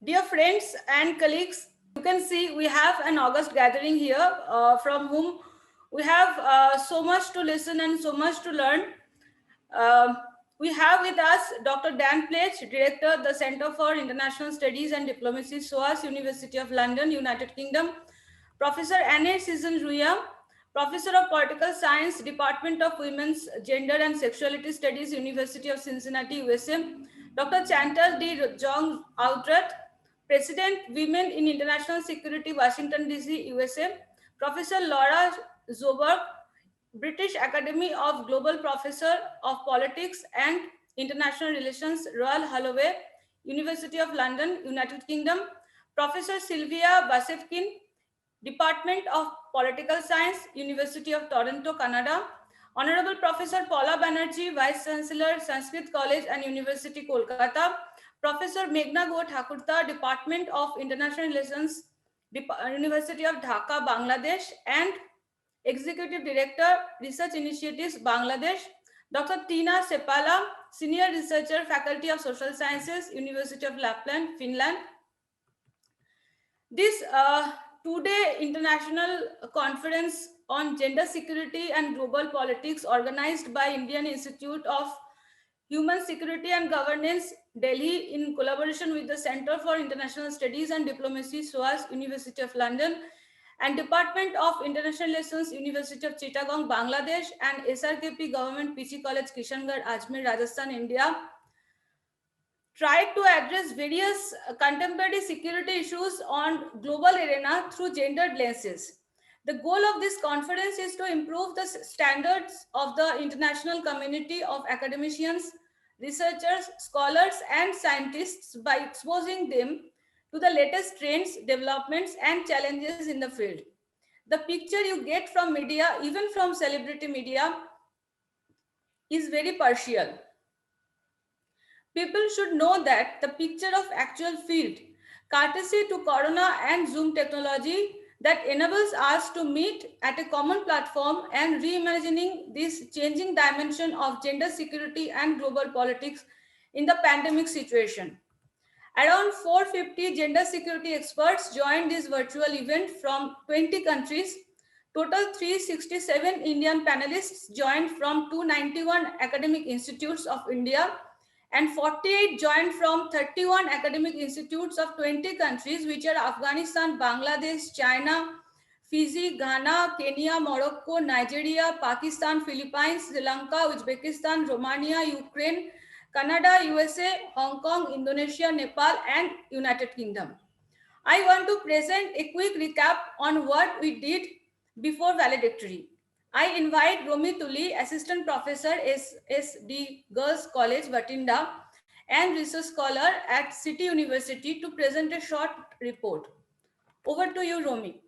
Dear friends and colleagues, you can see we have an August gathering here from whom we have so much to listen and so much to learn. We have with us Dr. Dan Plesch, Director, the Center for International Studies and Diplomacy, SOAS, University of London, United Kingdom. Professor Anne Sisson, Professor of Political Science, Department of Women's Gender and Sexuality Studies, University of Cincinnati, USA. Dr. Chantal D. Jonge, Oudraat, President, Women in International Security, Washington, D.C., USA. Professor Laura Sjoberg, British Academy of Global Professor of Politics and International Relations, Royal Holloway, University of London, United Kingdom. Professor Sylvia Vasivkin, Department of Political Science, University of Toronto, Canada. Honourable Professor Paula Banerjee, Vice-Chancellor, Sanskrit College and University, Kolkata. Professor Meghna Guhathakurta, Department of International Relations, University of Dhaka, Bangladesh, and Executive Director, Research Initiatives, Bangladesh. Dr. Tiina, Seppälä, Senior Researcher, Faculty of Social Sciences, University of Lapland, Finland. This two-day international conference on gender security and global politics organized by Indian Institute of Human Security and Governance, Delhi, in collaboration with the Center for International Studies and Diplomacy, SOAS, University of London, and Department of International Relations, University of Chittagong, Bangladesh, and SRKP Government PC College, Kishangarh, Ajmer, Rajasthan, India, tried to address various contemporary security issues on global arena through gendered lenses. The goal of this conference is to improve the standards of the international community of academicians, researchers, scholars, and scientists by exposing them to the latest trends, developments, and challenges in the field. The picture you get from media, even from celebrity media, is very partial. People should know that the picture of actual field, courtesy to Corona and Zoom technology, that enables us to meet at a common platform and reimagining this changing dimension of gender security and global politics in the pandemic situation. Around 450 gender security experts joined this virtual event from 20 countries. Total 367 Indian panelists joined from 291 academic institutes of India, and 48 joined from 31 academic institutes of 20 countries, which are Afghanistan, Bangladesh, China, Fiji, Ghana, Kenya, Morocco, Nigeria, Pakistan, Philippines, Sri Lanka, Uzbekistan, Romania, Ukraine, Canada, USA, Hong Kong, Indonesia, Nepal, and United Kingdom. I want to present a quick recap on what we did before valedictory. I invite Romi Tuli, Assistant Professor, SD Girls College, Bathinda, and Research Scholar at City University to present a short report. Over to you, Romi.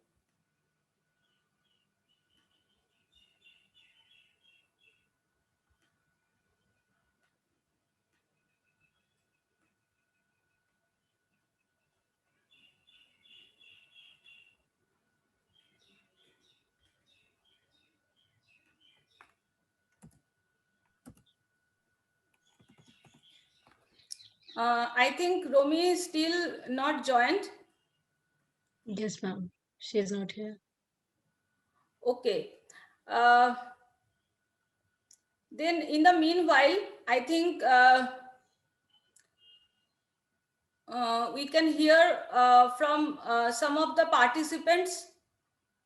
I think Romi is still not joined. Yes, ma'am. She is not here. Okay. Then in the meanwhile, I think we can hear from some of the participants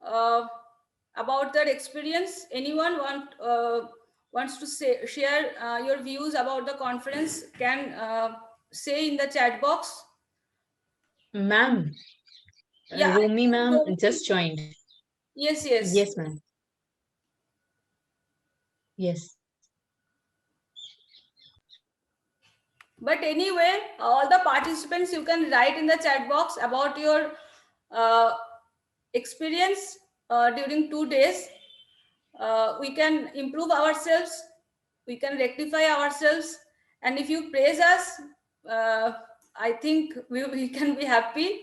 uh, about their experience. Anyone wants to share your views about the conference can say in the chat box. Ma'am, Yeah, I Romi think ma'am just joined. yes, yes. Yes, ma'am. Yes. But anyway, all the participants, you can write in the chat box about your uh, experience during 2 days. We can improve ourselves, we can rectify ourselves, and if you praise us, I think we can be happy.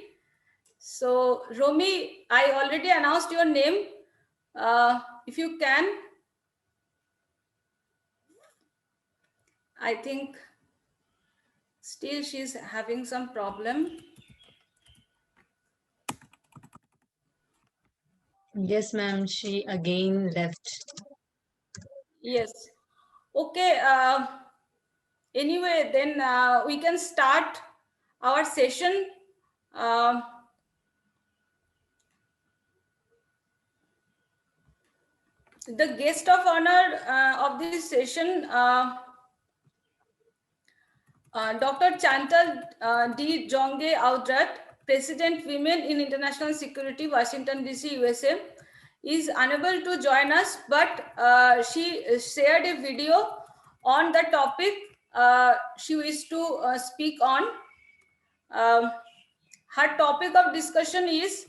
So, Romi, I already announced your name. If you can, I think still she's having some problem. Yes, ma'am. She again left. Yes. Okay. Anyway, then we can start our session. The guest of honor of this session, Dr. Chantal D. Jonge Oudraat, President Women in International Security, Washington, D.C., USA, is unable to join us, but she shared a video on the topic she wished to speak on. Um, her topic of discussion is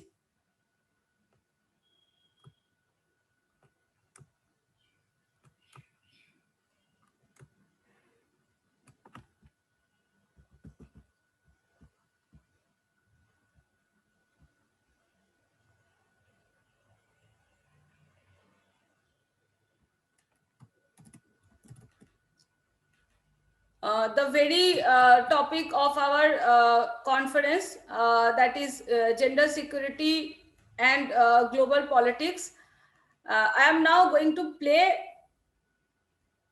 the very topic of our conference, that is gender security and global politics. I am now going to play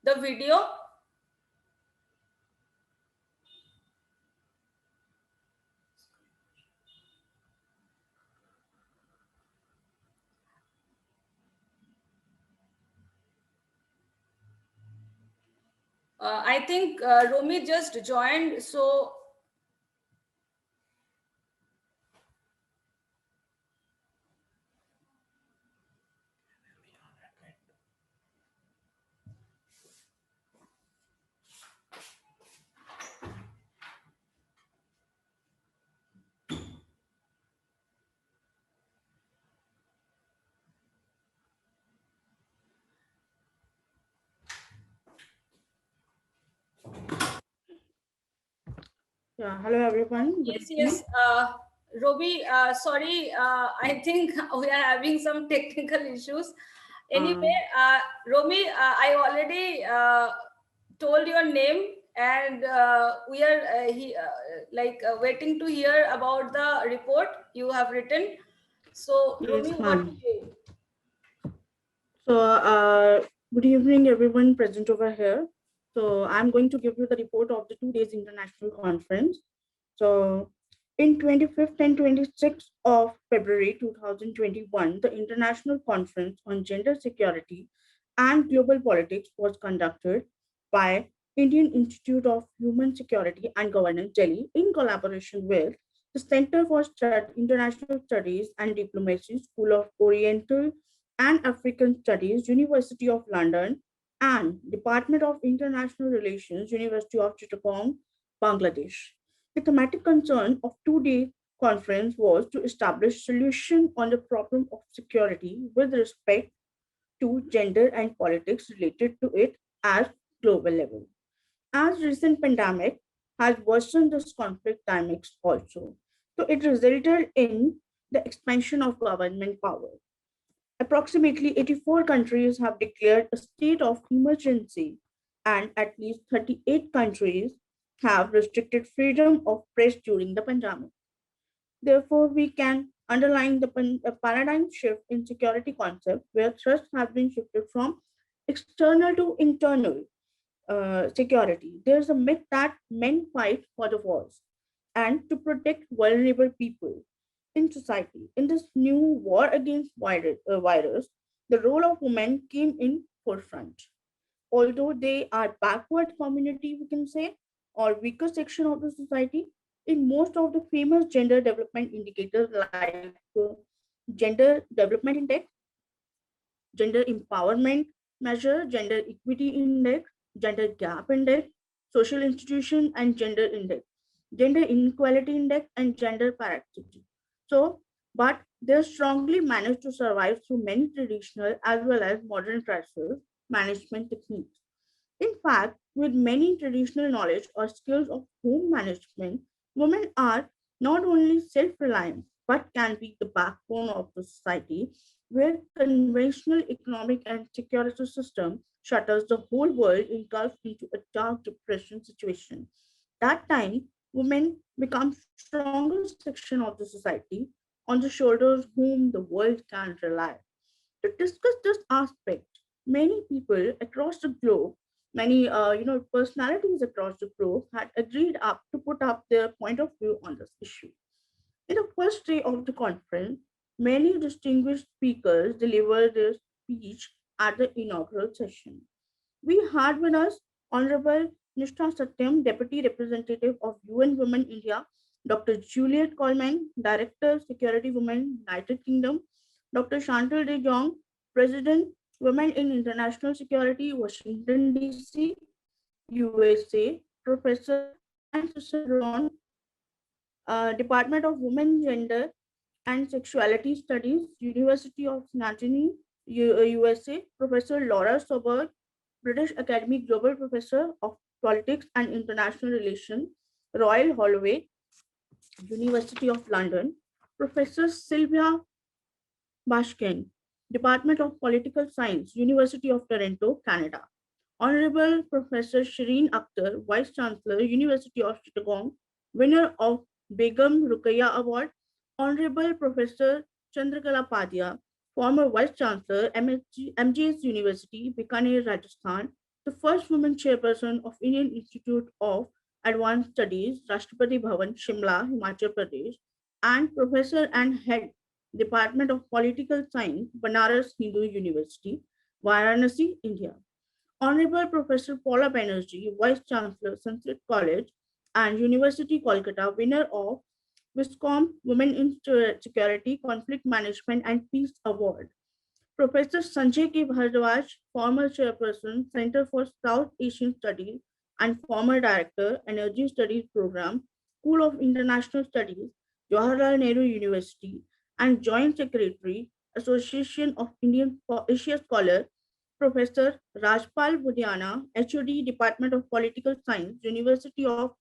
the video. I think Romi just joined, so Yeah, hello everyone. Good yes, evening. yes. Robi, sorry, I think we are having some technical issues. Anyway, Romi, I already told your name, and we are waiting to hear about the report you have written. So, Romi, Yes, what ma'am. to say? So, good evening, everyone present over here. So, I'm going to give you the report of the 2 days international conference. So, in 25th and 26th of February 2021, the International Conference on Gender Security and Global Politics was conducted by Indian Institute of Human Security and Governance, Delhi, in collaboration with the Center for International Studies and Diplomacy, School of Oriental and African Studies, University of London, and Department of International Relations, University of Chittagong, Bangladesh. The thematic concern of 2 day conference was to establish solution on the problem of security with respect to gender and politics related to it at global level. As recent pandemic has worsened this conflict dynamics also. So it resulted in the expansion of government power. Approximately 84 countries have declared a state of emergency, and at least 38 countries have restricted freedom of press during the pandemic. Therefore, we can underline a paradigm shift in security concept where trust has been shifted from external to internal security. There's a myth that men fight for the wars and to protect vulnerable people in society. In this new war against virus, the role of women came in forefront. Although they are backward community, we can say, or weaker section of the society, in most of the famous gender development indicators like gender development index, gender empowerment measure, gender equity index, gender gap index, social institution and gender index, gender inequality index, and gender parity. So, but they strongly managed to survive through many traditional as well as modern crisis management techniques. In fact, with many traditional knowledge or skills of home management, women are not only self reliant but can be the backbone of the society where conventional economic and security system shutters the whole world engulfed into a dark depression situation. That time, women become stronger section of the society on the shoulders whom the world can rely. To discuss this aspect, many people across the globe, many personalities across the globe had agreed up to put up their point of view on this issue. In the first day of the conference, many distinguished speakers delivered their speech at the inaugural session. We had with us Honourable Nishtha Satyam, Deputy Representative of UN Women India, Dr. Juliet Coleman, Director Security Women United Kingdom, Dr. Chantal de Jong, President Women in International Security, Washington DC, USA, Professor and Sisson, Department of Women, Gender and Sexuality Studies, University of Cincinnati, USA, Professor Laura Sjoberg, British Academy Global Professor of Politics and International Relations, Royal Holloway, University of London, Professor Sylvia Vasivkin, Department of Political Science, University of Toronto, Canada. Honorable Professor Shireen Akhtar, Vice-Chancellor, University of Chittagong, winner of Begum Ruqayya Award. Honorable Professor Chandrakala Padya, former Vice-Chancellor, MGS University, Bikaner, Rajasthan, the first woman chairperson of Indian Institute of Advanced Studies, Rashtrapati Bhavan, Shimla, Himachal Pradesh, and Professor and Head, Department of Political Science, Banaras Hindu University, Varanasi, India. Honorable Professor Paula Banerjee, Vice Chancellor, Sanskrit College and University Kolkata, winner of Viscom Women in Security, Conflict Management and Peace Award. Professor Sanjay K. Bhardwaj, former chairperson, Center for South Asian Studies and former director, Energy Studies Program, School of International Studies, Jawaharlal Nehru University, and Joint Secretary, Association of Indian Asia Scholars, Professor Rajpal Budiana, HOD, Department of Political Science, University of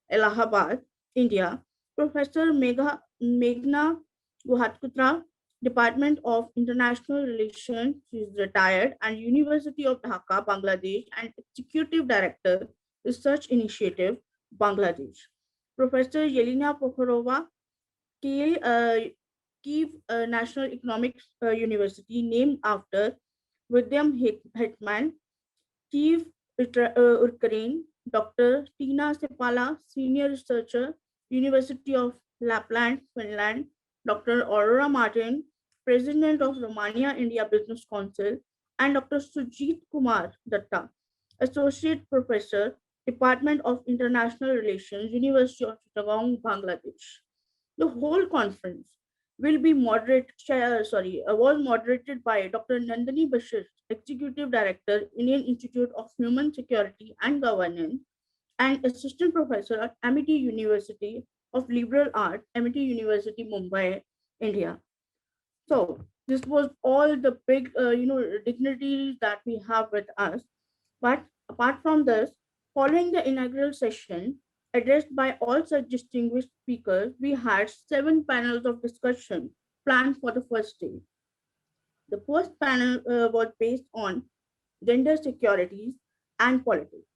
Allahabad, India, Professor Meghna Guhathakurta, Department of International Relations, she is retired, and University of Dhaka, Bangladesh, and Executive Director, Research Initiative, Bangladesh. Professor Yelena Pokharova, Kiev National Economics University, named after William Hetman, Chief Ukraine, Dr. Tiina Seppälä, Senior Researcher, University of Lapland, Finland, Dr. Aurora Martin, President of Romania India Business Council, and Dr. Sujit Kumar Datta, Associate Professor, Department of International Relations, University of Chittagong, Bangladesh. The whole conference will be was moderated by Dr. Nandini Bashir, Executive Director, Indian Institute of Human Security and Governance, and Assistant Professor at Amity University of Liberal Arts, Amity University, Mumbai, India. So this was all the big, dignitaries that we have with us. But apart from this, following the inaugural session, addressed by all such distinguished speakers, we had 7 panels of discussion planned for the first day. The first panel was based on gender securities and politics.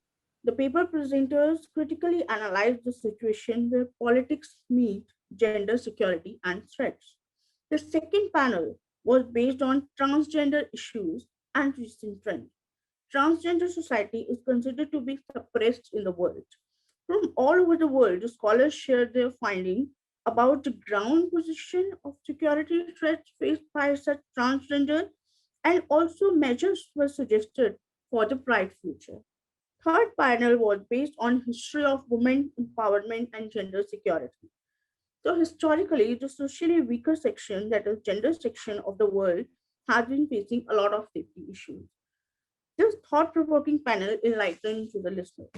The paper presenters critically analyzed the situation where politics meet gender security and threats. The second panel was based on transgender issues and recent trends. Transgender society is considered to be suppressed in the world. From all over the world, the scholars shared their findings about the ground position of security threats faced by such transgender, and also measures were suggested for the bright future. Third panel was based on history of women empowerment and gender security. So historically, the socially weaker section, that is gender section of the world, has been facing a lot of safety issues. This thought-provoking panel enlightened to the listeners.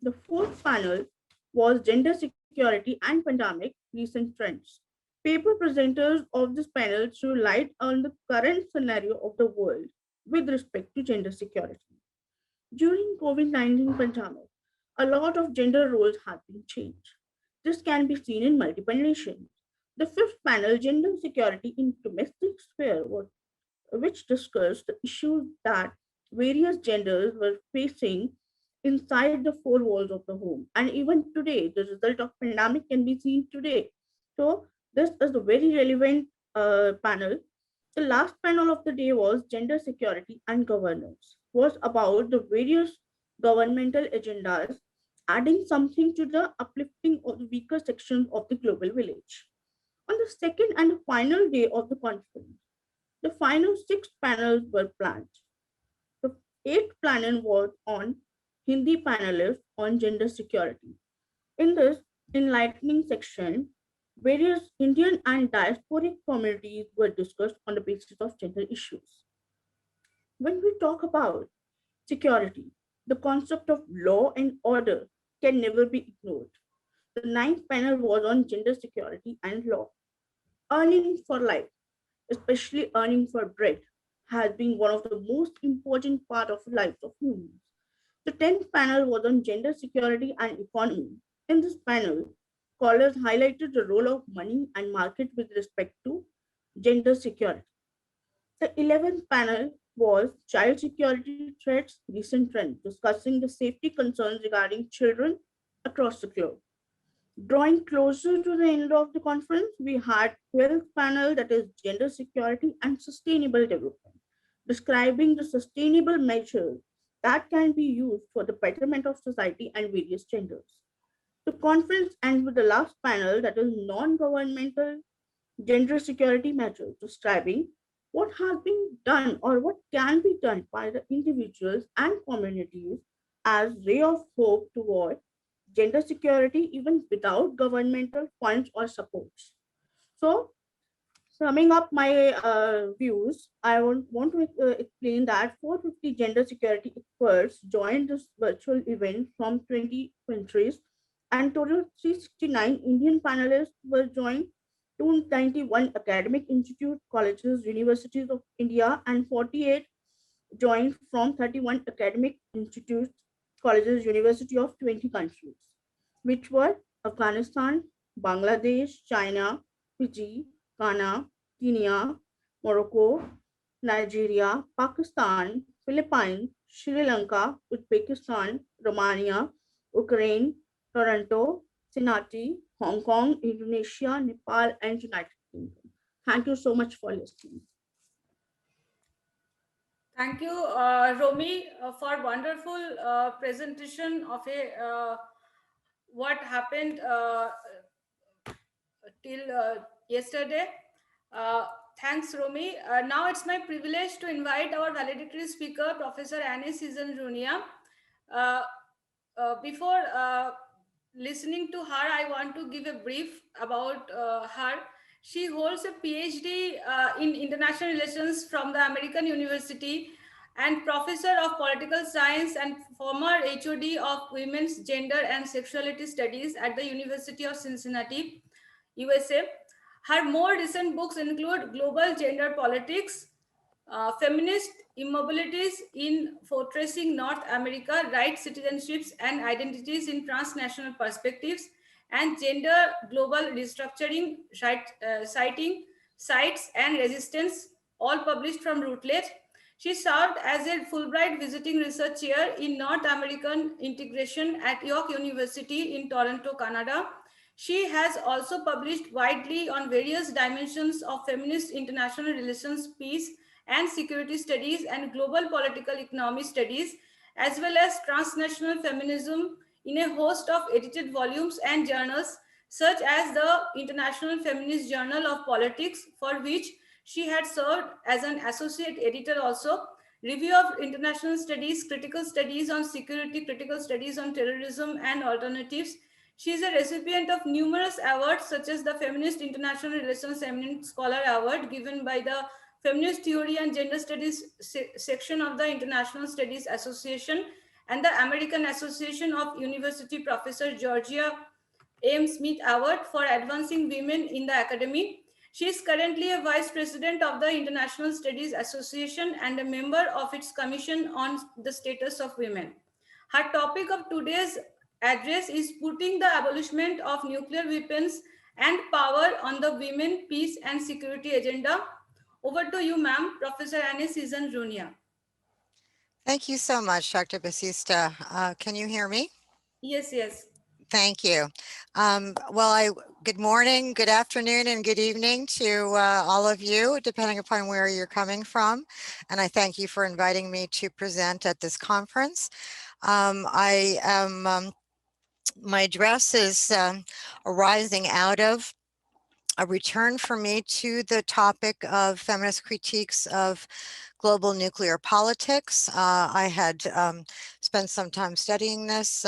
The fourth panel was gender security and pandemic recent trends. Paper presenters of this panel threw light on the current scenario of the world with respect to gender security. During COVID-19 pandemic, a lot of gender roles have been changed. This can be seen in multiple nations. The fifth panel, gender security in domestic sphere, which discussed the issues that various genders were facing inside the four walls of the home. And even today, the result of pandemic can be seen today. So this is a very relevant panel. The last panel of the day was gender security and governance, was about the various governmental agendas, adding something to the uplifting of the weaker sections of the global village. On the second and final day of the conference, the final six panels were planned. The eighth panel was on Hindi panelists on gender security. In this enlightening section, various Indian and diasporic communities were discussed on the basis of gender issues. When we talk about security, the concept of law and order can never be ignored. The ninth panel was on gender security and law. Earning for life, especially earning for bread, has been one of the most important part of the lives of humans. The 10th panel was on gender security and economy. In this panel, scholars highlighted the role of money and market with respect to gender security. The 11th panel was child security threats, recent trends, discussing the safety concerns regarding children across the globe. Drawing closer to the end of the conference, we had 12th panel, that is gender security and sustainable development, describing the sustainable measures that can be used for the betterment of society and various genders. The conference ends with the last panel, that is non-governmental gender security measures, describing what has been done or what can be done by the individuals and communities as ray of hope toward gender security even without governmental funds or supports. So, summing up my views, I want to explain that 450 gender security experts joined this virtual event from 20 countries, and total 369 Indian panelists were joined, 291 academic institutes, colleges, universities of India, and 48 joined from 31 academic institutes, colleges, university of 20 countries, which were Afghanistan, Bangladesh, China, Fiji, Ghana, Kenya, Morocco, Nigeria, Pakistan, Philippines, Sri Lanka, Uzbekistan, Romania, Ukraine, Toronto, Cincinnati, Hong Kong, Indonesia, Nepal, and United Kingdom. Thank you so much for listening. Thank you, Romi, for wonderful presentation of what happened till yesterday. Thanks, Romi. Now it's my privilege to invite our valedictory speaker, Professor Annie Sisson Runyan. Before listening to her, I want to give a brief about her. She holds a PhD in international relations from the American University and professor of political science and former HOD of women's gender and sexuality studies at the University of Cincinnati, USA. Her more recent books include Global Gender Politics, Feminist Immobilities in Fortressing North America, Rights, Citizenships, and Identities in Transnational Perspectives, and Gender Global Restructuring, Citing Sites and Resistance, all published from Routledge. She served as a Fulbright visiting research chair in North American integration at York University in Toronto, Canada. She has also published widely on various dimensions of feminist international relations, peace and security studies, and global political economy studies, as well as transnational feminism in a host of edited volumes and journals, such as the International Feminist Journal of Politics, for which she had served as an associate editor also, Review of International Studies, Critical Studies on Security, Critical Studies on Terrorism and Alternatives. She is a recipient of numerous awards such as the Feminist International Relations Eminent Scholar Award given by the Feminist Theory and Gender Studies section of the International Studies Association and the American Association of University Professor Georgia M. Smith Award for Advancing Women in the Academy. She is currently a Vice President of the International Studies Association and a member of its Commission on the Status of Women. Her topic of today's address is putting the abolishment of nuclear weapons and power on the women, peace and security agenda. Over to you, ma'am, Professor Anne Sisson Runyan. Thank you so much, Dr. Basista. Can you hear me? Yes, yes. Thank you. Good morning, good afternoon, and good evening to all of you, depending upon where you're coming from. And I thank you for inviting me to present at this conference. My address is arising out of a return for me to the topic of feminist critiques of global nuclear politics. I had spent some time studying this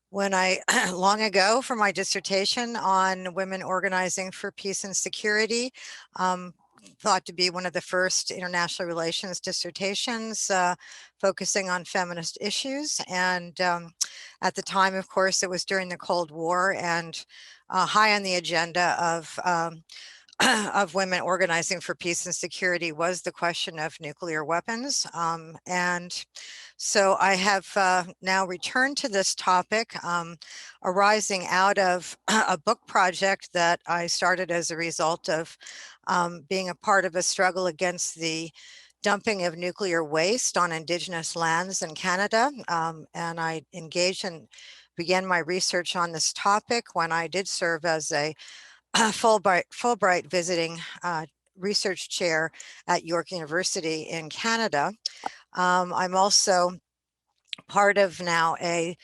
when I, long ago, for my dissertation on women organizing for peace and security, thought to be one of the first international relations dissertations focusing on feminist issues. And at the time, of course, it was during the Cold War, and high on the agenda of women organizing for peace and security was the question of nuclear weapons. And so I have now returned to this topic, arising out of a book project that I started as a result of being a part of a struggle against the dumping of nuclear waste on Indigenous lands in Canada. And I engaged and began my research on this topic when I did serve as a Fulbright visiting research chair at York University in Canada. I'm also part of now a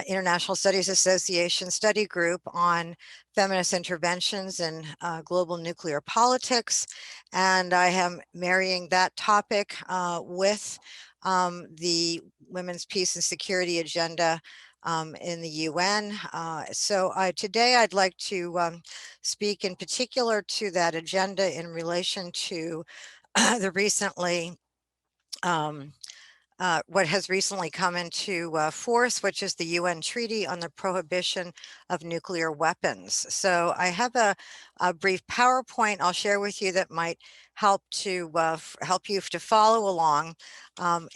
International Studies Association study group on feminist interventions in global nuclear politics. And I am marrying that topic with the Women's Peace and Security Agenda in the UN. Today I'd like to speak in particular to that agenda in relation to the recently what has recently come into force, which is the UN Treaty on the Prohibition of Nuclear Weapons. So I have a brief PowerPoint I'll share with you that might help to help you to follow along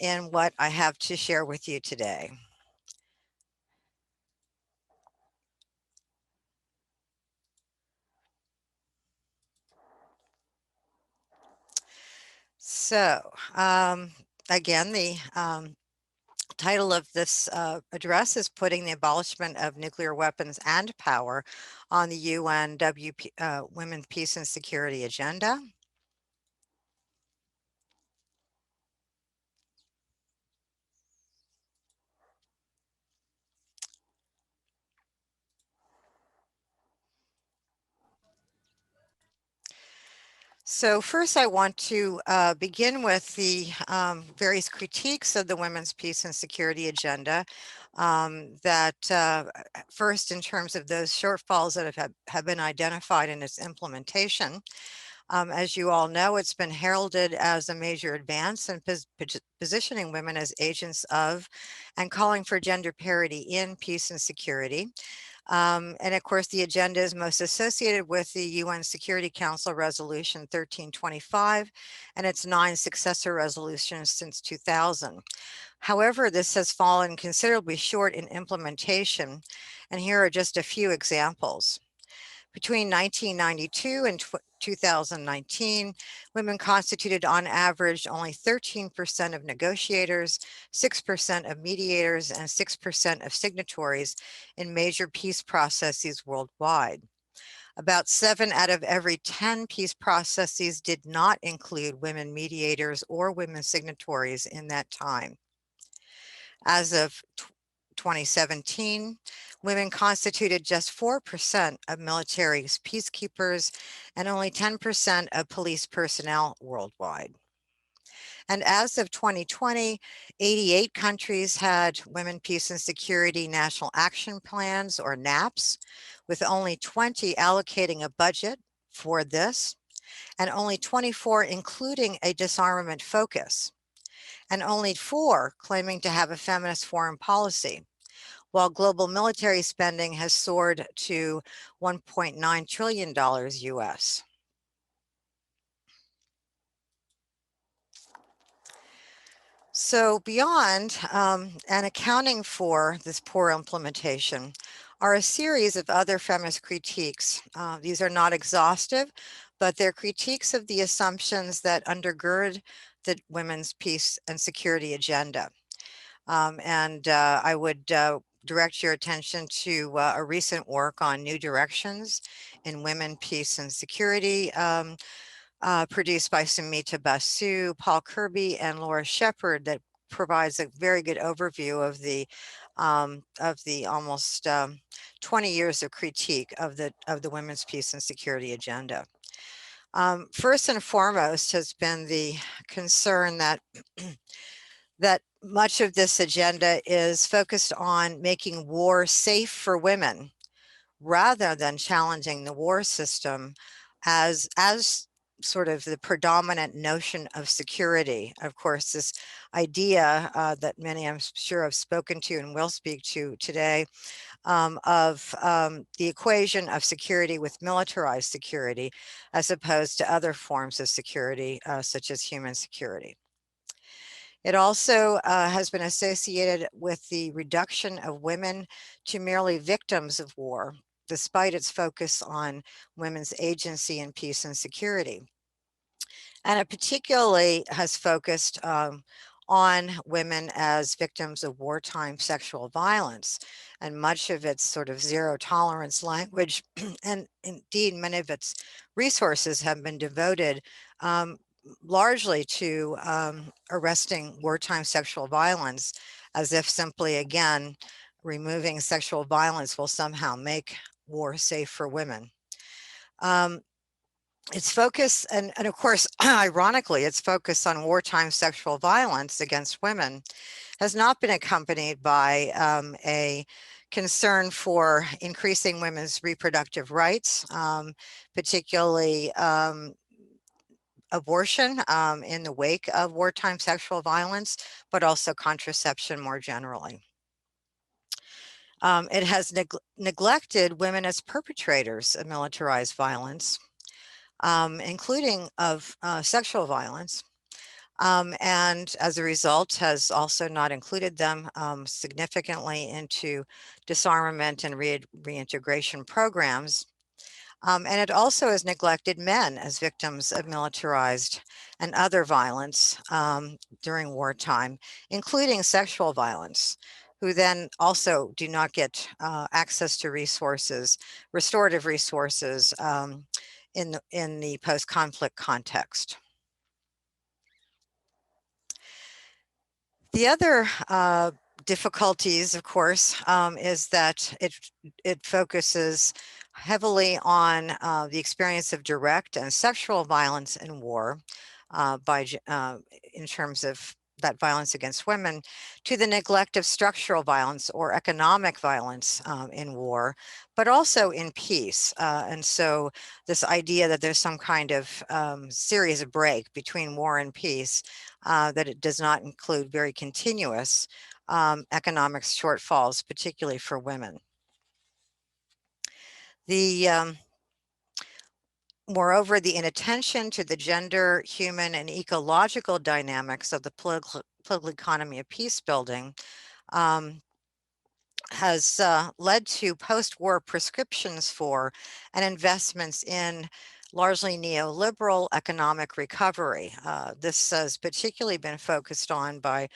in what I have to share with you today. So again, the title of this address is Putting the Abolishment of Nuclear Weapons and Power on the UN Women, Peace and Security Agenda. So first I want to begin with the various critiques of the Women's Peace and Security Agenda that first in terms of those shortfalls that have been identified in its implementation. As you all know, it's been heralded as a major advance in positioning women as agents of and calling for gender parity in peace and security. And of course, the agenda is most associated with the UN Security Council Resolution 1325 and its 9 successor resolutions since 2000. However, this has fallen considerably short in implementation, and here are just a few examples. Between 1992 and 2019, women constituted on average only 13% of negotiators, 6% of mediators, and 6% of signatories in major peace processes worldwide. About 7 out of every 10 peace processes did not include women mediators or women signatories in that time. As of 2017, women constituted just 4% of military peacekeepers and only 10% of police personnel worldwide. And as of 2020, 88 countries had Women, Peace and Security National Action Plans, or NAPs, with only 20 allocating a budget for this, and only 24 including a disarmament focus, and only 4 claiming to have a feminist foreign policy, while global military spending has soared to $1.9 trillion US. So beyond and accounting for this poor implementation are a series of other feminist critiques. These are not exhaustive, but they're critiques of the assumptions that undergird the women's peace and security agenda. I would direct your attention to a recent work on new directions in women, peace and security, produced by Sumita Basu, Paul Kirby, and Laura Shepard, that provides a very good overview of the almost 20 years of critique of the women's peace and security agenda. First and foremost has been the concern that that much of this agenda is focused on making war safe for women, rather than challenging the war system as sort of the predominant notion of security. Of course, this idea that many, I'm sure, have spoken to and will speak to today, of the equation of security with militarized security, as opposed to other forms of security, such as human security. It also has been associated with the reduction of women to merely victims of war, despite its focus on women's agency in peace and security. And it particularly has focused on women as victims of wartime sexual violence, and much of its sort of zero tolerance language, and indeed many of its resources have been devoted largely to arresting wartime sexual violence, as if simply, again, removing sexual violence will somehow make war safe for women. Its focus, and of course, ironically, its focus on wartime sexual violence against women has not been accompanied by a concern for increasing women's reproductive rights, particularly abortion in the wake of wartime sexual violence, but also contraception more generally. It has neglected women as perpetrators of militarized violence, including of sexual violence, and as a result has also not included them significantly into disarmament and reintegration programs. And it also has neglected men as victims of militarized and other violence during wartime, including sexual violence, who then also do not get access to resources, restorative resources, in the post-conflict context. The other difficulties, of course, is that it focuses heavily on the experience of direct and sexual violence in war, in terms of that violence against women, to the neglect of structural violence or economic violence in war, but also in peace. And so this idea that there's some kind of series of break between war and peace, that it does not include very continuous economic shortfalls, particularly for women. Moreover, the inattention to the gender, human, and ecological dynamics of the political economy of peace building has led to post-war prescriptions for and investments in largely neoliberal economic recovery. This has particularly been focused on by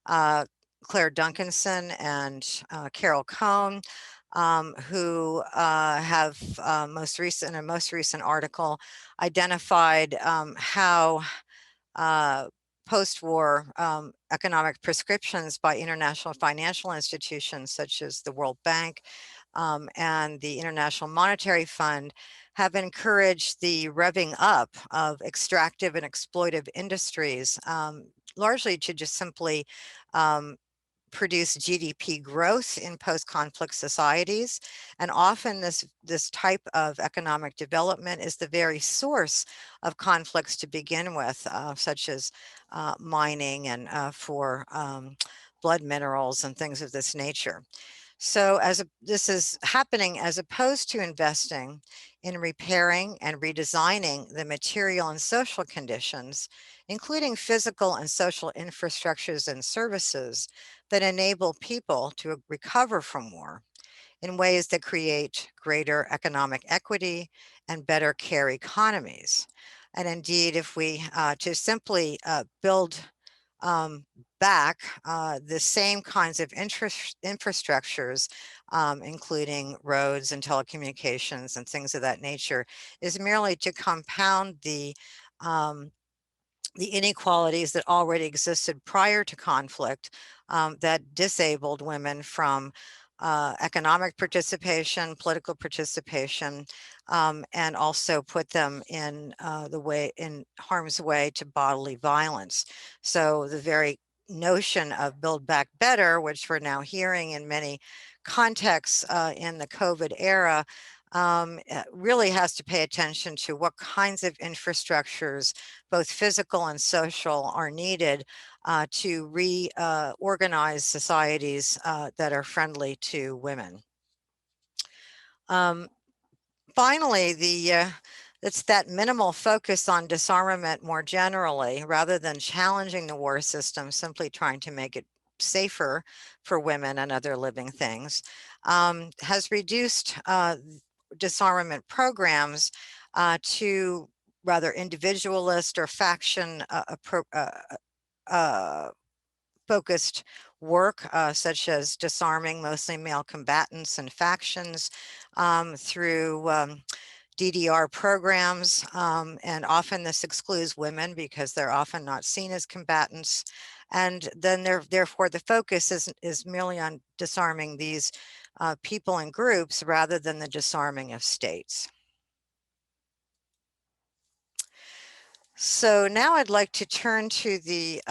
Claire Duncanson and Carol Cohn, who have in a most recent article identified how post-war economic prescriptions by international financial institutions such as the World Bank and the International Monetary Fund have encouraged the revving up of extractive and exploitive industries, largely to just simply produce GDP growth in post-conflict societies. And often this type of economic development is the very source of conflicts to begin with, such as mining and for blood minerals and things of this nature. So this is happening as opposed to investing in repairing and redesigning the material and social conditions, including physical and social infrastructures and services that enable people to recover from war in ways that create greater economic equity and better care economies. And indeed, if we to simply build back the same kinds of infrastructures, including roads and telecommunications and things of that nature, is merely to compound the inequalities that already existed prior to conflict that disabled women from economic participation, political participation, and also put them in harm's way to bodily violence. So the very notion of build back better, which we're now hearing in many contexts in the COVID era, really has to pay attention to what kinds of infrastructures, both physical and social, are needed to reorganize societies that are friendly to women. Finally, it's that minimal focus on disarmament more generally, rather than challenging the war system, simply trying to make it safer for women and other living things, has reduced disarmament programs to rather individualist or faction focused work, such as disarming mostly male combatants and factions through DDR programs, and often this excludes women because they're often not seen as combatants. And then therefore the focus is merely on disarming these people and groups rather than the disarming of states. So now I'd like to turn to the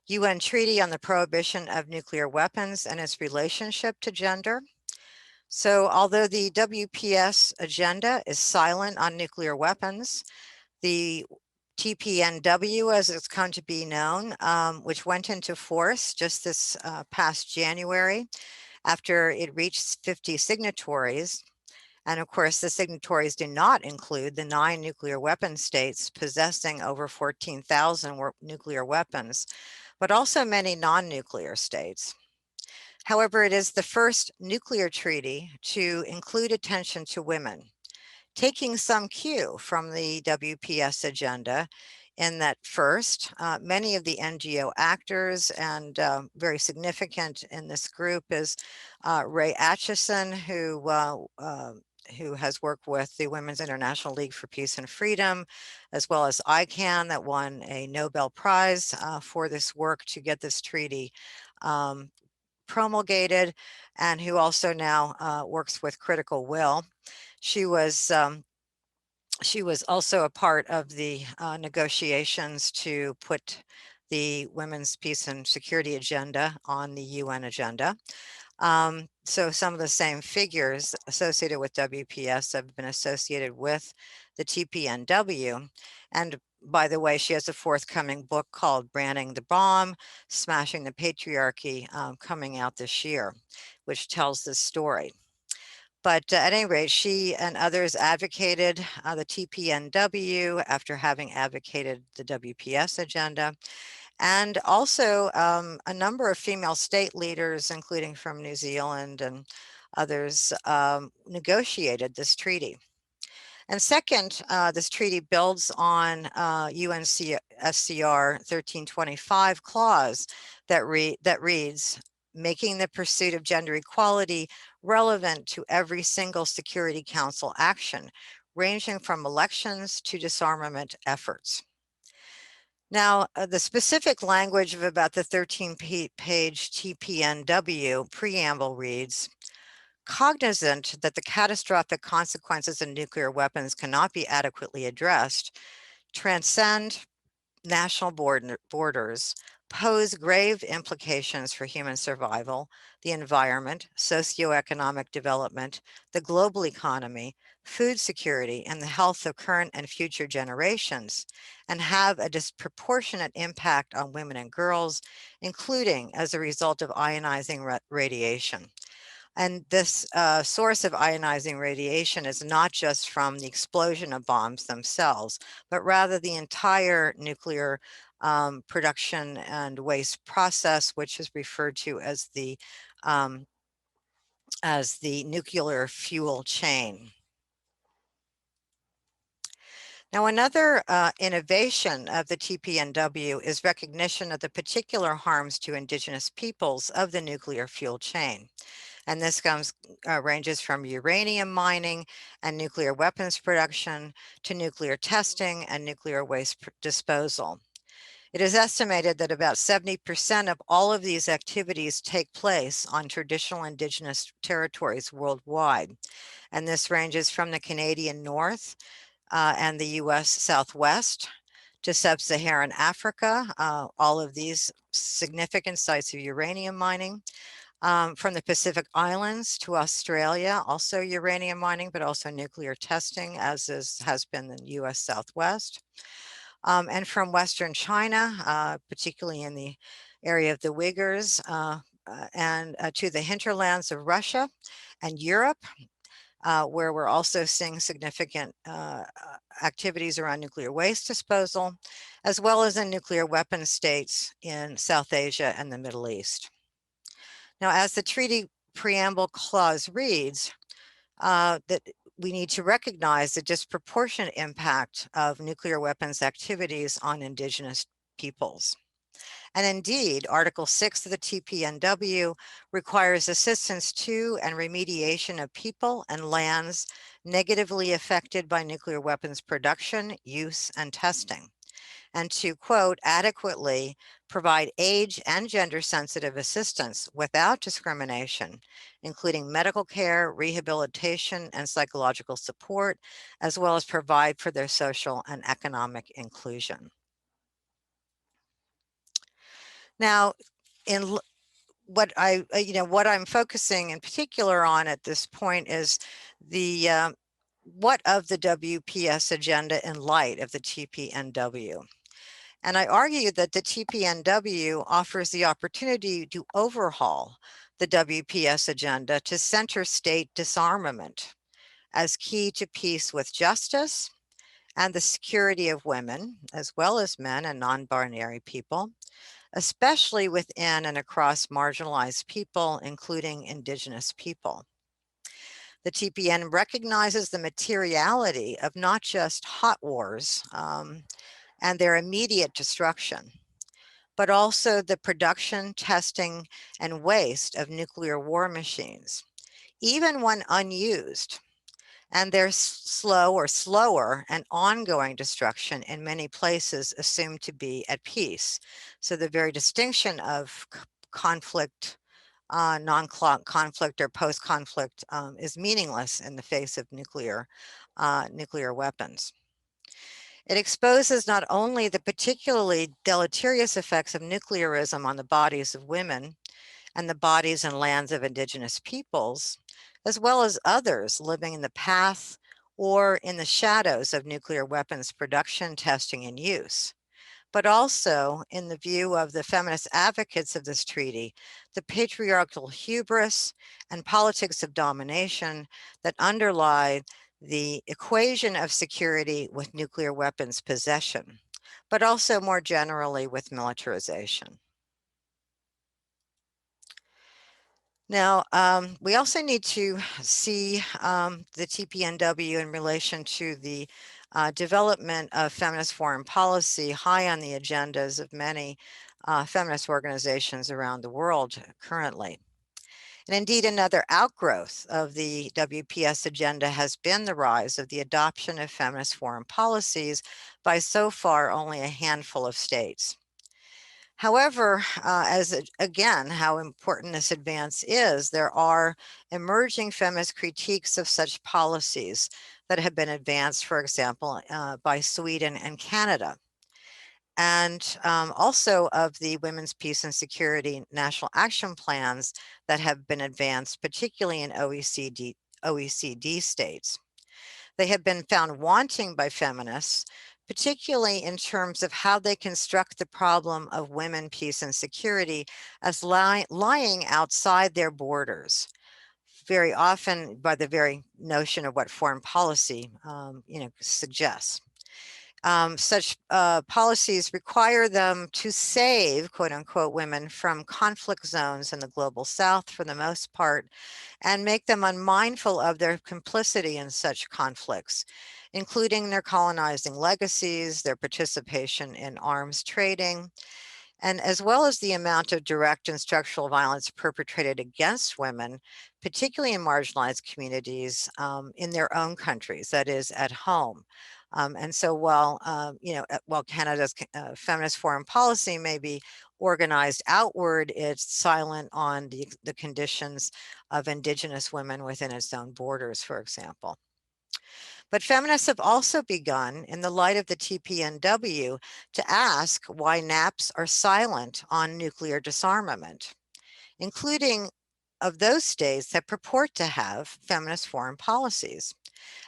UN Treaty on the Prohibition of Nuclear Weapons and its relationship to gender. So although the WPS agenda is silent on nuclear weapons, the TPNW, as it's come to be known, which went into force just this past January after it reached 50 signatories. And of course, the signatories do not include the 9 nuclear weapon states possessing over 14,000 nuclear weapons, but also many non-nuclear states. However, it is the first nuclear treaty to include attention to women, taking some cue from the WPS agenda in that first, many of the NGO actors, and very significant in this group is Ray Atchison, who has worked with the Women's International League for Peace and Freedom, as well as ICANN, that won a Nobel Prize for this work to get this treaty promulgated, and who also now works with Critical Will. She was also a part of the negotiations to put the Women's Peace and Security agenda on the UN agenda. So some of the same figures associated with WPS have been associated with the TPNW. And by the way, she has a forthcoming book called Branding the Bomb, Smashing the Patriarchy, coming out this year, which tells this story. But at any rate, she and others advocated the TPNW after having advocated the WPS agenda. And also a number of female state leaders, including from New Zealand and others, negotiated this treaty. And second, this treaty builds on UNSCR 1325 clause that reads, making the pursuit of gender equality relevant to every single Security Council action, ranging from elections to disarmament efforts. Now, the specific language of about the 13-page TPNW preamble reads, cognizant that the catastrophic consequences of nuclear weapons cannot be adequately addressed, transcend national borders, pose grave implications for human survival, the environment, socioeconomic development, the global economy, food security, and the health of current and future generations, and have a disproportionate impact on women and girls, including as a result of ionizing radiation. And this source of ionizing radiation is not just from the explosion of bombs themselves, but rather the entire nuclear production and waste process, which is referred to as the nuclear fuel chain. Now, another innovation of the TPNW is recognition of the particular harms to Indigenous peoples of the nuclear fuel chain. And this ranges from uranium mining and nuclear weapons production to nuclear testing and nuclear waste disposal. It is estimated that about 70% of all of these activities take place on traditional Indigenous territories worldwide. And this ranges from the Canadian North and the US Southwest to sub-Saharan Africa, all of these significant sites of uranium mining. From the Pacific Islands to Australia, also uranium mining, but also nuclear testing, as has been the US Southwest. And from Western China, particularly in the area of the Uyghurs, and to the hinterlands of Russia and Europe, where we're also seeing significant activities around nuclear waste disposal, as well as in nuclear weapon states in South Asia and the Middle East. Now, as the treaty preamble clause reads, that we need to recognize the disproportionate impact of nuclear weapons activities on Indigenous peoples. And indeed, Article 6 of the TPNW requires assistance to and remediation of people and lands negatively affected by nuclear weapons production, use, and testing, and to, quote, adequately provide age and gender sensitive assistance without discrimination, including medical care, rehabilitation, and psychological support, as well as provide for their social and economic inclusion. Now, in what I'm focusing in particular on at this point is the what of the WPS agenda in light of the TPNW. And I argue that the TPNW offers the opportunity to overhaul the WPS agenda to center state disarmament as key to peace with justice and the security of women, as well as men and non-binary people, especially within and across marginalized people, including Indigenous people. The TPN recognizes the materiality of not just hot wars and their immediate destruction, but also the production, testing, and waste of nuclear war machines, even when unused, and their slower and ongoing destruction in many places assumed to be at peace. So the very distinction of conflict, non-conflict or post-conflict is meaningless in the face of nuclear weapons. It exposes not only the particularly deleterious effects of nuclearism on the bodies of women and the bodies and lands of Indigenous peoples, as well as others living in the path or in the shadows of nuclear weapons production, testing, and use, but also, in the view of the feminist advocates of this treaty, the patriarchal hubris and politics of domination that underlie the equation of security with nuclear weapons possession, but also more generally with militarization. Now, we also need to see the TPNW in relation to the development of feminist foreign policy high on the agendas of many feminist organizations around the world currently. And indeed, another outgrowth of the WPS agenda has been the rise of the adoption of feminist foreign policies by so far only a handful of states. However, again, how important this advance is, there are emerging feminist critiques of such policies that have been advanced, for example, by Sweden and Canada. And also of the Women's Peace and Security National Action Plans that have been advanced, particularly in OECD states. They have been found wanting by feminists, particularly in terms of how they construct the problem of women, peace, and security as lying outside their borders, very often by the very notion of what foreign policy suggests. Such policies require them to save, quote unquote, women from conflict zones in the global south for the most part, and make them unmindful of their complicity in such conflicts, including their colonizing legacies, their participation in arms trading, and as well as the amount of direct and structural violence perpetrated against women, particularly in marginalized communities in their own countries, that is at home. And so while Canada's feminist foreign policy may be organized outward, it's silent on the conditions of Indigenous women within its own borders, for example. But feminists have also begun, in the light of the TPNW, to ask why NAPs are silent on nuclear disarmament, including of those states that purport to have feminist foreign policies.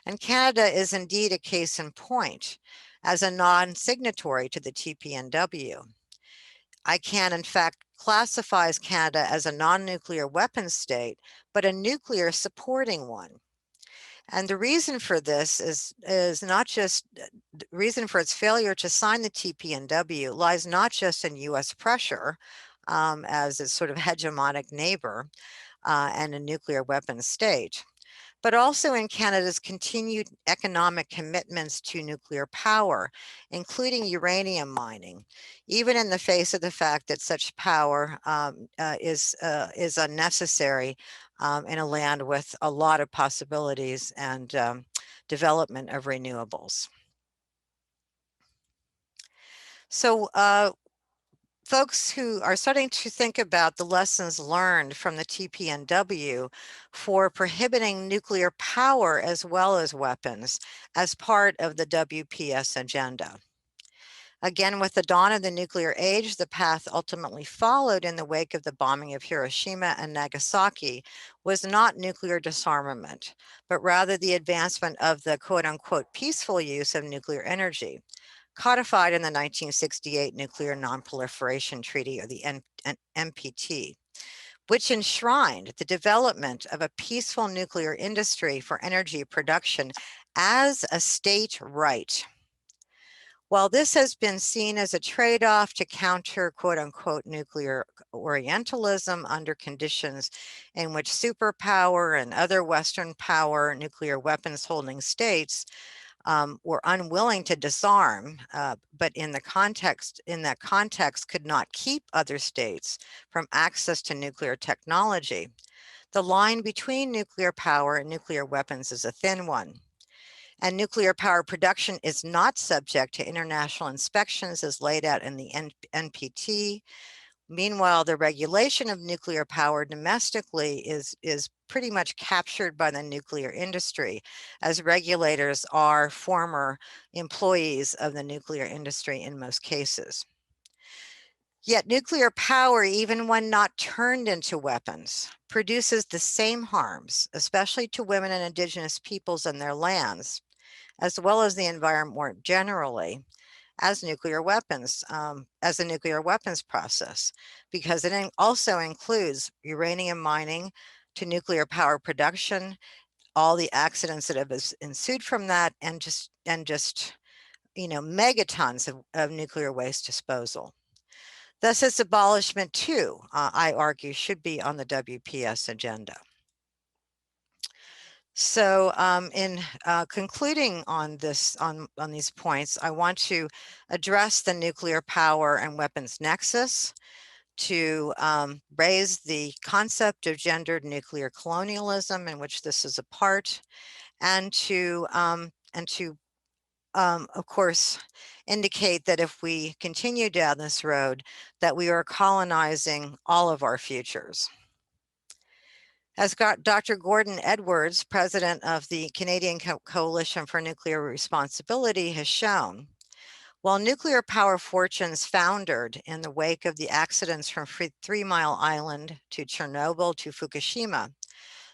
And Canada is indeed a case in point as a non-signatory to the TPNW. ICANN, in fact, classifies Canada as a non-nuclear weapons state, but a nuclear supporting one. And the reason for this is not just, the reason for its failure to sign the TPNW lies not just in US pressure as its sort of hegemonic neighbor and a nuclear weapons state, but also in Canada's continued economic commitments to nuclear power, including uranium mining, even in the face of the fact that such power is unnecessary in a land with a lot of possibilities and development of renewables. So folks who are starting to think about the lessons learned from the TPNW for prohibiting nuclear power as well as weapons as part of the WPS agenda. Again, with the dawn of the nuclear age, the path ultimately followed in the wake of the bombing of Hiroshima and Nagasaki was not nuclear disarmament, but rather the advancement of the quote unquote peaceful use of nuclear energy, codified in the 1968 Nuclear Nonproliferation Treaty, or the NPT, which enshrined the development of a peaceful nuclear industry for energy production as a state right. While this has been seen as a trade-off to counter quote unquote nuclear Orientalism under conditions in which superpower and other Western power nuclear weapons holding states were unwilling to disarm, but in that context could not keep other states from access to nuclear technology, the line between nuclear power and nuclear weapons is a thin one. And nuclear power production is not subject to international inspections as laid out in the NPT. Meanwhile, the regulation of nuclear power domestically is pretty much captured by the nuclear industry, as regulators are former employees of the nuclear industry in most cases. Yet nuclear power, even when not turned into weapons, produces the same harms, especially to women and Indigenous peoples and their lands, as well as the environment more generally, as nuclear weapons, as the nuclear weapons process, because it also includes uranium mining to nuclear power production, all the accidents that have ensued from that, and just megatons of nuclear waste disposal. Thus, its abolishment too, I argue, should be on the WPS agenda. So in concluding on this, on these points, I want to address the nuclear power and weapons nexus, to raise the concept of gendered nuclear colonialism, in which this is a part, and to of course, indicate that if we continue down this road, that we are colonizing all of our futures. As Dr. Gordon Edwards, president of the Canadian Coalition for Nuclear Responsibility, has shown, while nuclear power fortunes foundered in the wake of the accidents from 3 Mile Island to Chernobyl to Fukushima,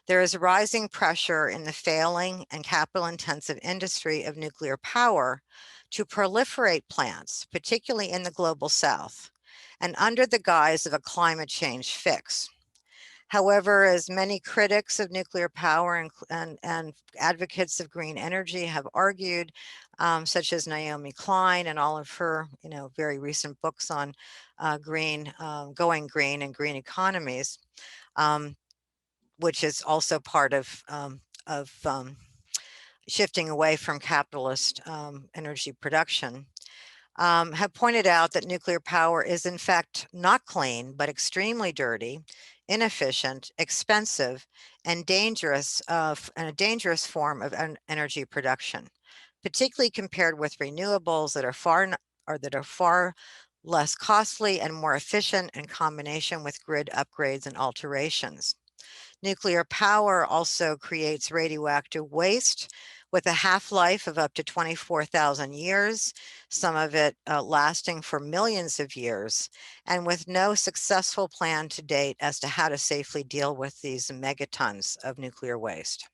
there is rising pressure in the failing and capital-intensive industry of nuclear power to proliferate plants, particularly in the global south, and under the guise of a climate change fix. However, as many critics of nuclear power and advocates of green energy have argued, such as Naomi Klein and all of her, very recent books on going green and green economies, which is also part of shifting away from capitalist energy production, have pointed out that nuclear power is in fact not clean, but extremely dirty, inefficient, expensive, and dangerous, and a dangerous form of energy production, particularly compared with renewables that are far less costly and more efficient in combination with grid upgrades and alterations. Nuclear power also creates radioactive waste with a half-life of up to 24,000 years, some of it lasting for millions of years, and with no successful plan to date as to how to safely deal with these megatons of nuclear waste.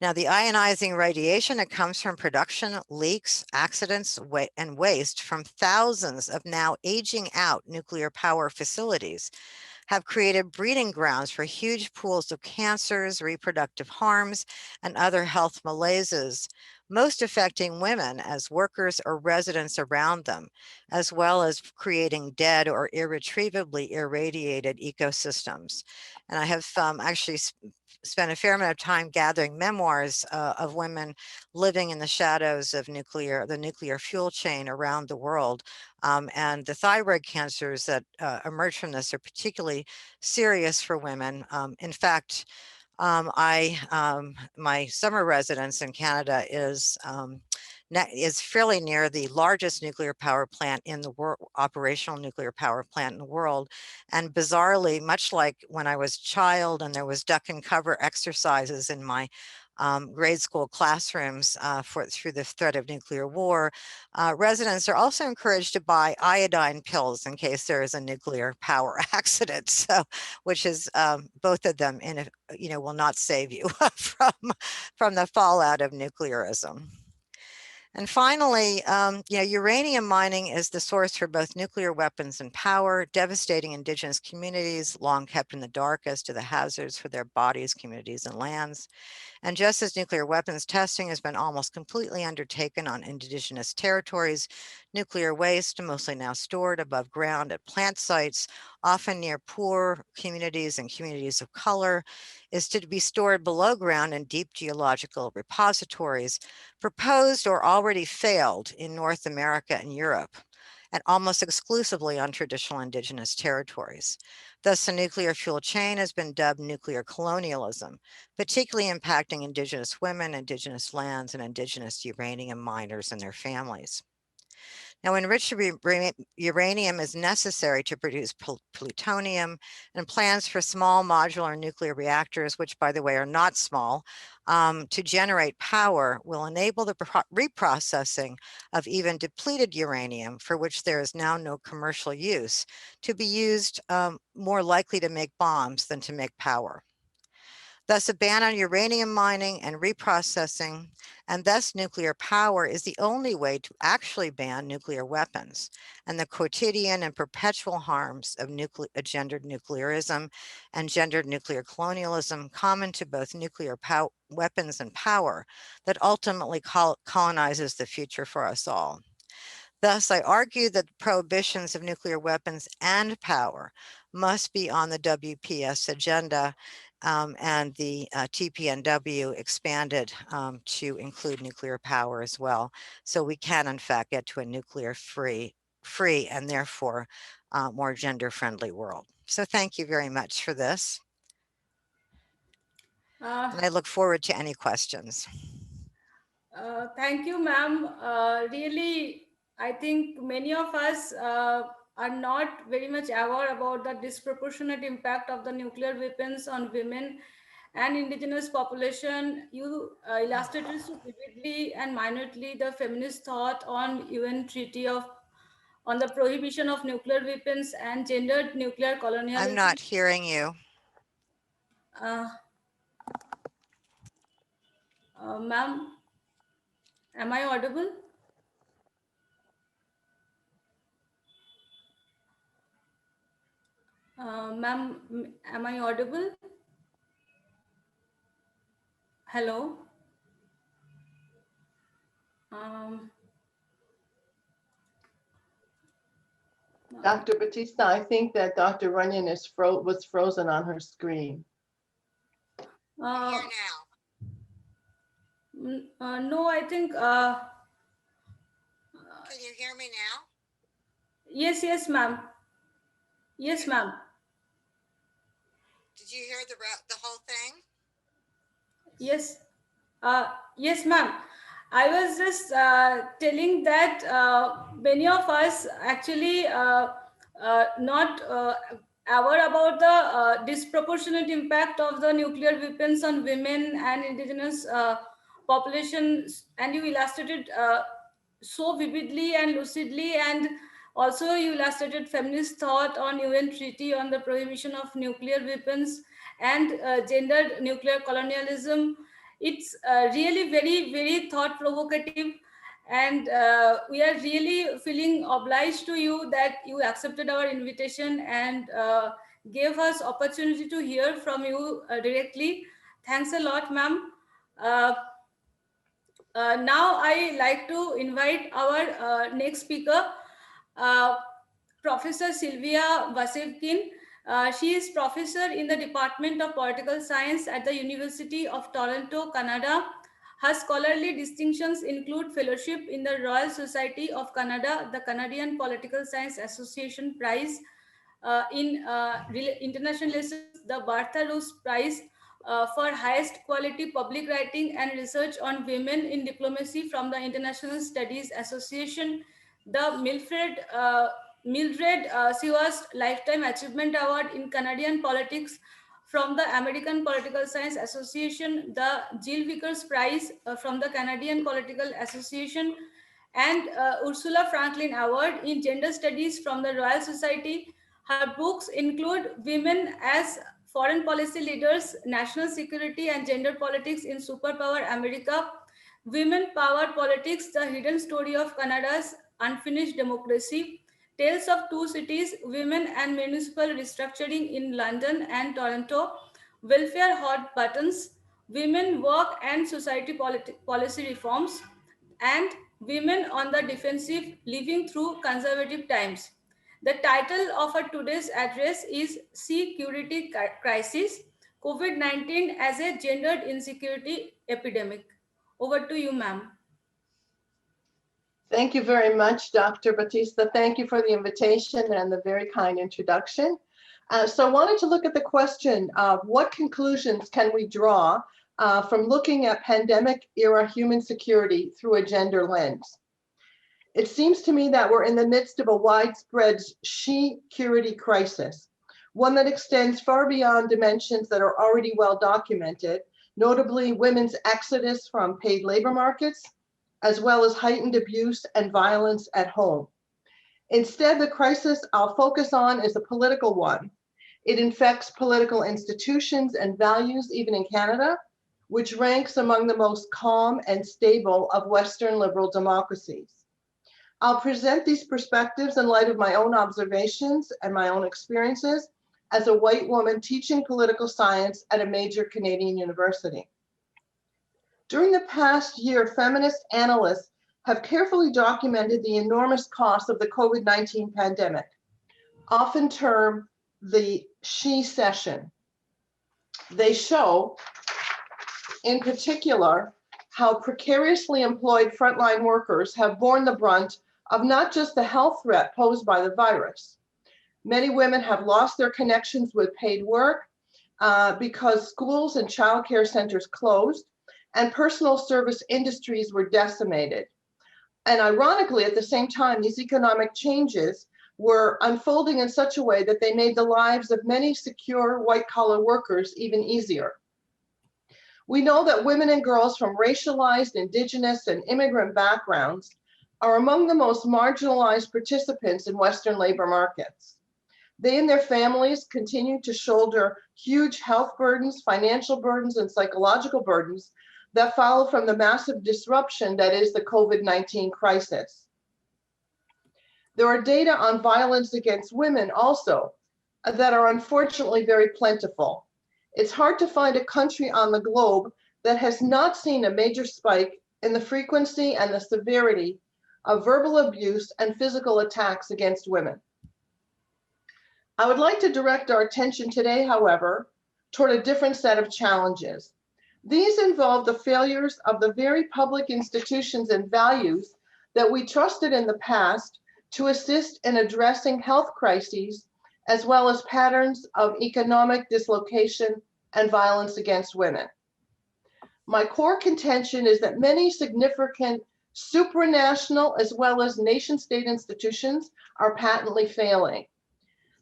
Now, the ionizing radiation that comes from production, leaks, accidents, and waste from thousands of now aging out nuclear power facilities have created breeding grounds for huge pools of cancers, reproductive harms, and other health malaises, most affecting women as workers or residents around them, as well as creating dead or irretrievably irradiated ecosystems. And I have actually spent a fair amount of time gathering memoirs of women living in the shadows of the nuclear fuel chain around the world. And the thyroid cancers that emerge from this are particularly serious for women. In fact, my summer residence in Canada is fairly near the largest nuclear power plant in the world, operational nuclear power plant in the world. And bizarrely, much like when I was a child and there was duck and cover exercises in my grade school classrooms through the threat of nuclear war, residents are also encouraged to buy iodine pills in case there is a nuclear power accident. So, which is both of them, will not save you from the fallout of nuclearism. And finally, uranium mining is the source for both nuclear weapons and power, devastating indigenous communities long kept in the dark as to the hazards for their bodies, communities, and lands. And just as nuclear weapons testing has been almost completely undertaken on indigenous territories, nuclear waste, mostly now stored above ground at plant sites, often near poor communities and communities of color, is to be stored below ground in deep geological repositories, proposed or already failed in North America and Europe, and almost exclusively on traditional indigenous territories. Thus, the nuclear fuel chain has been dubbed nuclear colonialism, particularly impacting indigenous women, indigenous lands, and indigenous uranium miners and their families. Now, enriched uranium is necessary to produce plutonium, and plans for small modular nuclear reactors, which by the way are not small, to generate power will enable the reprocessing of even depleted uranium, for which there is now no commercial use, to be used more likely to make bombs than to make power. Thus, a ban on uranium mining and reprocessing, and thus nuclear power, is the only way to actually ban nuclear weapons and the quotidian and perpetual harms of gendered nuclearism and gendered nuclear colonialism common to both nuclear weapons and power that ultimately colonizes the future for us all. Thus, I argue that the prohibitions of nuclear weapons and power must be on the WPS agenda, and the TPNW expanded to include nuclear power as well. So we can, in fact, get to a nuclear free and therefore more gender-friendly world. So thank you very much for this. And I look forward to any questions. Thank you, ma'am. Really, I think many of us are not very much aware about the disproportionate impact of the nuclear weapons on women and indigenous population. You illustrated so vividly and minutely the feminist thought on UN Treaty on the prohibition of nuclear weapons and gendered nuclear colonialism. I'm not hearing you. Ma'am, am I audible? Ma'am, am I audible? Hello? Dr. Batista, I think that Dr. Runyan was frozen on her screen. Here now. No, I think. Can you hear me now? Yes, ma'am. Yes, ma'am. Did you hear the whole thing? Yes. Yes, ma'am. I was just telling that many of us actually not aware about the disproportionate impact of the nuclear weapons on women and indigenous populations, and you illustrated so vividly and lucidly, and also you illustrated feminist thought on UN Treaty on the prohibition of nuclear weapons and gendered nuclear colonialism. It's really very, very thought provocative, and we are really feeling obliged to you that you accepted our invitation and gave us opportunity to hear from you directly. Thanks a lot, ma'am. Now I like to invite our next speaker, uh, Professor Sylvia Vasivkin. She is professor in the Department of Political Science at the University of Toronto, Canada. Her scholarly distinctions include fellowship in the Royal Society of Canada, the Canadian Political Science Association Prize, in international relations, the Bartha Roos Prize for highest quality public writing and research on women in diplomacy from the International Studies Association, the Mildred SOAS Lifetime Achievement Award in Canadian Politics from the American Political Science Association, the Jill Vickers Prize from the Canadian Political Association, and Ursula Franklin Award in Gender Studies from the Royal Society. Her books include Women as Foreign Policy Leaders, National Security and Gender Politics in Superpower America, Women Power Politics, The Hidden Story of Canada's Unfinished Democracy, Tales of Two Cities, Women and Municipal Restructuring in London and Toronto, Welfare Hot Buttons, Women, Work and Society Policy Reforms, and Women on the Defensive, Living Through Conservative Times. The title of her today's address is Security Crisis, COVID-19 as a Gendered Insecurity Epidemic. Over to you, ma'am. Thank you very much, Dr. Batista. Thank you for the invitation and the very kind introduction. So I wanted to look at the question of what conclusions can we draw from looking at pandemic era human security through a gender lens. It seems to me that we're in the midst of a widespread she-curity crisis, one that extends far beyond dimensions that are already well documented, notably women's exodus from paid labor markets, as well as heightened abuse and violence at home. Instead, the crisis I'll focus on is a political one, It infects political institutions and values, even in Canada, which ranks among the most calm and stable of Western liberal democracies. I'll present these perspectives in light of my own observations and my own experiences as a white woman teaching political science at a major Canadian university. During the past year, feminist analysts have carefully documented the enormous costs of the COVID-19 pandemic, often termed the she-cession. They show, in particular, how precariously employed frontline workers have borne the brunt of not just the health threat posed by the virus. Many women have lost their connections with paid work because schools and childcare centers closed and personal service industries were decimated. And ironically, at the same time, these economic changes were unfolding in such a way that they made the lives of many secure white-collar workers even easier. We know that women and girls from racialized, Indigenous, and immigrant backgrounds are among the most marginalized participants in Western labor markets. They and their families continue to shoulder huge health burdens, financial burdens, and psychological burdens that follow from the massive disruption that is the COVID-19 crisis. There are data on violence against women also that are unfortunately very plentiful. It's hard to find a country on the globe that has not seen a major spike in the frequency and the severity of verbal abuse and physical attacks against women. I would like to direct our attention today, however, toward a different set of challenges. These involve the failures of the very public institutions and values that we trusted in the past to assist in addressing health crises, as well as patterns of economic dislocation and violence against women. My core contention is that many significant supranational as well as nation-state institutions are patently failing.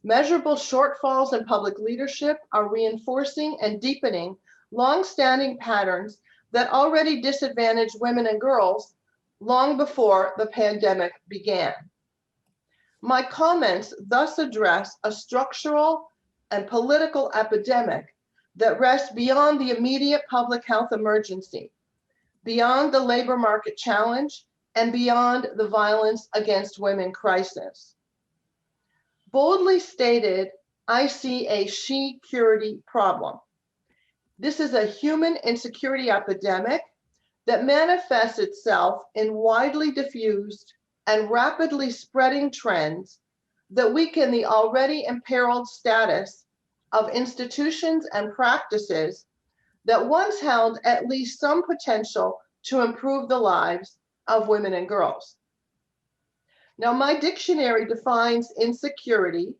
Measurable shortfalls in public leadership are reinforcing and deepening long-standing patterns that already disadvantaged women and girls long before the pandemic began. My comments thus address a structural and political epidemic that rests beyond the immediate public health emergency, beyond the labor market challenge, and beyond the violence against women crisis. Boldly stated, I see a she-curity problem. This is a human insecurity epidemic that manifests itself in widely diffused and rapidly spreading trends that weaken the already imperiled status of institutions and practices that once held at least some potential to improve the lives of women and girls. Now, my dictionary defines insecurity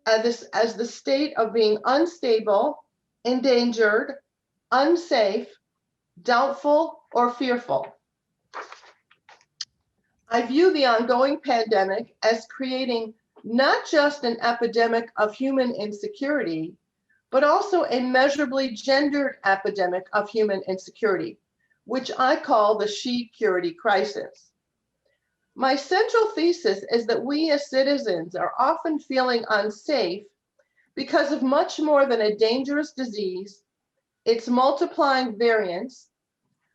as the state of being unstable, endangered, unsafe, doubtful, or fearful. I view the ongoing pandemic as creating not just an epidemic of human insecurity, but also a measurably gendered epidemic of human insecurity, which I call the she-curity crisis. My central thesis is that we as citizens are often feeling unsafe because of much more than a dangerous disease, its multiplying variants,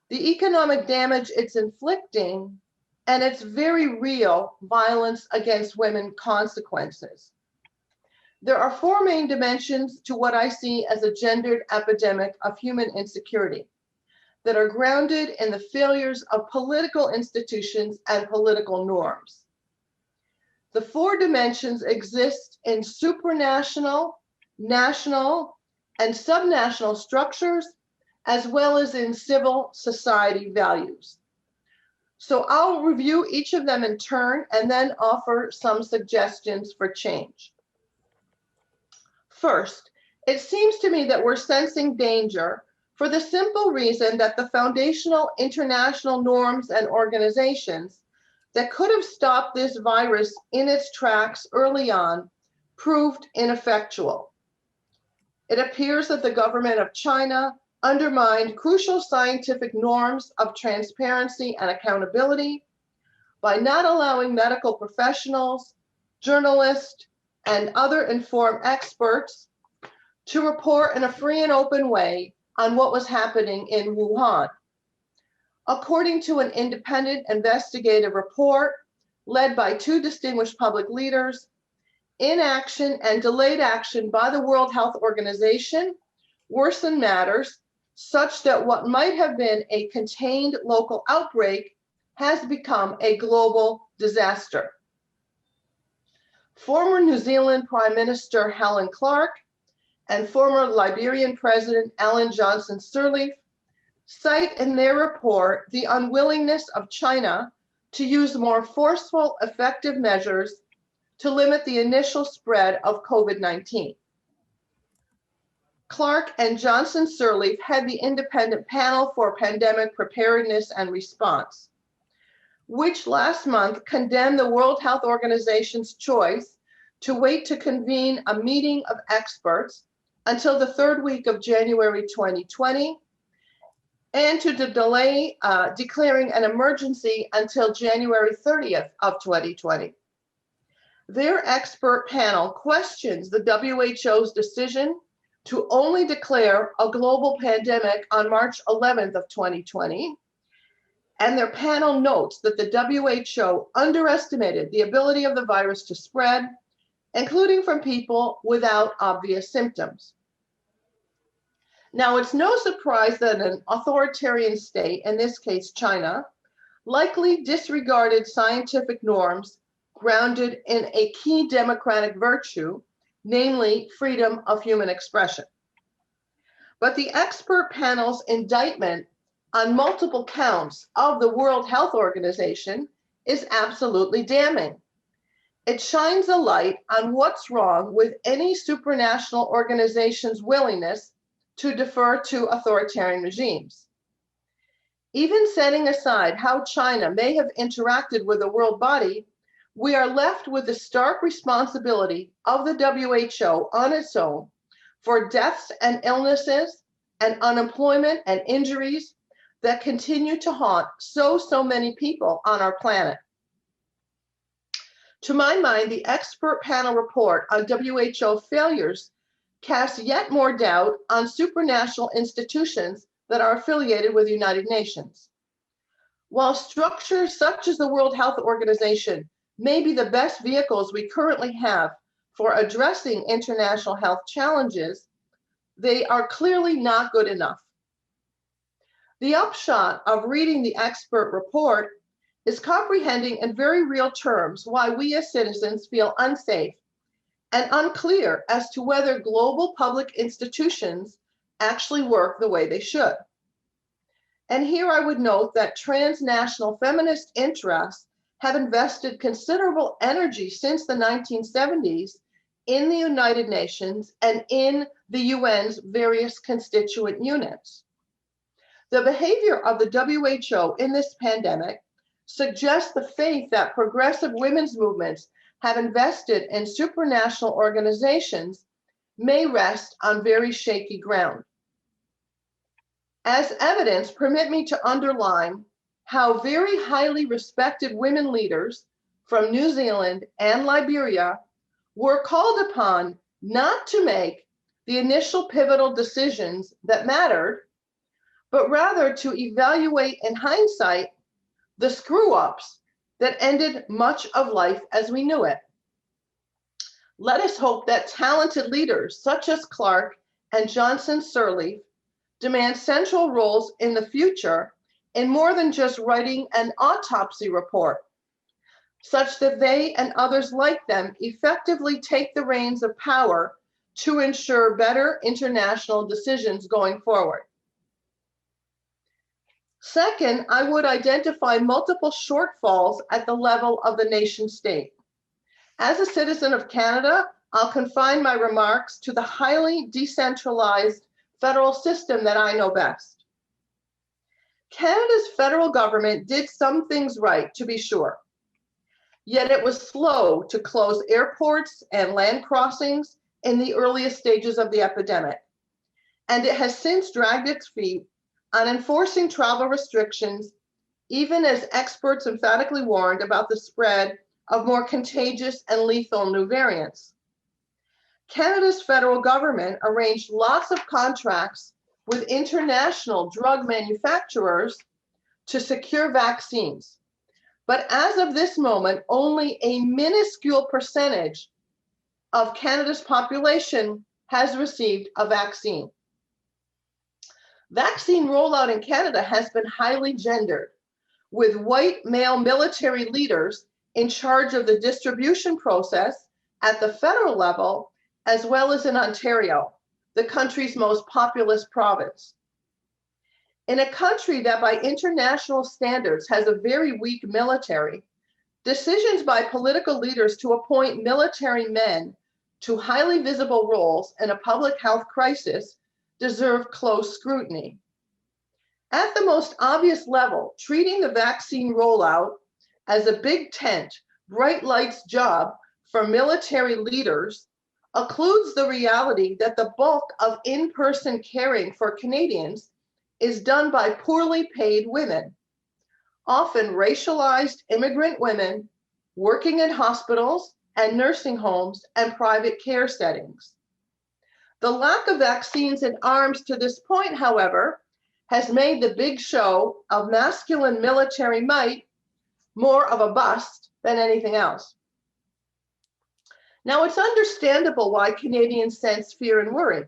the economic damage it's inflicting, and its very real violence against women consequences. There are four main dimensions to what I see as a gendered epidemic of human insecurity that are grounded in the failures of political institutions and political norms. The four dimensions exist in supranational, national, and subnational structures, as well as in civil society values. So I'll review each of them in turn and then offer some suggestions for change. First, it seems to me that we're sensing danger for the simple reason that the foundational international norms and organizations that could have stopped this virus in its tracks early on proved ineffectual. It appears that the government of China undermined crucial scientific norms of transparency and accountability by not allowing medical professionals, journalists, and other informed experts to report in a free and open way on what was happening in Wuhan. According to an independent investigative report led by two distinguished public leaders, inaction and delayed action by the World Health Organization worsened matters such that what might have been a contained local outbreak has become a global disaster. Former New Zealand Prime Minister Helen Clark and former Liberian President Ellen Johnson Sirleaf cite in their report the unwillingness of China to use more forceful, effective measures to limit the initial spread of COVID-19. Clark and Johnson Sirleaf head the Independent Panel for Pandemic Preparedness and Response, which last month condemned the World Health Organization's choice to wait to convene a meeting of experts until the third week of January 2020, and to delay declaring an emergency until January 30th of 2020. Their expert panel questions the WHO's decision to only declare a global pandemic on March 11th of 2020. And their panel notes that the WHO underestimated the ability of the virus to spread, including from people without obvious symptoms. Now, it's no surprise that an authoritarian state, in this case China, likely disregarded scientific norms grounded in a key democratic virtue, namely freedom of human expression. But the expert panel's indictment on multiple counts of the World Health Organization is absolutely damning. It shines a light on what's wrong with any supranational organization's willingness to defer to authoritarian regimes. Even setting aside how China may have interacted with the world body, we are left with the stark responsibility of the WHO on its own for deaths and illnesses and unemployment and injuries that continue to haunt so many people on our planet. To my mind, the expert panel report on WHO failures casts yet more doubt on supranational institutions that are affiliated with the United Nations. While structures such as the World Health Organization may be the best vehicles we currently have for addressing international health challenges, they are clearly not good enough. The upshot of reading the expert report is comprehending in very real terms why we as citizens feel unsafe and unclear as to whether global public institutions actually work the way they should. And here I would note that transnational feminist interests have invested considerable energy since the 1970s in the United Nations and in the UN's various constituent units. The behavior of the WHO in this pandemic suggests the faith that progressive women's movements have invested in supranational organizations may rest on very shaky ground. As evidence, permit me to underline how very highly respected women leaders from New Zealand and Liberia were called upon not to make the initial pivotal decisions that mattered, but rather to evaluate in hindsight the screw-ups that ended much of life as we knew it. Let us hope that talented leaders such as Clark and Johnson Sirleaf demand central roles in the future in more than just writing an autopsy report, such that they and others like them effectively take the reins of power to ensure better international decisions going forward. Second, I would identify multiple shortfalls at the level of the nation state. As a citizen of Canada, I'll confine my remarks to the highly decentralized federal system that I know best. Canada's federal government did some things right, to be sure, yet it was slow to close airports and land crossings in the earliest stages of the epidemic, and it has since dragged its feet on enforcing travel restrictions, even as experts emphatically warned about the spread of more contagious and lethal new variants. Canada's federal government arranged lots of contracts with international drug manufacturers to secure vaccines. But as of this moment, only a minuscule percentage of Canada's population has received a vaccine. Vaccine rollout in Canada has been highly gendered, with white male military leaders in charge of the distribution process at the federal level, as well as in Ontario, the country's most populous province. In a country that by international standards has a very weak military, decisions by political leaders to appoint military men to highly visible roles in a public health crisis deserve close scrutiny. At the most obvious level, treating the vaccine rollout as a big tent, bright lights job for military leaders occludes the reality that the bulk of in-person caring for Canadians is done by poorly paid women, often racialized immigrant women working in hospitals and nursing homes and private care settings. The lack of vaccines and arms to this point, however, has made the big show of masculine military might more of a bust than anything else. Now, it's understandable why Canadians sense fear and worry.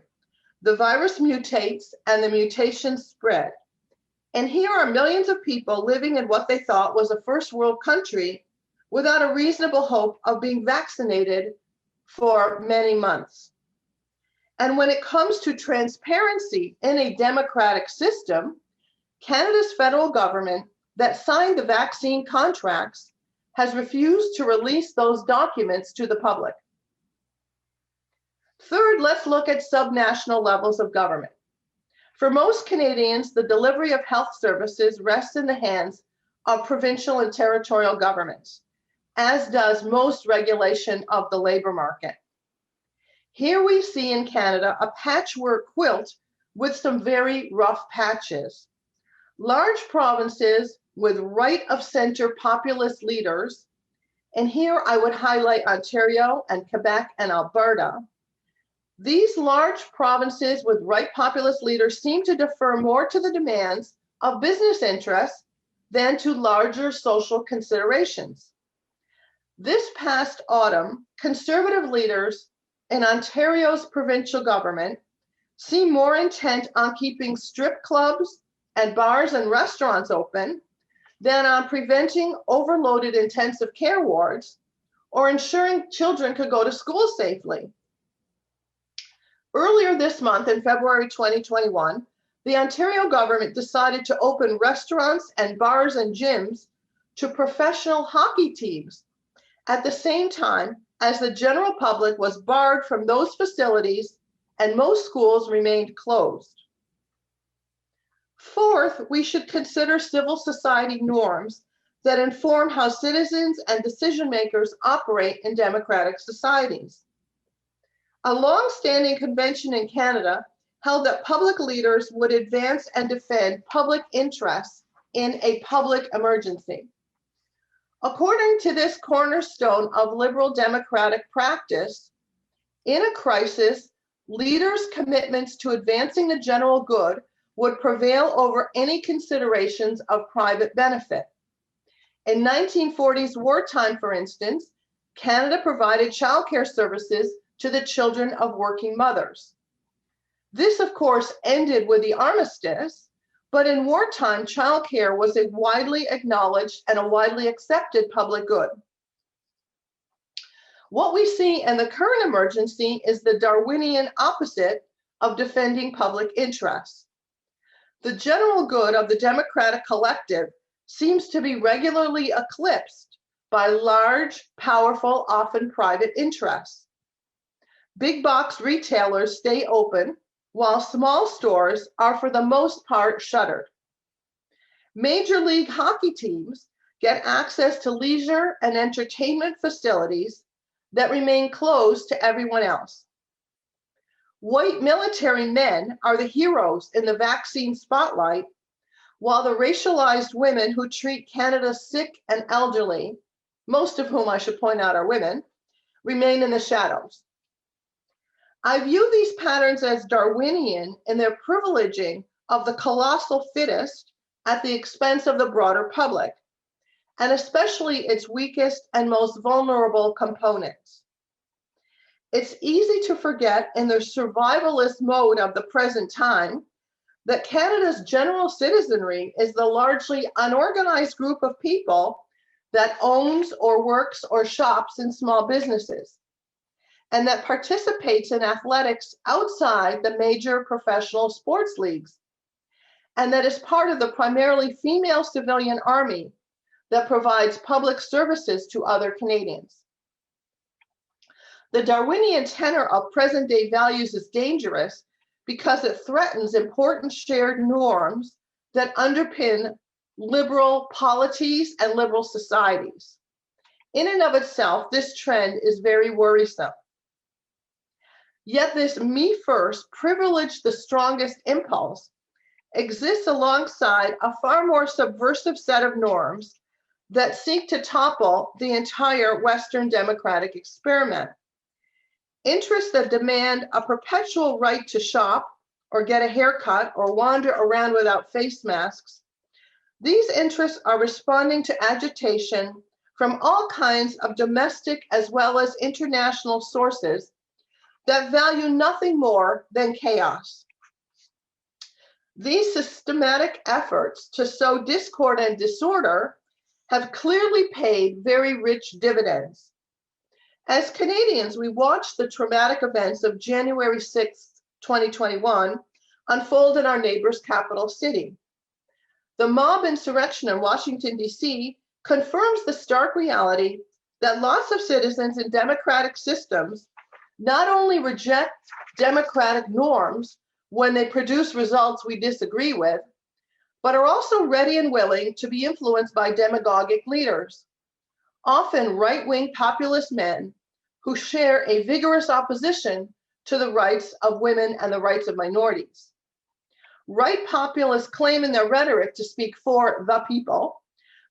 The virus mutates and the mutations spread. And here are millions of people living in what they thought was a first world country without a reasonable hope of being vaccinated for many months. And when it comes to transparency in a democratic system, Canada's federal government that signed the vaccine contracts has refused to release those documents to the public. Third, let's look at subnational levels of government. For most Canadians, the delivery of health services rests in the hands of provincial and territorial governments, as does most regulation of the labor market. Here we see in Canada a patchwork quilt with some very rough patches. Large provinces with right-of-center populist leaders, and here I would highlight Ontario and Quebec and Alberta. These large provinces with right populist leaders seem to defer more to the demands of business interests than to larger social considerations. This past autumn, Conservative leaders in Ontario's provincial government seem more intent on keeping strip clubs and bars and restaurants open than on preventing overloaded intensive care wards or ensuring children could go to school safely. Earlier this month, in February 2021, the Ontario government decided to open restaurants and bars and gyms to professional hockey teams at the same time as the general public was barred from those facilities and most schools remained closed. Fourth, we should consider civil society norms that inform how citizens and decision makers operate in democratic societies. A long-standing convention in Canada held that public leaders would advance and defend public interests in a public emergency. According to this cornerstone of liberal democratic practice, in a crisis, leaders' commitments to advancing the general good would prevail over any considerations of private benefit. In 1940s wartime, for instance, Canada provided childcare services to the children of working mothers. This, of course, ended with the armistice, but in wartime, childcare was a widely acknowledged and a widely accepted public good. What we see in the current emergency is the Darwinian opposite of defending public interests. The general good of the democratic collective seems to be regularly eclipsed by large, powerful, often private interests. Big box retailers stay open, while small stores are for the most part shuttered. Major league hockey teams get access to leisure and entertainment facilities that remain closed to everyone else. White military men are the heroes in the vaccine spotlight, while the racialized women who treat Canada's sick and elderly, most of whom I should point out are women, remain in the shadows. I view these patterns as Darwinian in their privileging of the colossal fittest at the expense of the broader public, and especially its weakest and most vulnerable components. It's easy to forget in the survivalist mode of the present time that Canada's general citizenry is the largely unorganized group of people that owns or works or shops in small businesses, and that participates in athletics outside the major professional sports leagues, and that is part of the primarily female civilian army that provides public services to other Canadians. The Darwinian tenor of present-day values is dangerous because it threatens important shared norms that underpin liberal polities and liberal societies. In and of itself, this trend is very worrisome. Yet this me first, privilege the strongest impulse exists alongside a far more subversive set of norms that seek to topple the entire Western democratic experiment. Interests that demand a perpetual right to shop or get a haircut or wander around without face masks. These interests are responding to agitation from all kinds of domestic as well as international sources that value nothing more than chaos. These systematic efforts to sow discord and disorder have clearly paid very rich dividends. As Canadians, we watched the traumatic events of January 6, 2021 unfold in our neighbor's capital city. The mob insurrection in Washington, D.C. confirms the stark reality that lots of citizens in democratic systems not only reject democratic norms when they produce results we disagree with, but are also ready and willing to be influenced by demagogic leaders, often right-wing populist men who share a vigorous opposition to the rights of women and the rights of minorities. Right populists claim in their rhetoric to speak for the people,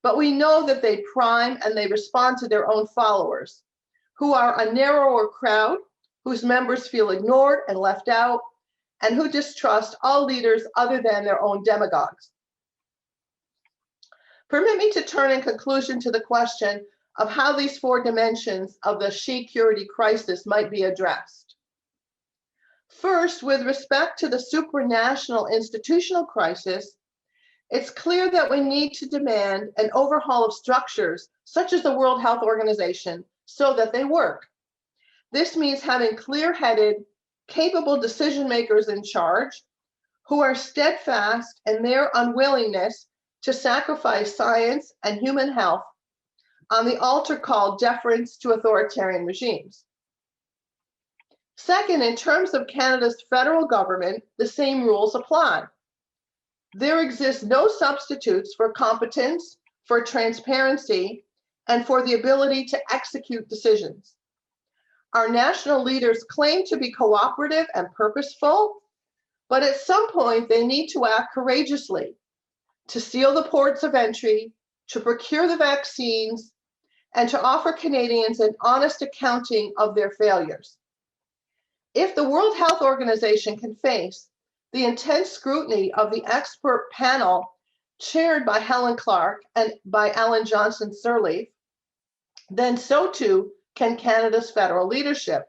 but we know that they prime and they respond to their own followers, who are a narrower crowd, whose members feel ignored and left out, and who distrust all leaders other than their own demagogues. Permit me to turn in conclusion to the question of how these four dimensions of the she-curity crisis might be addressed. First, with respect to the supranational institutional crisis, it's clear that we need to demand an overhaul of structures such as the World Health Organization so that they work. This means having clear-headed, capable decision makers in charge who are steadfast in their unwillingness to sacrifice science and human health on the altar called deference to authoritarian regimes. Second, in terms of Canada's federal government, the same rules apply. There exist no substitutes for competence, for transparency, and for the ability to execute decisions. Our national leaders claim to be cooperative and purposeful, but at some point they need to act courageously, to seal the ports of entry, to procure the vaccines, and to offer Canadians an honest accounting of their failures. If the World Health Organization can face the intense scrutiny of the expert panel chaired by Helen Clark and by Alan Johnson Sirleaf, then so too can Canada's federal leadership.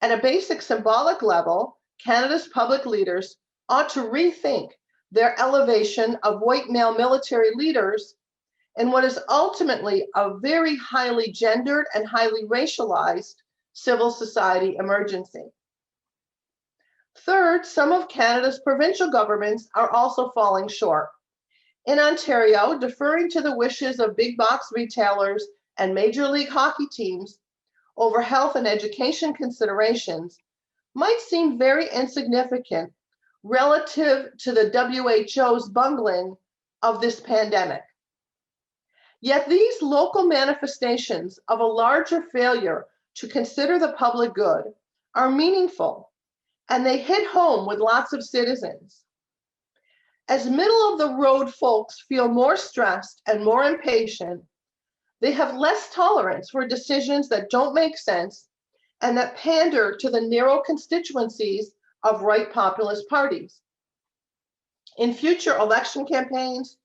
At a basic symbolic level, Canada's public leaders ought to rethink their elevation of white male military leaders in what is ultimately a very highly gendered and highly racialized civil society emergency. Third, some of Canada's provincial governments are also falling short. In Ontario, deferring to the wishes of big box retailers and Major League hockey teams over health and education considerations might seem very insignificant relative to the WHO's bungling of this pandemic. Yet these local manifestations of a larger failure to consider the public good are meaningful, and they hit home with lots of citizens. As middle of the road folks feel more stressed and more impatient, they have less tolerance for decisions that don't make sense and that pander to the narrow constituencies of right populist parties. In future election campaigns,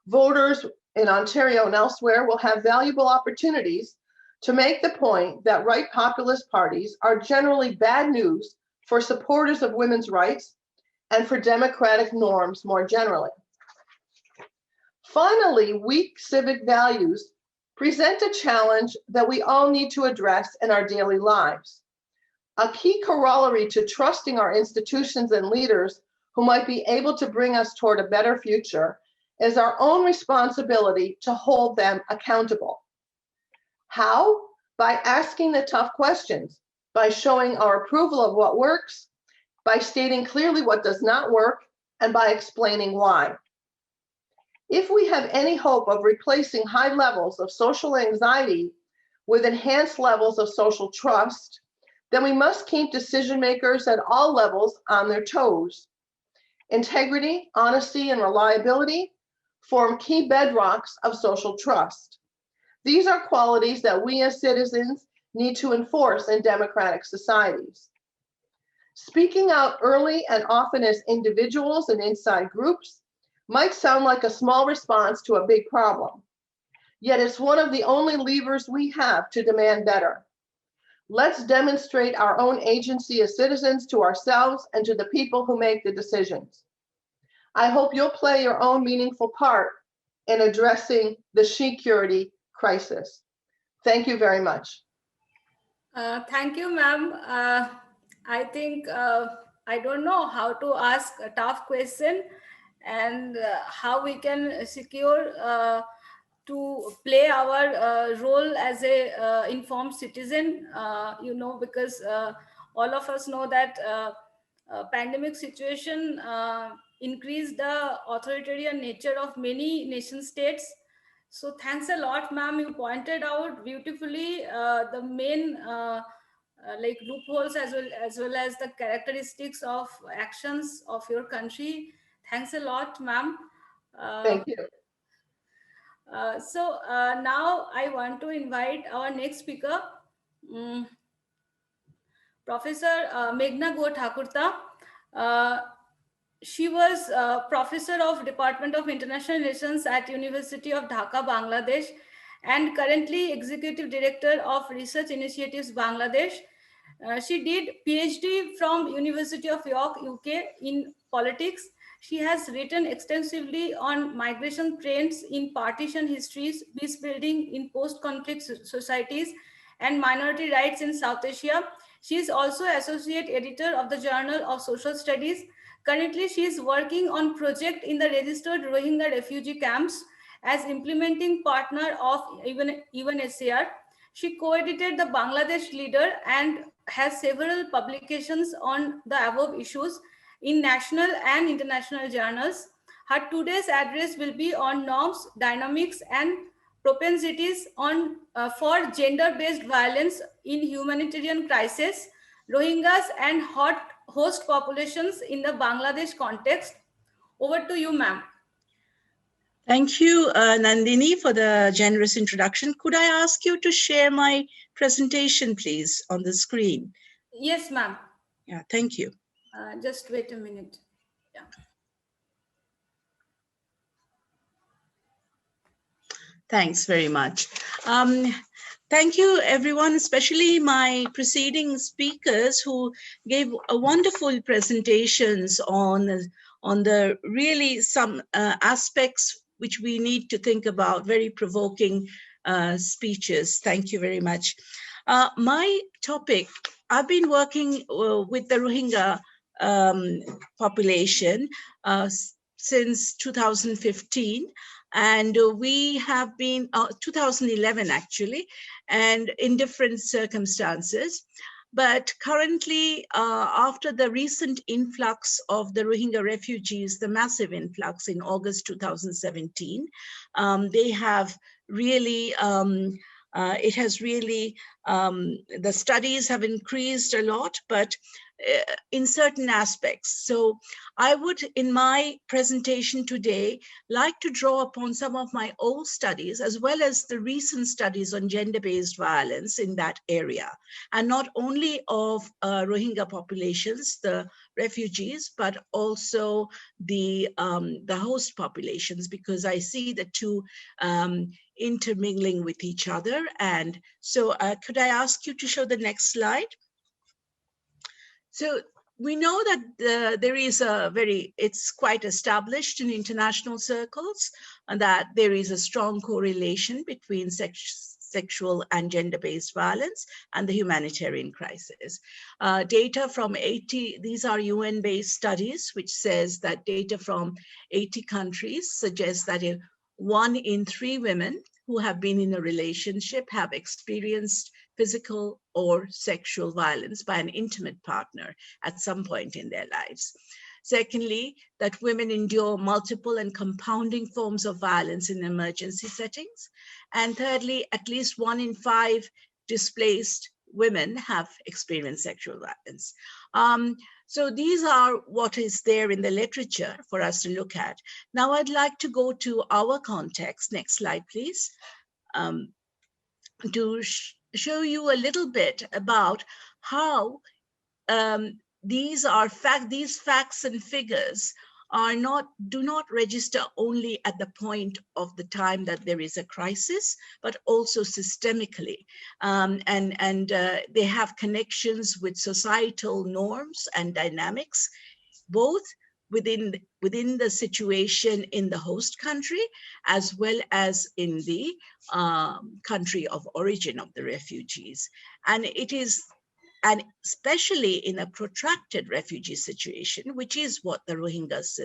voters in Ontario and elsewhere will have valuable opportunities to make the point that right populist parties are generally bad news for supporters of women's rights and for democratic norms more generally. Finally, weak civic values present a challenge that we all need to address in our daily lives. A key corollary to trusting our institutions and leaders who might be able to bring us toward a better future is our own responsibility to hold them accountable. How? By asking the tough questions, by showing our approval of what works, by stating clearly what does not work, and by explaining why. If we have any hope of replacing high levels of social anxiety with enhanced levels of social trust, then we must keep decision makers at all levels on their toes. Integrity, honesty, and reliability form key bedrocks of social trust. These are qualities that we as citizens need to enforce in democratic societies. Speaking out early and often as individuals and inside groups might sound like a small response to a big problem, yet it's one of the only levers we have to demand better. Let's demonstrate our own agency as citizens to ourselves and to the people who make the decisions. I hope you'll play your own meaningful part in addressing the security crisis. Thank you very much. Thank you, ma'am. I think I don't know how to ask a tough question and how we can secure to play our role as a informed citizen, because all of us know that pandemic situation increased the authoritarian nature of many nation states. So thanks a lot, ma'am. You pointed out beautifully the main like loopholes as well as the characteristics of actions of your country. Thanks a lot, ma'am. Thank you. So now I want to invite our next speaker, Professor Meghna Guhathakurta. She was professor of Department of International Relations at University of Dhaka, Bangladesh, and currently executive director of Research Initiatives Bangladesh. She did PhD from University of York, UK in politics. She has written extensively on migration trends in partition histories, peace building in post-conflict societies, and minority rights in South Asia. She is also associate editor of the Journal of Social Studies. Currently, she is working on project in the registered Rohingya refugee camps as implementing partner of UNHCR. She co-edited the Bangladesh Leader and has several publications on the above issues in national and international journals. Her today's address will be on norms, dynamics, and propensities on for gender-based violence in humanitarian crisis, Rohingyas and host populations in the Bangladesh context. Over to you, ma'am. Thank you, Nandini, for the generous introduction. Could I ask you to share my presentation, please, on the screen? Yes, ma'am. Yeah, thank you. Just wait a minute. Yeah. Thanks very much. Thank you, everyone, especially my preceding speakers who gave wonderful presentations on the really some aspects which we need to think about, very provoking speeches. Thank you very much. My topic, I've been working with the Rohingya population since 2015. And we have been, 2011 actually, and in different circumstances. But currently, after the recent influx of the Rohingya refugees, the massive influx in August 2017, they have really, it has really, the studies have increased a lot, but in certain aspects. So I would, in my presentation today, like to draw upon some of my old studies as well as the recent studies on gender-based violence in that area, and not only of Rohingya populations, the refugees, but also the host populations, because I see the two intermingling with each other. And so could I ask you to show the next slide? So we know that there is it's quite established in international circles, and that there is a strong correlation between sexual and gender-based violence and the humanitarian crisis. Data from 80, these are UN-based studies, which says that data from 80 countries suggests that 1 in 3 women who have been in a relationship have experienced physical or sexual violence by an intimate partner at some point in their lives. Secondly, that women endure multiple and compounding forms of violence in emergency settings. And thirdly, at least 1 in 5 displaced women have experienced sexual violence. So these are what is there in the literature for us to look at. Now I'd like to go to our context. Next slide, please. To show you a little bit about how these facts and figures do not register only at the point of the time that there is a crisis, but also systemically. They have connections with societal norms and dynamics, both within the situation in the host country, as well as in the country of origin of the refugees. And especially in a protracted refugee situation, which is what the Rohingyas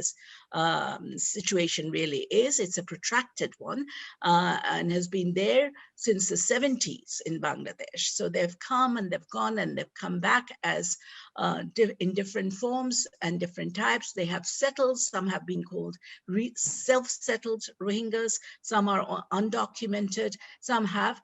situation really is. It's a protracted one and has been there since the 70s in Bangladesh. So they've come and they've gone and they've come back as in different forms and different types. They have settled, some have been called self-settled Rohingyas, some are undocumented, some have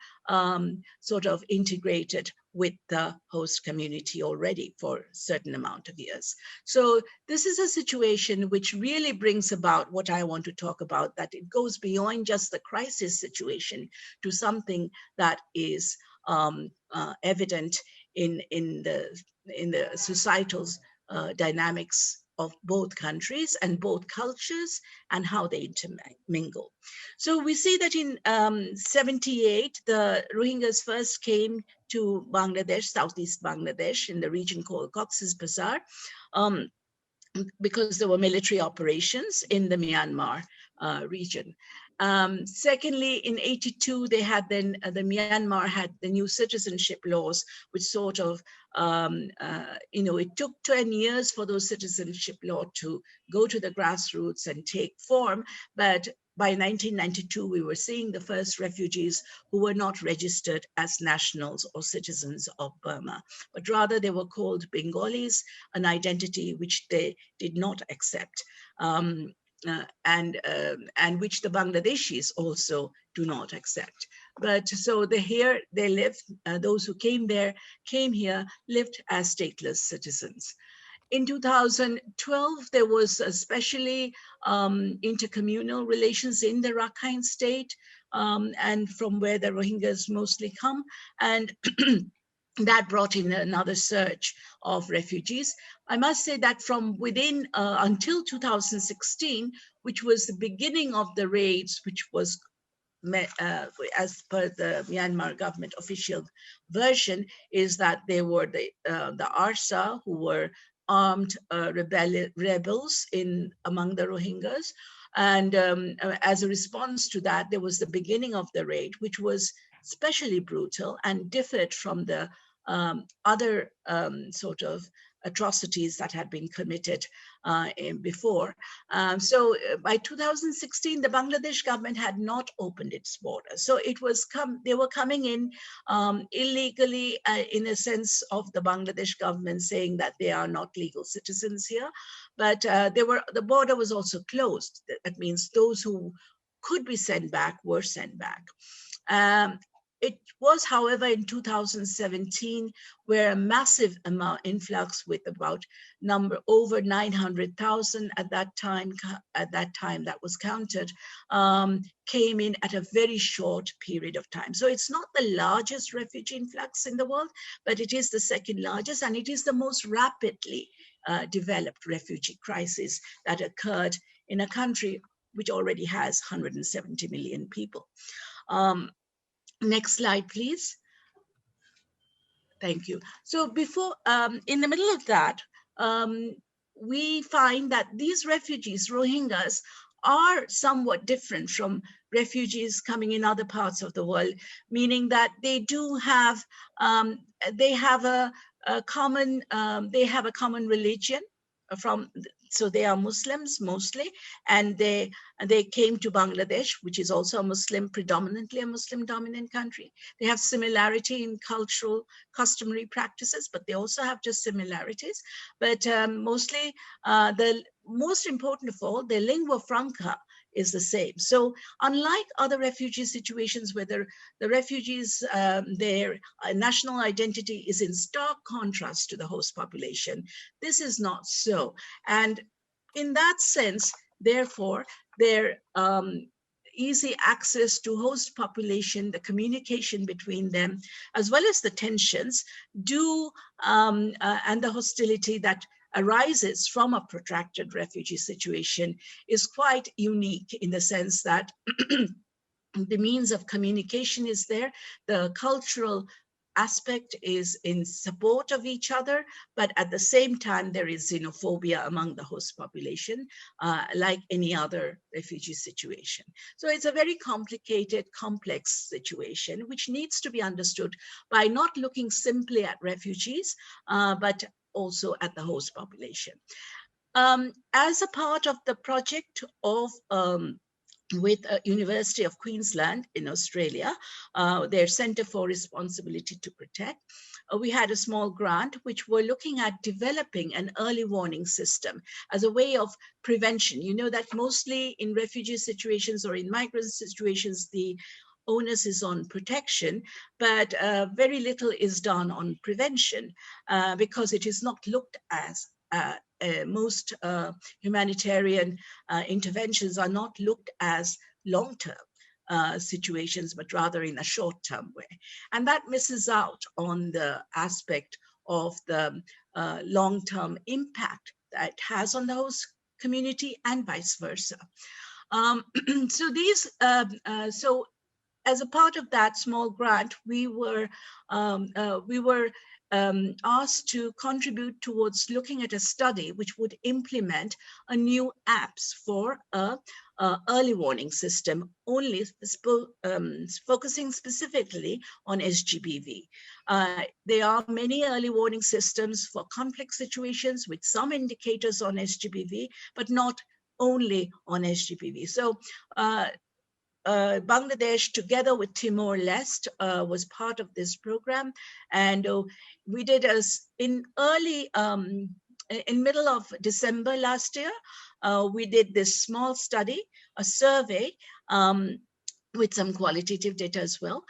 sort of integrated with the host community already for a certain amount of years. So this is a situation which really brings about what I want to talk about, that it goes beyond just the crisis situation to something that is evident in the societal dynamics of both countries and both cultures and how they intermingle. So we see that in 78, the Rohingyas first came to Bangladesh, Southeast Bangladesh, in the region called Cox's Bazar, because there were military operations in the Myanmar region. Secondly, in 82, they had then, the Myanmar had the new citizenship laws, which sort of, it took 10 years for those citizenship laws to go to the grassroots and take form. But by 1992, we were seeing the first refugees who were not registered as nationals or citizens of Burma, but rather they were called Bengalis, an identity which they did not accept. And which the Bangladeshis also do not accept. But so they live, those who came here, lived as stateless citizens. In 2012, there was especially intercommunal relations in the Rakhine state, and from where the Rohingyas mostly come, and that brought in another surge of refugees. I must say that from within until 2016, which was the beginning of the raids, which was as per the Myanmar government official version, is that they were the ARSA, who were armed rebels among the Rohingyas. And as a response to that, there was the beginning of the raid, which was especially brutal and differed from the other sort of atrocities that had been committed before. So by 2016, the Bangladesh government had not opened its borders. So they were coming in illegally in a sense of the Bangladesh government saying that they are not legal citizens here, but the border was also closed. That means those who could be sent back were sent back. It was, however, in 2017, where a massive influx with about over 900,000 at that time that was counted, came in at a very short period of time. So it's not the largest refugee influx in the world, but it is the second largest, and it is the most rapidly developed refugee crisis that occurred in a country which already has 170 million people. Next slide, please. Thank you. So before, in the middle of that, we find that these refugees, Rohingyas, are somewhat different from refugees coming in other parts of the world, meaning that they do have, they have a common religion so they are Muslims mostly, and they came to Bangladesh, which is also a predominantly a Muslim dominant country. They have similarity in cultural, customary practices, but they also have just similarities. But mostly, the most important of all, their lingua franca is the same. So unlike other refugee situations where the refugees, their national identity is in stark contrast to the host population, this is not so. And in that sense, therefore, their easy access to host population, the communication between them, as well as the tensions and the hostility that arises from a protracted refugee situation is quite unique in the sense that the means of communication is there, the cultural aspect is in support of each other, but at the same time there is xenophobia among the host population, like any other refugee situation. So it's a very complicated, complex situation which needs to be understood by not looking simply at refugees, but also at the host population. As a part of the project of with University of Queensland in Australia, their Centre for Responsibility to Protect, we had a small grant which were looking at developing an early warning system as a way of prevention. You know that mostly in refugee situations or in migrant situations, the onus is on protection, but very little is done on prevention because it is not looked as most humanitarian interventions are not looked as long-term situations, but rather in a short-term way. And that misses out on the aspect of the long-term impact that it has on the host community and vice versa. So as a part of that small grant, we were asked to contribute towards looking at a study which would implement a new apps for a early warning system, only focusing specifically on SGBV. There are many early warning systems for complex situations with some indicators on SGBV, but not only on SGBV. So Bangladesh, together with Timor-Leste, was part of this program, and we did in middle of December last year. We did this small study, a survey with some qualitative data as well,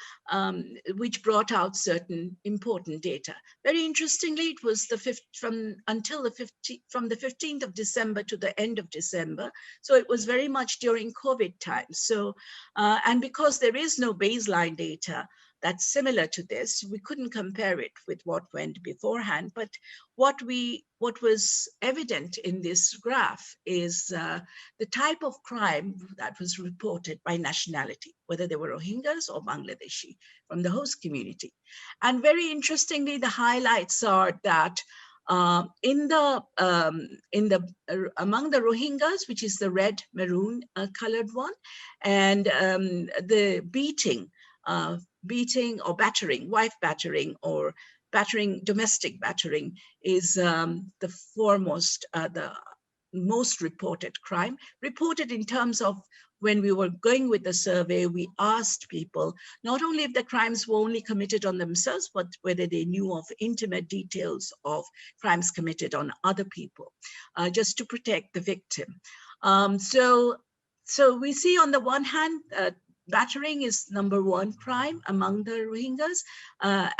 which brought out certain important data. Very interestingly, it was from the 15th of December to the end of December. So it was very much during COVID times. So, and because there is no baseline data that's similar to this, we couldn't compare it with what went beforehand. But what was evident in this graph is the type of crime that was reported by nationality, whether they were Rohingyas or Bangladeshi from the host community. And very interestingly, the highlights are that among the Rohingyas, which is the red maroon colored one, and the beating or battering, wife battering or battering, domestic battering is the foremost, the most reported crime. Reported in terms of when we were going with the survey, we asked people not only if the crimes were only committed on themselves, but whether they knew of intimate details of crimes committed on other people, just to protect the victim. So we see on the one hand, battering is #1 crime among the Rohingyas,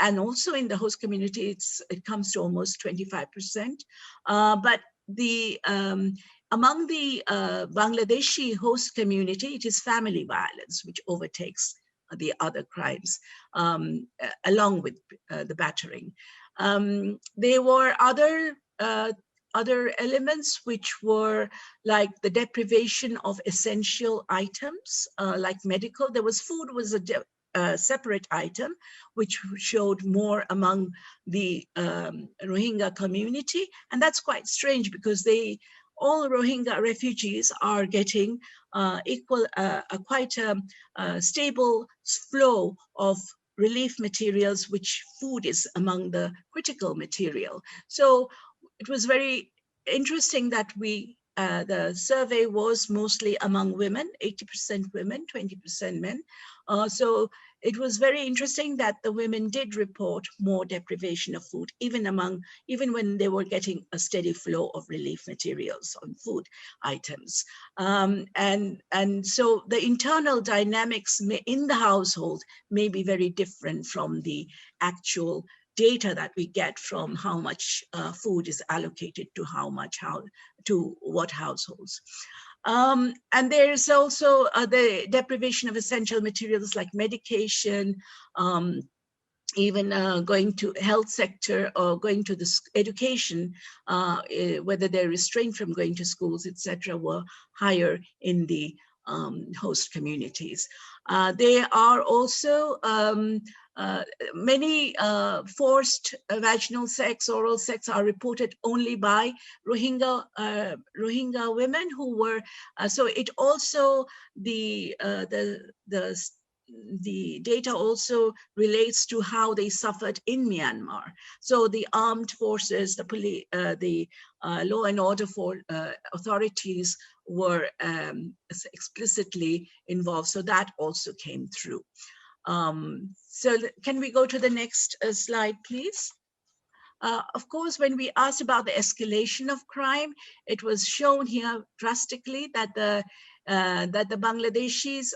and also in the host community, it comes to almost 25%. But among the Bangladeshi host community, it is family violence which overtakes the other crimes, along with the battering. There were other elements which were like the deprivation of essential items, like medical. Food was a separate item, which showed more among the Rohingya community. And that's quite strange because all Rohingya refugees are getting quite a stable flow of relief materials, which food is among the critical material. So it was very interesting that the survey was mostly among women, 80% women, 20% men. So it was very interesting that the women did report more deprivation of food, even when they were getting a steady flow of relief materials on food items. And so the internal dynamics in the household may be very different from the actual data that we get from how much food is allocated to to what households. And there's also the deprivation of essential materials like medication, even going to health sector or going to the education, whether they're restrained from going to schools, etc., were higher in the host communities. There are also many forced vaginal sex, oral sex are reported only by Rohingya women who were, so it also, the data also relates to how they suffered in Myanmar. So the armed forces, the police, the law and order authorities were explicitly involved. So that also came through. So can we go to the next slide, please? Of course, when we asked about the escalation of crime, it was shown here drastically that the Bangladeshis,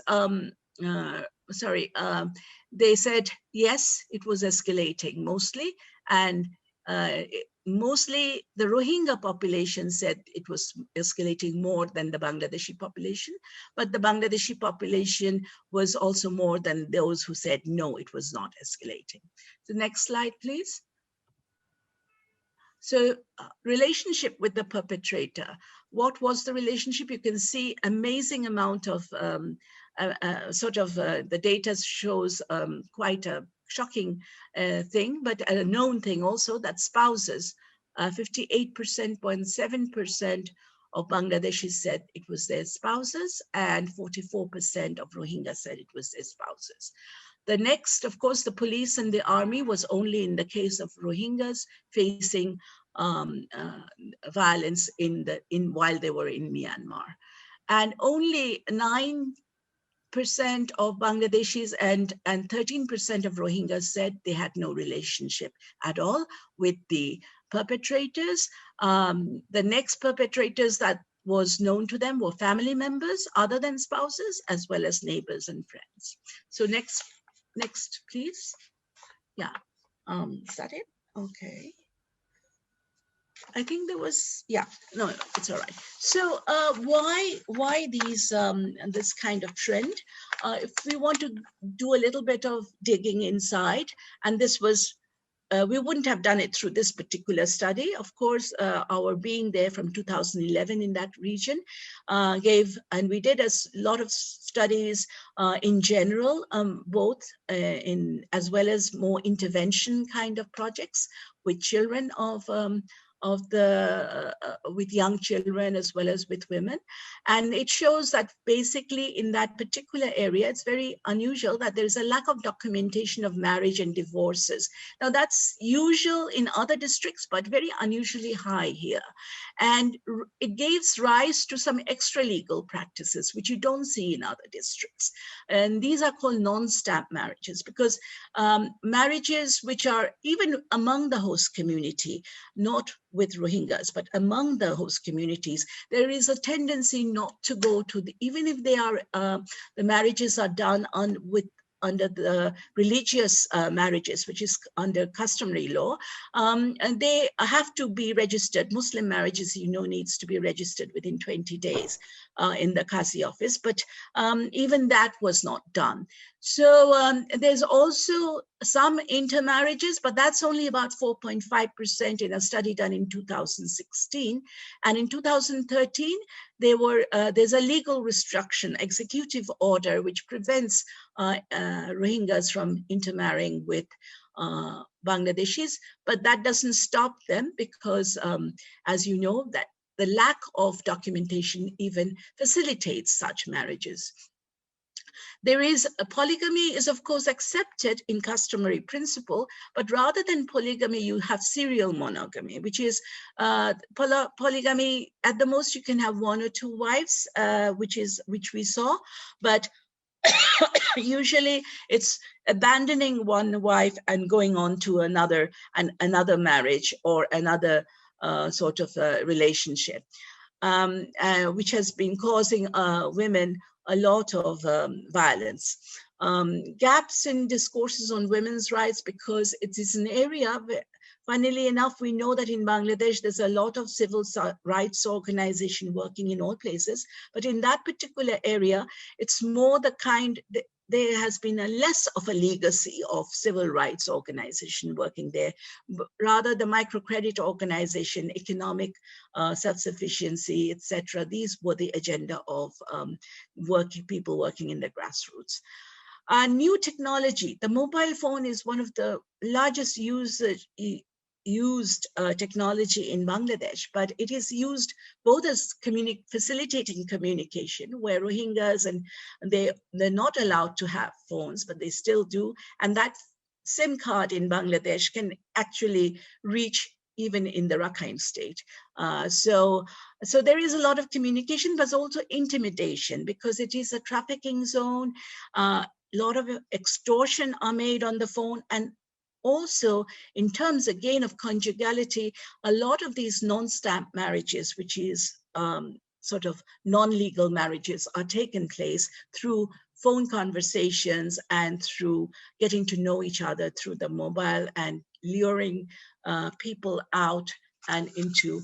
they said, yes, it was escalating mostly. And mostly the Rohingya population said it was escalating more than the Bangladeshi population, but the Bangladeshi population was also more than those who said, no, it was not escalating. The next slide, please. So relationship with the perpetrator. What was the relationship? You can see amazing amount of the data shows quite a shocking thing, but a known thing also, that spouses, 58.7% of Bangladeshis said it was their spouses, and 44% of Rohingya said it was their spouses. The next, of course, the police and the army was only in the case of Rohingyas facing violence while they were in Myanmar. And only 9% of Bangladeshis and 13% of Rohingyas said they had no relationship at all with the perpetrators. The next perpetrators that was known to them were family members other than spouses, as well as neighbors and friends. So next, please. Yeah, is that it? Okay. I think there was, yeah, no, it's all right. So why this kind of trend? If we want to do a little bit of digging inside, and this was, we wouldn't have done it through this particular study. Of course, our being there from 2011 in that region and we did a lot of studies in general, both as well as more intervention kind of projects with children with young children as well as with women. And it shows that basically in that particular area, it's very unusual that there is a lack of documentation of marriage and divorces. Now that's usual in other districts, but very unusually high here. And it gives rise to some extra legal practices, which you don't see in other districts. And these are called non-stamp marriages, because marriages which are even among the host community, not with Rohingyas, but among the host communities, there is a tendency not to go to the, even if they are, the marriages are done under the religious marriages, which is under customary law, and they have to be registered. Muslim marriages, needs to be registered within 20 days in the Qazi office, but even that was not done. So there's also some intermarriages, but that's only about 4.5% in a study done in 2016. And in 2013, there's a legal restriction, executive order, which prevents Rohingyas from intermarrying with Bangladeshis, but that doesn't stop them because, as you know, that the lack of documentation even facilitates such marriages. There is polygamy is of course accepted in customary principle, but rather than polygamy, you have serial monogamy, which is polygamy. At the most, you can have 1 or 2 wives, which we saw, but usually it's abandoning one wife and going on to another marriage or another sort of relationship, which has been causing women a lot of violence. Gaps in discourses on women's rights, because it is an area where, funnily enough, we know that in Bangladesh, there's a lot of civil rights organization working in all places, but in that particular area, it's more the kind, there has been a less of a legacy of civil rights organization working there, rather the microcredit organization, economic self-sufficiency, etc. These were the agenda of people working in the grassroots. New technology, the mobile phone is one of the largest used technology in Bangladesh, but it is used both as facilitating communication, where Rohingyas and they're not allowed to have phones, but they still do, and that SIM card in Bangladesh can actually reach even in the Rakhine state. So there is a lot of communication, but also intimidation, because it is a trafficking zone. A lot of extortion are made on the phone, and also, in terms again of conjugality, a lot of these non-stamp marriages, which is sort of non-legal marriages, are taken place through phone conversations and through getting to know each other through the mobile and luring people out and into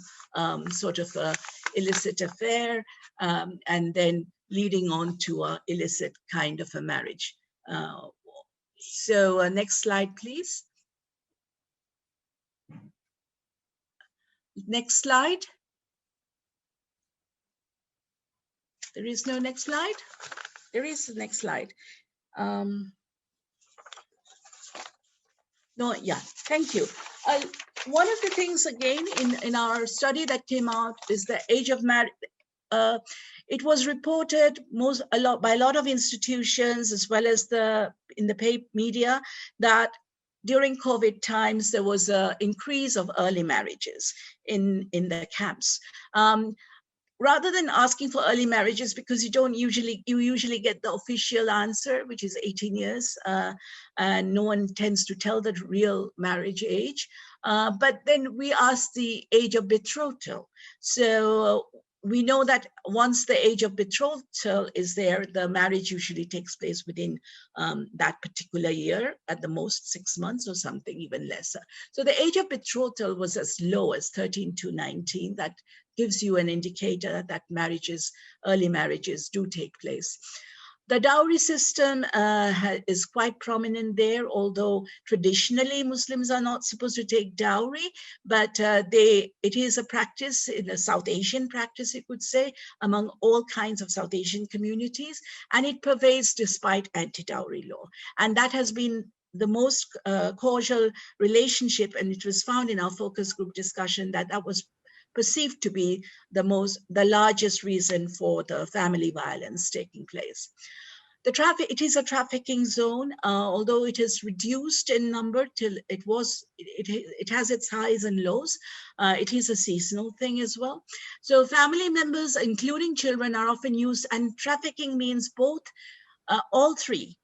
sort of a illicit affair, and then leading on to a illicit kind of a marriage. So next slide, please. Next slide. There is no next slide. There is the next slide. No, yeah, thank you. One of the things again in our study that came out is the age of marriage. It was reported by a lot of institutions, as well as in the paid media, that during COVID times there was an increase of early marriages in the camps. Rather than asking for early marriages, because you usually get the official answer, which is 18 years, and no one tends to tell the real marriage age. But then we ask the age of betrothal. So we know that once the age of betrothal is there, the marriage usually takes place within that particular year, at the most 6 months or something, even lesser. So the age of betrothal was as low as 13 to 19. That gives you an indicator that early marriages do take place. The dowry system is quite prominent there, although traditionally Muslims are not supposed to take dowry, but it is a practice, in a South Asian practice, you could say, among all kinds of South Asian communities, and it pervades despite anti-dowry law. And that has been the most causal relationship, and it was found in our focus group discussion that was perceived to be the largest reason for the family violence taking place. It is a trafficking zone, although it has reduced in number till it has its highs and lows. It is a seasonal thing as well. So family members, including children, are often used, and trafficking means both, all three,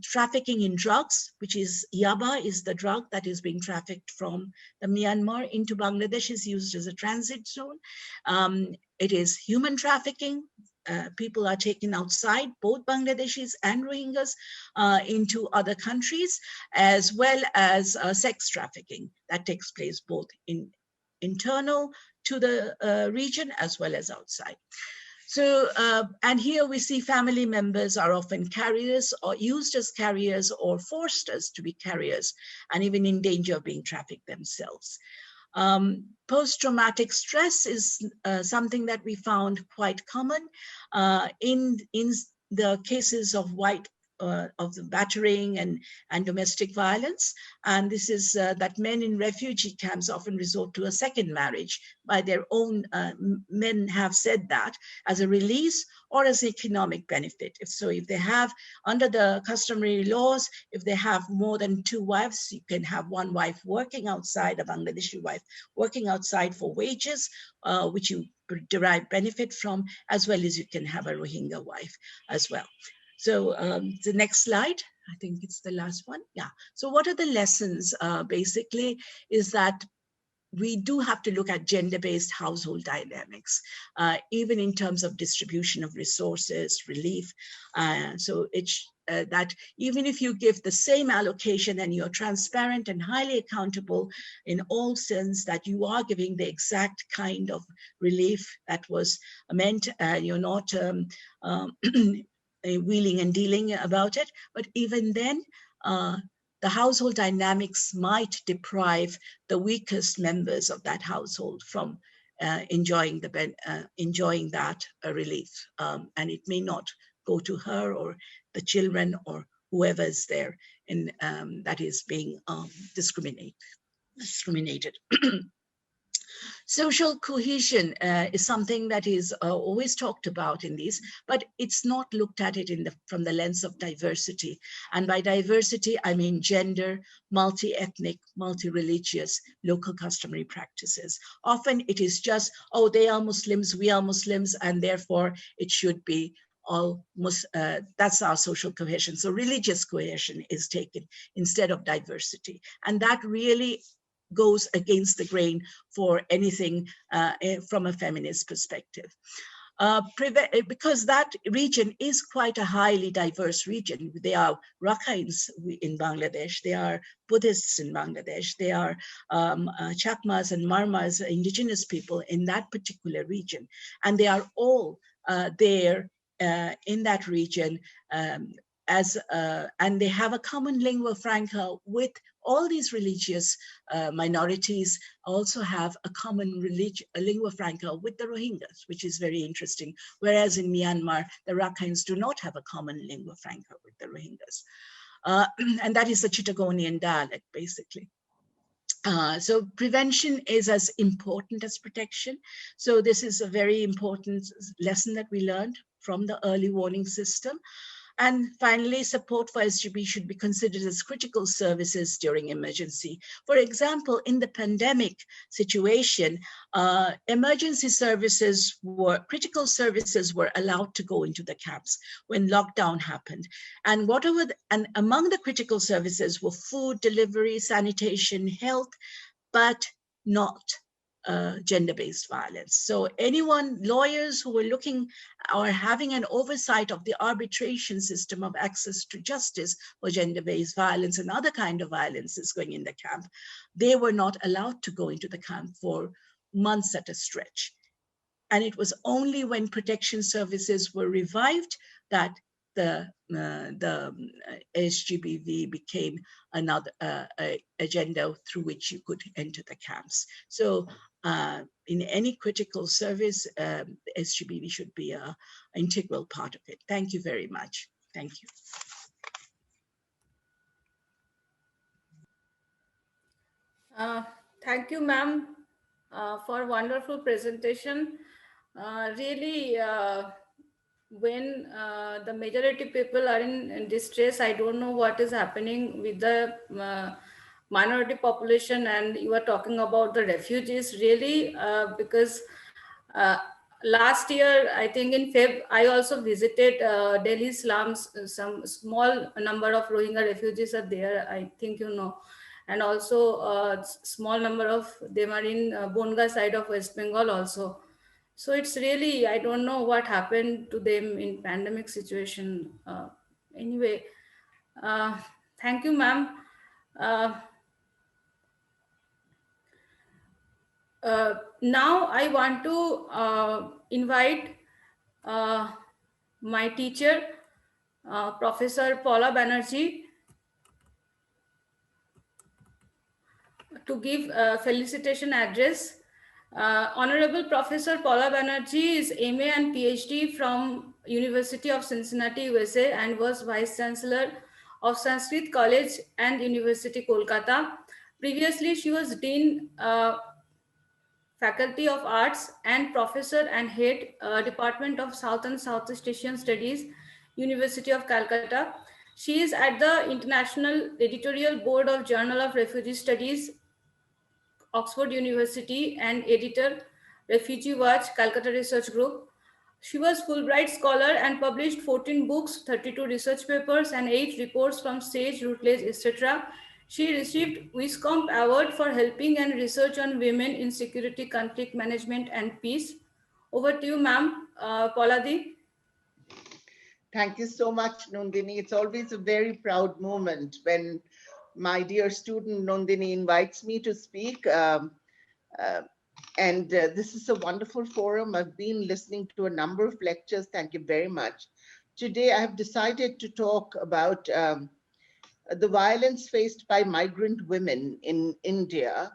trafficking in drugs, which is yaba, is the drug that is being trafficked from the Myanmar into Bangladesh, is used as a transit zone. It is human trafficking. People are taken outside, both Bangladeshis and Rohingyas, into other countries, as well as sex trafficking that takes place both internal to the region as well as outside. So, and here we see family members are often carriers or used as carriers or forced as to be carriers, and even in danger of being trafficked themselves. Post-traumatic stress is something that we found quite common in the cases of of the battering and domestic violence. And this is that men in refugee camps often resort to a second marriage by their own, men have said that, as a release or as economic benefit. If they have, under the customary laws, if they have more than 2 wives, you can have one wife working outside, a Bangladeshi wife working outside for wages, which you derive benefit from, as well as you can have a Rohingya wife as well. So the next slide, I think it's the last one. Yeah. So what are the lessons? Basically, is that we do have to look at gender-based household dynamics, even in terms of distribution of resources, relief. So it's that even if you give the same allocation and you're transparent and highly accountable in all sense, that you are giving the exact kind of relief that was meant, you're not wheeling and dealing about it, but even then, the household dynamics might deprive the weakest members of that household from enjoying that relief, and it may not go to her or the children or whoever is there in that is being discriminated. Social cohesion is something that is always talked about in these, but it's not looked at it from the lens of diversity. And by diversity, I mean gender, multi-ethnic, multi-religious, local customary practices. Often it is just, oh, they are Muslims, we are Muslims, and therefore it should be all, that's our social cohesion. So religious cohesion is taken instead of diversity. And that really goes against the grain for anything from a feminist perspective. Because that region is quite a highly diverse region. There are Rakhines in Bangladesh, there are Buddhists in Bangladesh, there are Chakmas and Marmas, indigenous people in that particular region. And they are all there in that region and they have a common lingua franca with all these religious minorities, also have a common lingua franca with the Rohingyas, which is very interesting. Whereas in Myanmar, the Rakhines do not have a common lingua franca with the Rohingyas. And that is the Chittagonian dialect, basically. So prevention is as important as protection. So this is a very important lesson that we learned from the early warning system. And finally, support for SGB should be considered as critical services during emergency. For example, in the pandemic situation, emergency services critical services were allowed to go into the camps when lockdown happened. And among the critical services were food delivery, sanitation, health, but not gender-based violence. So lawyers who were looking or having an oversight of the arbitration system of access to justice for gender-based violence and other kind of violences going in the camp, they were not allowed to go into the camp for months at a stretch. And it was only when protection services were revived that the SGBV became another agenda through which you could enter the camps. So in any critical service, the SGBV should be an integral part of it. Thank you very much. Thank you. Thank you, ma'am, for a wonderful presentation. Really, when the majority people are in distress, I don't know what is happening with the minority population, and you are talking about the refugees, really, because last year, I think in Feb, I also visited Delhi slums. Some small number of Rohingya refugees are there, I think you know. And also small number of them are in Bonga side of West Bengal also. So it's really, I don't know what happened to them in pandemic situation. Anyway, thank you, ma'am. Now I want to invite my teacher, Professor Paula Banerjee, to give a felicitation address. Honorable Professor Paula Banerjee is MA and PhD from University of Cincinnati, USA, and was Vice-Chancellor of Sanskrit College and University, Kolkata. Previously, she was Dean Faculty of Arts and Professor and Head Department of South and Southeast Asian Studies, University of Calcutta. She is at the International Editorial Board of Journal of Refugee Studies, Oxford University, and editor, Refugee Watch, Calcutta Research Group. She was Fulbright Scholar and published 14 books, 32 research papers, and 8 reports from Sage, Routledge, etc. She received Wiscombe Award for helping and research on women in security, conflict management, and peace. Over to you, ma'am. Paula Di. Thank you so much, Nandini. It's always a very proud moment when my dear student Nandini invites me to speak. This is a wonderful forum. I've been listening to a number of lectures. Thank you very much. Today, I have decided to talk about the violence faced by migrant women in India,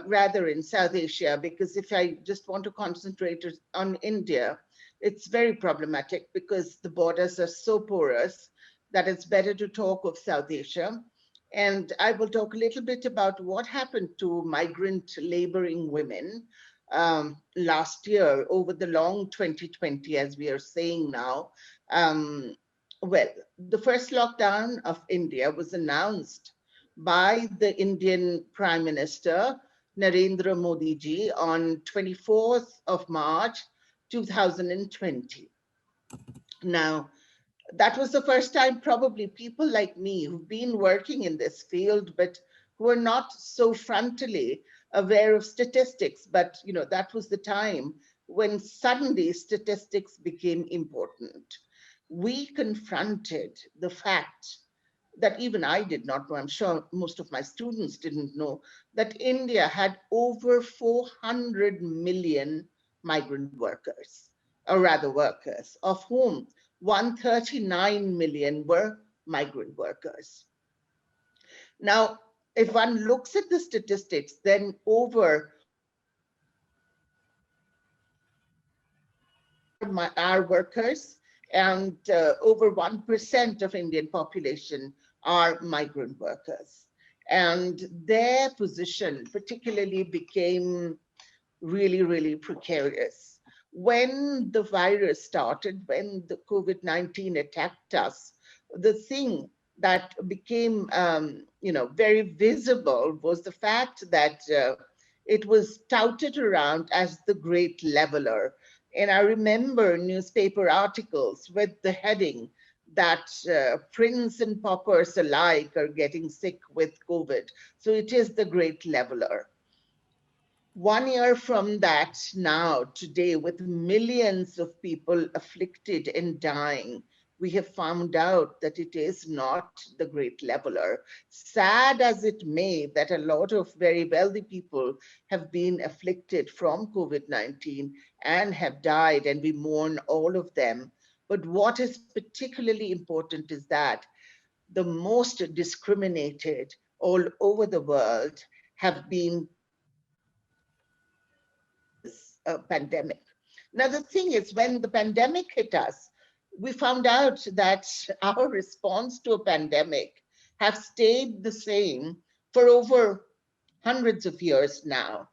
rather in South Asia, because if I just want to concentrate on India, it's very problematic because the borders are so porous that it's better to talk of South Asia. And I will talk a little bit about what happened to migrant laboring women last year over the long 2020, as we are saying now. Well, the first lockdown of India was announced by the Indian Prime Minister, Narendra Modi ji, on 24th of March, 2020. Now, that was the first time probably people like me who've been working in this field, but who are not so frontally aware of statistics. But you know, that was the time when suddenly statistics became important. We confronted the fact that even I did not know, I'm sure most of my students didn't know, that India had over 400 million migrant workers, or rather workers, of whom 139 million were migrant workers. Now, if one looks at the statistics, then over our workers, and over 1% of Indian population are migrant workers. And their position particularly became really, really precarious. When the virus started, when the COVID-19 attacked us, the thing that became very visible was the fact that it was touted around as the great leveler. And I remember newspaper articles with the heading that prince and paupers alike are getting sick with COVID. So it is the great leveler. 1 year from that now, today, with millions of people afflicted and dying, we have found out that it is not the great leveler. Sad as it may that a lot of very wealthy people have been afflicted from COVID-19 and have died, and we mourn all of them. But what is particularly important is that the most discriminated all over the world have been pandemic. Now, the thing is, when the pandemic hit us, we found out that our response to a pandemic have stayed the same for over hundreds of years now.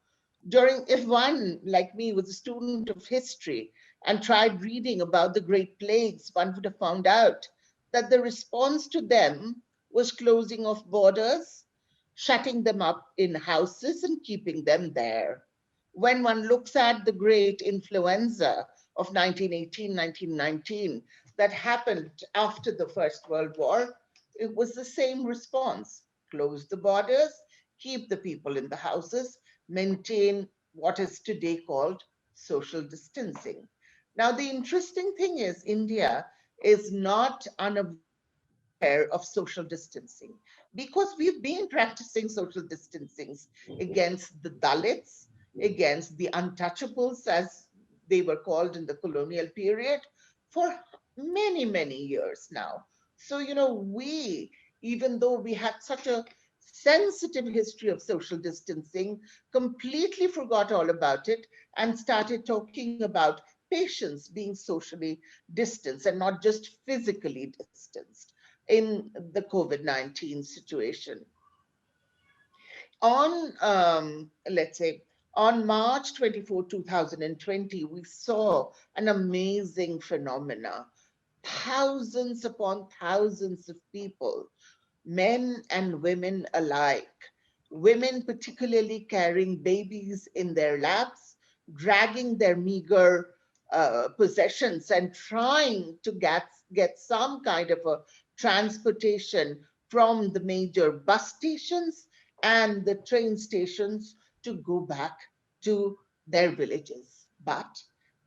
If one, like me, was a student of history and tried reading about the Great Plagues, one would have found out that the response to them was closing of borders, shutting them up in houses and keeping them there. when one looks at the great influenza of 1918, 1919, that happened after the First World War, it was the same response. Close the borders, keep the people in the houses, maintain what is today called social distancing. Now, the interesting thing is India is not unaware of social distancing because we've been practicing social distancing against the Dalits, against the untouchables, as they were called in the colonial period, for many, many years now. So, we, even though we had such a sensitive history of social distancing, completely forgot all about it and started talking about patients being socially distanced and not just physically distanced in the COVID-19 situation. On, let's say, on March 24, 2020, we saw an amazing phenomena. Thousands upon thousands of people, men and women alike, women particularly carrying babies in their laps, dragging their meager possessions and trying to get some kind of a transportation from the major bus stations and the train stations to go back to their villages. But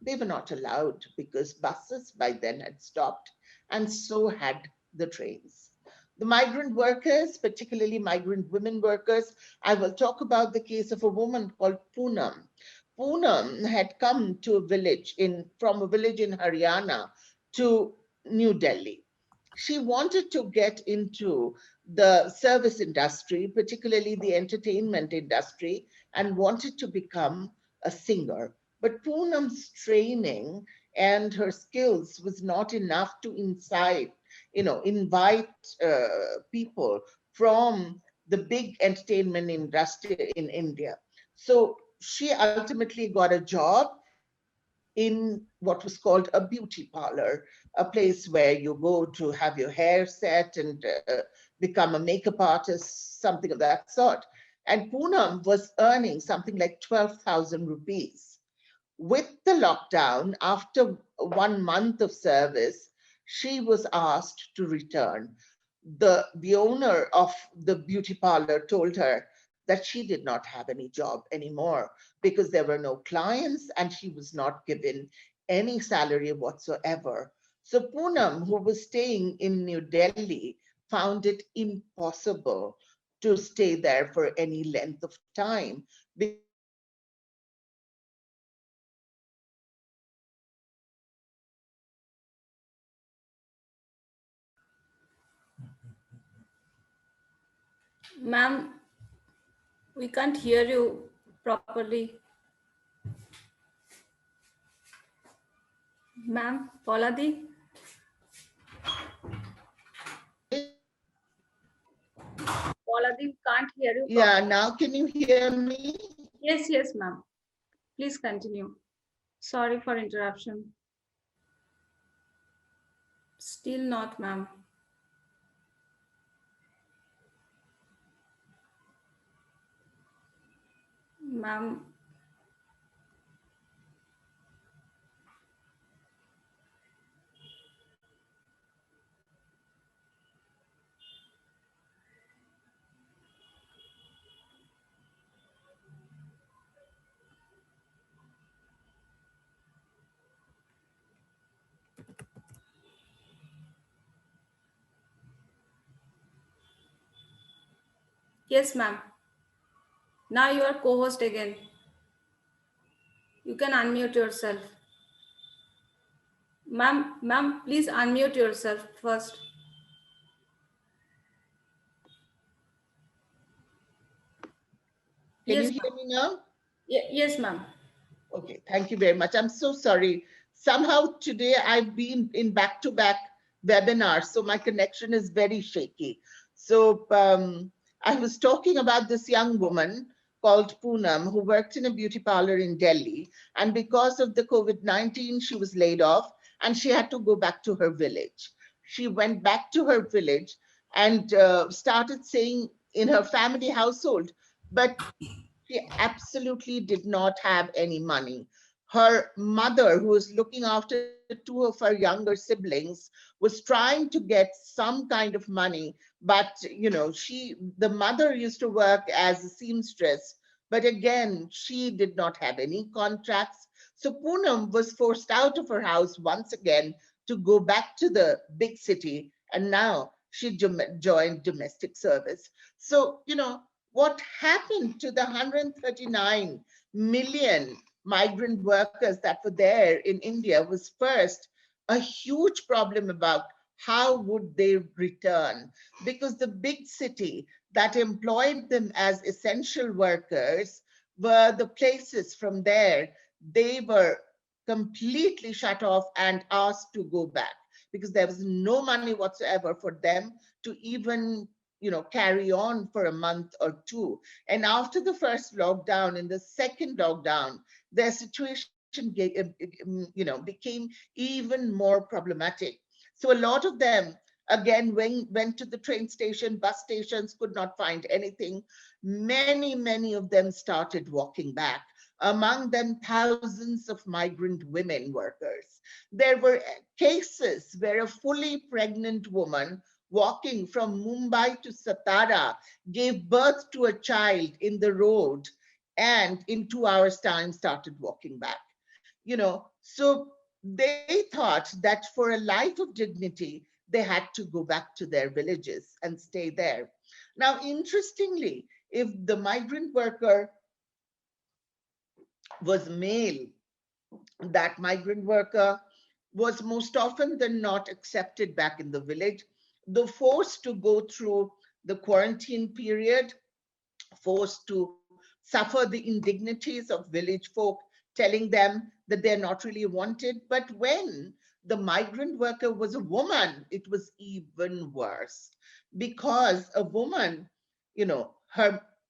they were not allowed because buses by then had stopped, and so had the trains. The migrant workers, particularly migrant women workers, I will talk about the case of a woman called Poonam. Poonam had come to a village from a village in Haryana to New Delhi. She wanted to get into the service industry, particularly the entertainment industry, and wanted to become a singer. But Poonam's training and her skills was not enough to invite people from the big entertainment industry in India. So she ultimately got a job in what was called a beauty parlor, a place where you go to have your hair set and become a makeup artist, something of that sort. And Poonam was earning something like 12,000 rupees. With the lockdown, after 1 month of service, she was asked to return. The owner of the beauty parlor told her that she did not have any job anymore because there were no clients and she was not given any salary whatsoever. So Poonam, who was staying in New Delhi, found it impossible to stay there for any length of time. Ma'am, we can't hear you properly. Ma'am, Paula di? Paula di, can't hear you Yeah, properly. now can you hear me? Yes, ma'am. Please continue. Sorry for interruption. Still not, ma'am. Ma'am. Yes, ma'am. Now you are co-host again. You can unmute yourself. Ma'am, please unmute yourself first. Can Yes, you hear me now? yes, ma'am. Okay, thank you very much. I'm so sorry. Somehow today I've been in back-to-back webinars, so my connection is very shaky. So I was talking about this young woman called Poonam who worked in a beauty parlor in Delhi. And because of the COVID-19, she was laid off and she had to go back to her village. She went back to her village and started saying in her family household, but She absolutely did not have any money. Her mother, who was looking after two of her younger siblings, was trying to get some kind of money, but the mother used to work as a seamstress, but again, she did not have any contracts. So Poonam was forced out of her house once again to go back to the big city, and now she joined domestic service. So, what happened to the 139 million migrant workers that were there in India was first a huge problem about how would they return, because the big city that employed them as essential workers were the places from there they were completely shut off and asked to go back, because there was no money whatsoever for them to even carry on for a month or two. And after the first lockdown, in the second lockdown, their situation became even more problematic. So a lot of them again went to the train station, bus stations, could not find anything. Many of them started walking back. Among them, thousands of migrant women workers. There were cases where a fully pregnant woman walking from Mumbai to Satara gave birth to a child in the road and in 2 hours' time started walking back. So they thought that for a life of dignity, they had to go back to their villages and stay there. Now, interestingly, if the migrant worker was male, that migrant worker was most often than not accepted back in the village, though forced to go through the quarantine period, forced to suffer the indignities of village folk, telling them that they're not really wanted. But when the migrant worker was a woman, it was even worse, because a woman,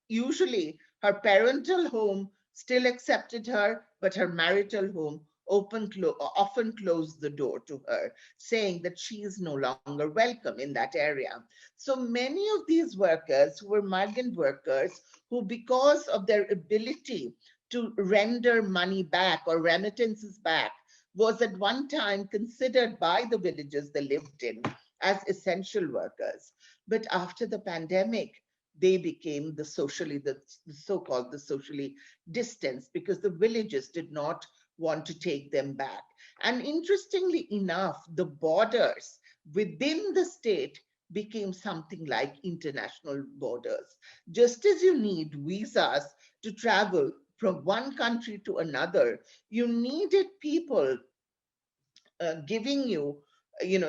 usually her parental home still accepted her, but her marital home often closed the door to her, saying that she is no longer welcome in that area. So many of these workers who were migrant workers, who because of their ability to render money back or remittances back, was at one time considered by the villages they lived in as essential workers. But after the pandemic, they became the so-called the socially distanced, because the villages did not want to take them back. And interestingly enough, the borders within the state became something like international borders. Just as you need visas to travel from one country to another, you needed people giving you,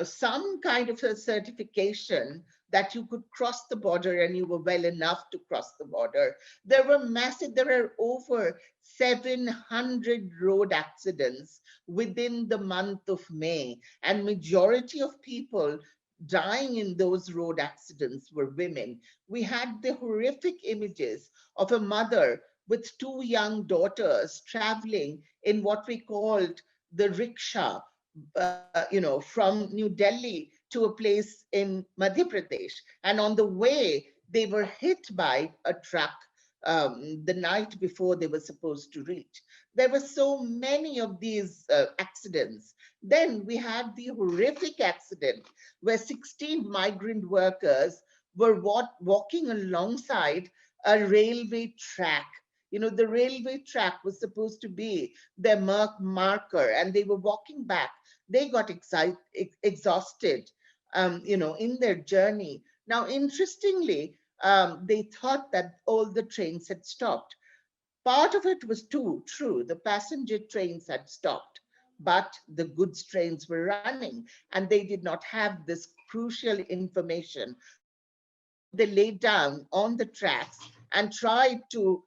some kind of a certification that you could cross the border and you were well enough to cross the border. There are over 700 road accidents within the month of May, and majority of people dying in those road accidents were women. We had the horrific images of a mother with two young daughters traveling in what we called the rickshaw, from New Delhi to a place in Madhya Pradesh. And on the way, they were hit by a truck the night before they were supposed to reach. There were so many of these accidents. Then we had the horrific accident where 16 migrant workers were walking alongside a railway track. The railway track was supposed to be their marker, and they were walking back. They got exhausted, in their journey. Now, interestingly, they thought that all the trains had stopped. Part of it was true. The passenger trains had stopped, but the goods trains were running, and they did not have this crucial information. So they laid down on the tracks and tried to,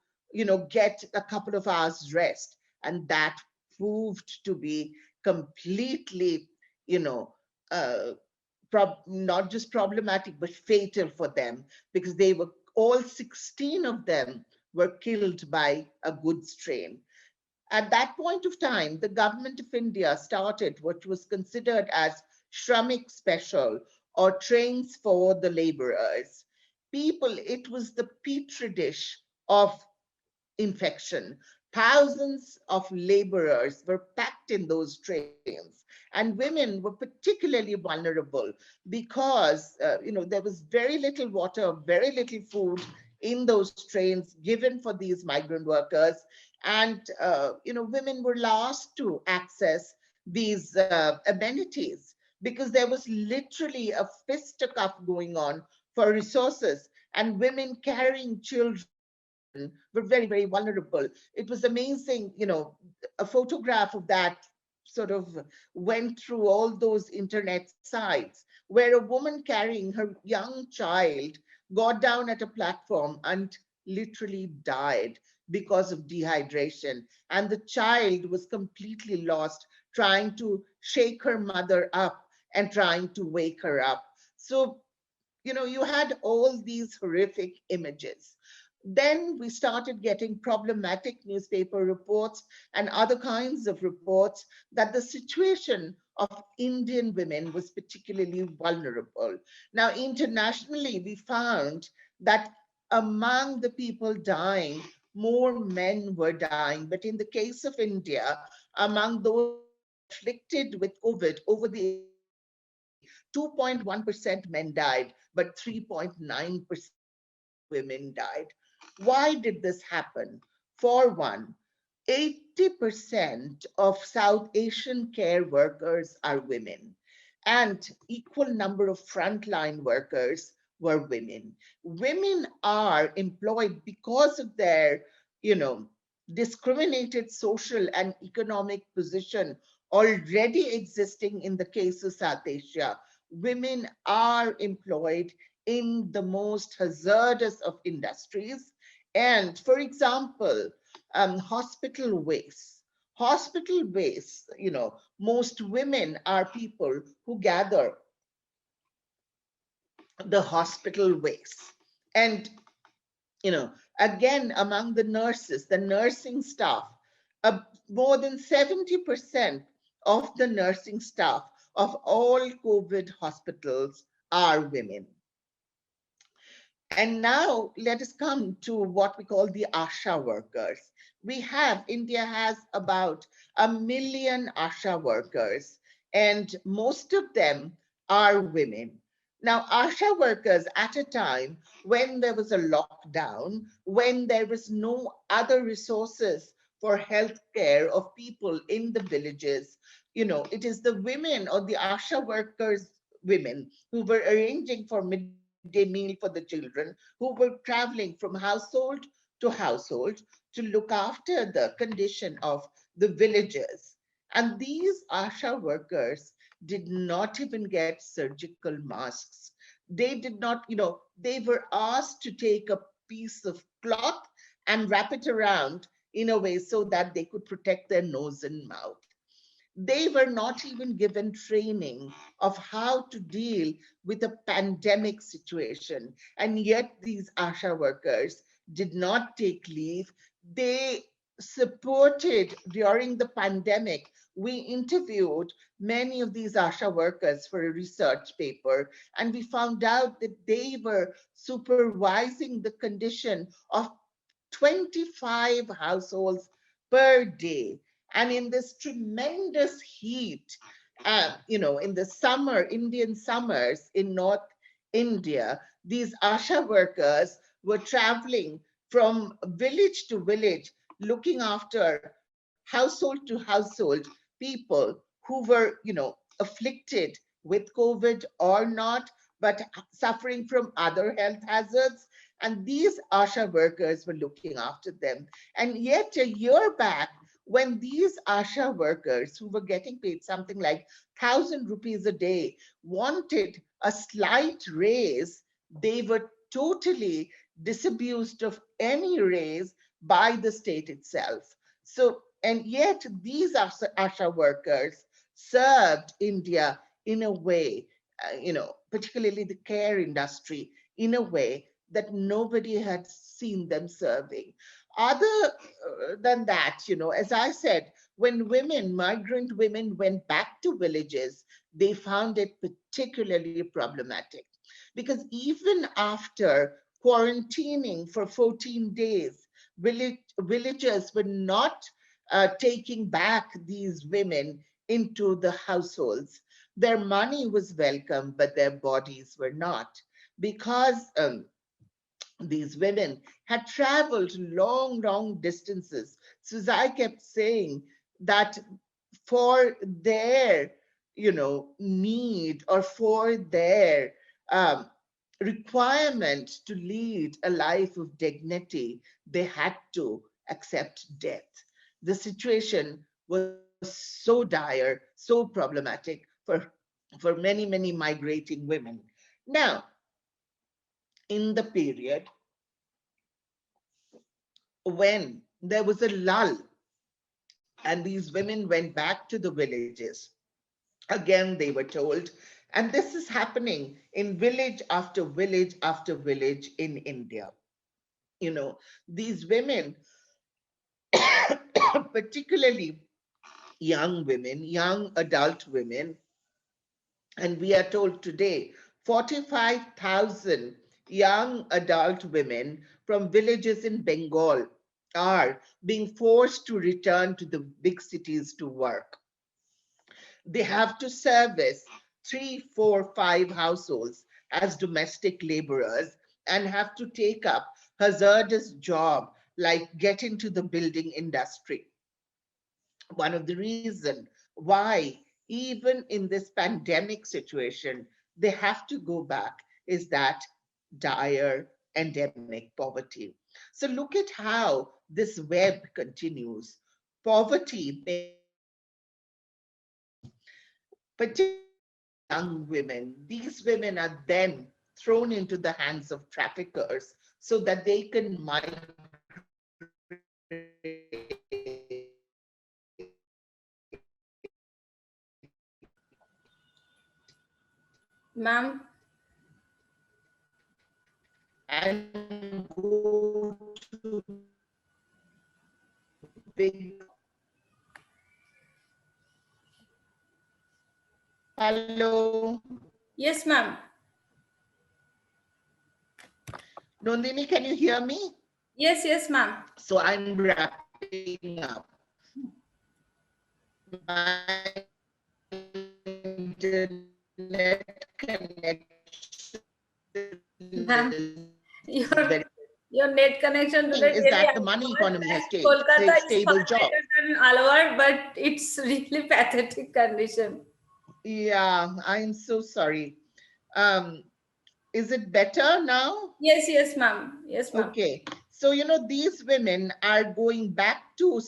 get a couple of hours rest. And that proved to be completely, not just problematic, but fatal for them, because all 16 of them were killed by a goods train. At that point of time, the government of India started what was considered as Shramik Special, or trains for the laborers. It was the petri dish of infection. Thousands of laborers were packed in those trains, and women were particularly vulnerable because there was very little water, very little food in those trains given for these migrant workers, and women were last to access these amenities because there was literally a fisticuff going on for resources, and women carrying children were very, very vulnerable. It was amazing, a photograph of that sort of went through all those internet sites where a woman carrying her young child got down at a platform and literally died because of dehydration. And the child was completely lost, trying to shake her mother up and trying to wake her up. So, you had all these horrific images. Then we started getting problematic newspaper reports and other kinds of reports that the situation of Indian women was particularly vulnerable. Now, internationally, we found that among the people dying, more men were dying. But in the case of India, among those afflicted with COVID over the 2.1% men died, but 3.9% women died. Why did this happen? For one, 80% of South Asian care workers are women, and equal number of frontline workers were women. Women are employed because of their, discriminated social and economic position already existing in the case of South Asia. Women are employed in the most hazardous of industries. And for example, hospital waste. Hospital waste, most women are people who gather the hospital waste. And, again, among the nurses, the nursing staff, more than 70% of the nursing staff of all COVID hospitals are women. And now let us come to what we call the Asha workers. India has about 1 million Asha workers, and most of them are women. Now, Asha workers at a time when there was a lockdown, when there was no other resources for healthcare of people in the villages, it is the women or the Asha workers, women who were arranging for midday meal for the children, who were traveling from household to household to look after the condition of the villagers. And these Asha workers did not even get surgical masks. They did not, they were asked to take a piece of cloth and wrap it around in a way so that they could protect their nose and mouth. They were not even given training of how to deal with a pandemic situation. And yet these Asha workers did not take leave. They supported during the pandemic. We interviewed many of these Asha workers for a research paper, and we found out that they were supervising the condition of 25 households per day. And in this tremendous heat, in the summer, Indian summers in North India, these Asha workers were traveling from village to village, looking after household to household people who were, afflicted with COVID or not, but suffering from other health hazards. And these Asha workers were looking after them. And yet a year back, when these Asha workers who were getting paid something like 1,000 rupees a day wanted a slight raise, they were totally disabused of any raise by the state itself. So, and yet these Asha workers served India in a way, particularly the care industry, in a way that nobody had seen them serving. Other than that, as I said, when migrant women went back to villages, they found it particularly problematic because even after quarantining for 14 days, villagers were not taking back these women into the households. Their money was welcome, but their bodies were not, because these women had traveled long, long distances. So as I kept saying that for their, need, or for their requirement to lead a life of dignity, they had to accept death. The situation was so dire, so problematic for many, many migrating women. Now, in the period when there was a lull and these women went back to the villages, again they were told, and this is happening in village after village after village in India. These women, particularly young women, young adult women, and we are told today 45,000 young adult women from villages in Bengal are being forced to return to the big cities to work. They have to service 3, 4, 5 households as domestic laborers and have to take up hazardous job like get into the building industry. One of the reasons why even in this pandemic situation, they have to go back is that dire endemic poverty. So look at how this web continues. Poverty, particularly young women, these women are then thrown into the hands of traffickers so that they can migrate. Ma'am. And go to big. Hello. Yes, ma'am. Nandini, can you hear me? Yes, ma'am. So I'm wrapping up. My internet connection Your net connection today is that the money economy has changed. Kolkata is Stable far job. better than Alwar, but it's really pathetic condition. Yeah, I'm so sorry. Is it better now? Yes, ma'am. Yes, ma'am. Okay. So, these women are going back to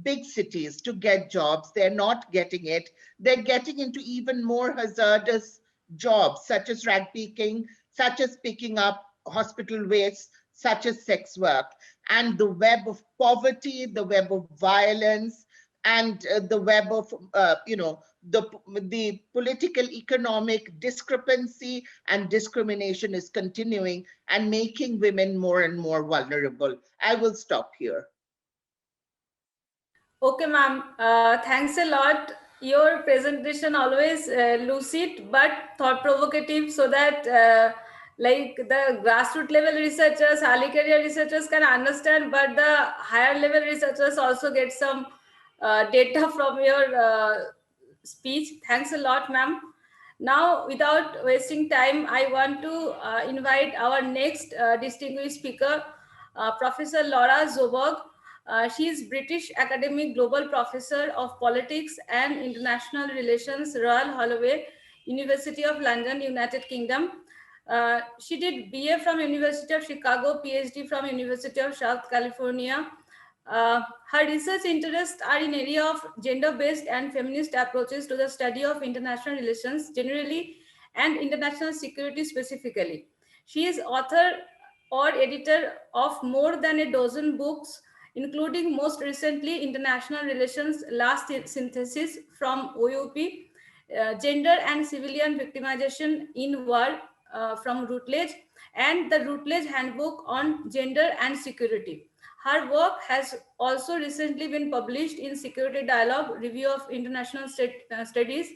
big cities to get jobs. They're not getting it. They're getting into even more hazardous jobs, such as rag picking, such as picking up hospital waste, such as sex work. And the web of poverty, the web of violence, and the web of, the political economic discrepancy and discrimination is continuing and making women more and more vulnerable. I will stop here. Okay, ma'am. Thanks a lot. Your presentation always lucid but thought provocative, so that like the grassroots level researchers, early career researchers can understand, but the higher level researchers also get some data from your speech. Thanks a lot, ma'am. Now, without wasting time, I want to invite our next distinguished speaker, Professor Laura Sjoberg. She is British Academic Global Professor of Politics and International Relations, Royal Holloway, University of London, United Kingdom. She did BA from University of Chicago, PhD from University of South California. Her research interests are in area of gender-based and feminist approaches to the study of international relations generally and international security specifically. She is author or editor of more than a dozen books, including most recently International Relations Last Synthesis from OUP, Gender and Civilian Victimization in War from Routledge, and the Routledge Handbook on Gender and Security. Her work has also recently been published in Security Dialogue, Review of International Studies,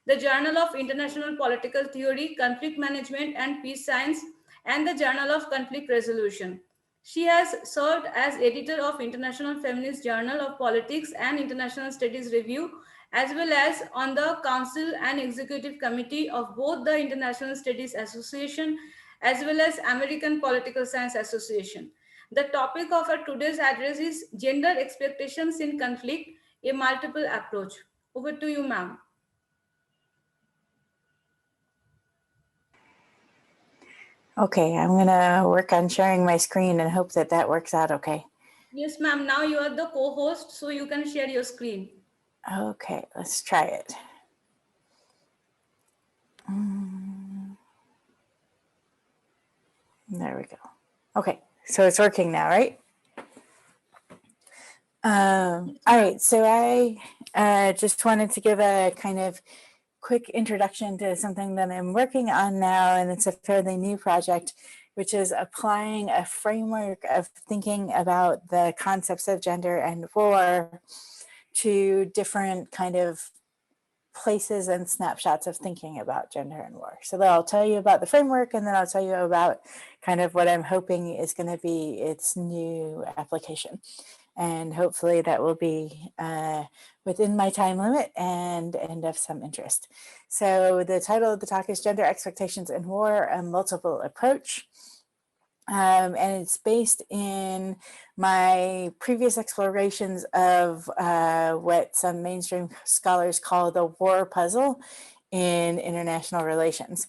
the Journal of International Political Theory, Conflict Management and Peace Science, and the Journal of Conflict Resolution. She has served as editor of International Feminist Journal of Politics and International Studies Review, as well as on the Council and Executive Committee of both the International Studies Association as well as American Political Science Association. The topic of our today's address is Gender Expectations in Conflict, a Multiple Approach. Over to you, ma'am. Okay, I'm gonna work on sharing my screen and hope that that works out okay. Yes, ma'am. Now you are the co-host, so you can share your screen. Okay, let's try it. There we go. Okay, so it's working now, right? All right, so I just wanted to give a kind of quick introduction to something that I'm working on now, and it's a fairly new project, which is applying a framework of thinking about the concepts of gender and war to different kind of places and snapshots of thinking about gender and war. So I'll tell you about the framework, and then I'll tell you about kind of what I'm hoping is going to be its new application. And hopefully that will be within my time limit and of some interest. So the title of the talk is Gender Expectations in War, a Multiple Approach. And it's based in my previous explorations of what some mainstream scholars call the war puzzle in international relations.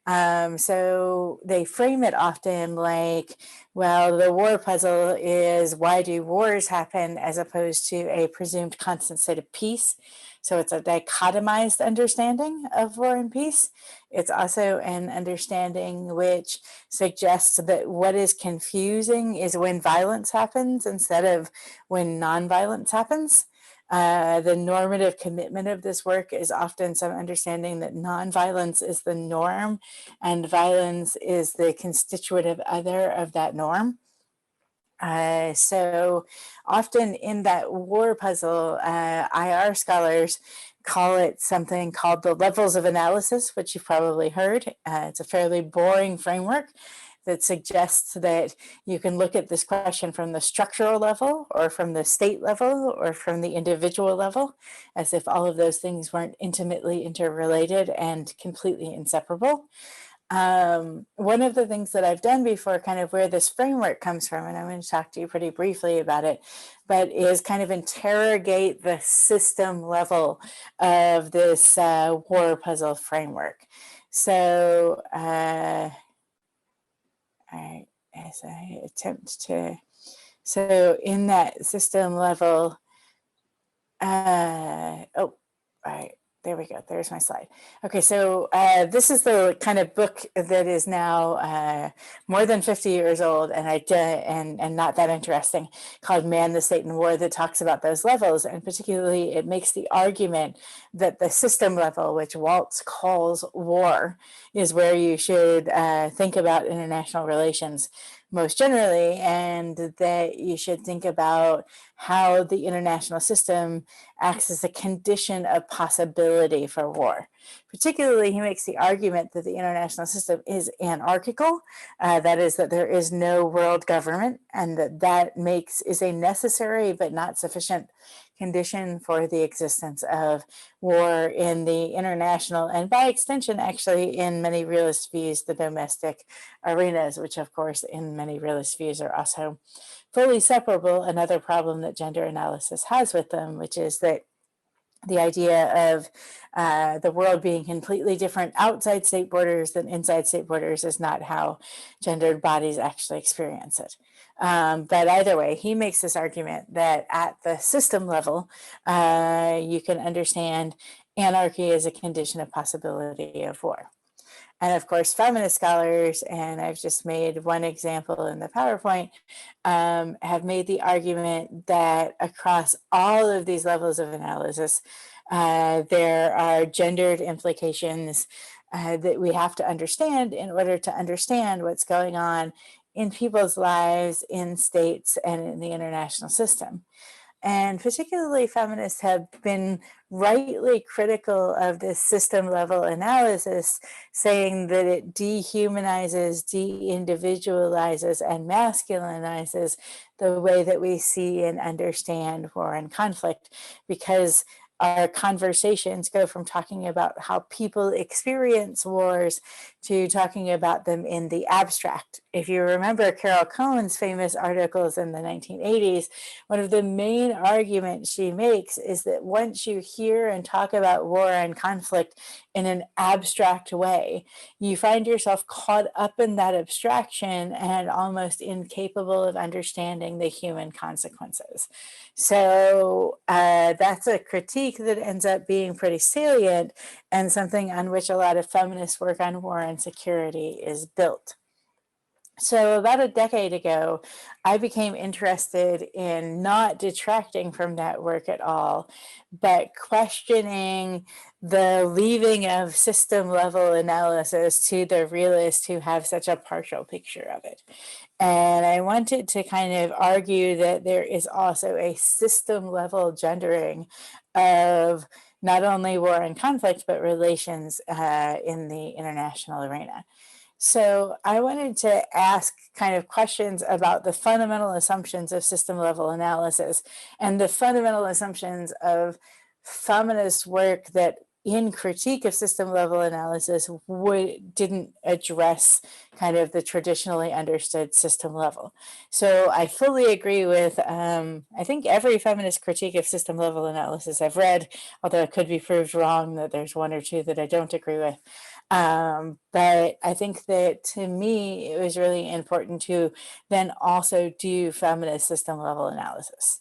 So they frame it often like, well, the war puzzle is why do wars happen as opposed to a presumed constant state of peace. So it's a dichotomized understanding of war and peace. It's also an understanding which suggests that what is confusing is when violence happens instead of when nonviolence happens. The normative commitment of this work is often some understanding that nonviolence is the norm and violence is the constitutive other of that norm. So often in that war puzzle, IR scholars call it something called the levels of analysis, which you've probably heard. It's a fairly boring framework that suggests that you can look at this question from the structural level or from the state level or from the individual level, as if all of those things weren't intimately interrelated and completely inseparable. One of the things that I've done before, kind of where this framework comes from, and I'm going to talk to you pretty briefly about it, but is kind of interrogate the system level of this war puzzle framework. So, as I attempt to, so in that system level, all right, there we go, there's my slide. Okay, so this is the kind of book that is now more than 50 years old and not that interesting, called Man, the State and War, that talks about those levels. And particularly it makes the argument that the system level, which Waltz calls war, is where you should think about international relations most generally, and that you should think about how the international system acts as a condition of possibility for war. Particularly, he makes the argument that the international system is anarchical, that is, that there is no world government, and that is a necessary but not sufficient condition for the existence of war in the international, and by extension, actually, in many realist views, the domestic arenas, which of course, in many realist views are also fully separable. Another problem that gender analysis has with them, which is that the idea of the world being completely different outside state borders than inside state borders is not how gendered bodies actually experience it. But either way, he makes this argument that at the system level, you can understand anarchy as a condition of possibility of war. And of course, feminist scholars, and I've just made one example in the PowerPoint, have made the argument that across all of these levels of analysis, there are gendered implications that we have to understand in order to understand what's going on in people's lives, in states, and in the international system. And particularly feminists have been rightly critical of this system level analysis, saying that it dehumanizes, de-individualizes, and masculinizes the way that we see and understand war and conflict, because our conversations go from talking about how people experience wars to talking about them in the abstract. If you remember Carol Cohen's famous articles in the 1980s, one of the main arguments she makes is that once you hear and talk about war and conflict in an abstract way, you find yourself caught up in that abstraction and almost incapable of understanding the human consequences. So that's a critique that ends up being pretty salient and something on which a lot of feminist work on war and security is built. So about a decade ago, I became interested in not detracting from that work at all, but questioning the leaving of system level analysis to the realists who have such a partial picture of it. And I wanted to kind of argue that there is also a system level gendering of not only war and conflict, but relations in the international arena. So I wanted to ask kind of questions about the fundamental assumptions of system level analysis and the fundamental assumptions of feminist work that in critique of system level analysis didn't address kind of the traditionally understood system level. So I fully agree with, I think every feminist critique of system level analysis I've read, although it could be proved wrong that there's one or two that I don't agree with. But I think that to me, it was really important to then also do feminist system level analysis.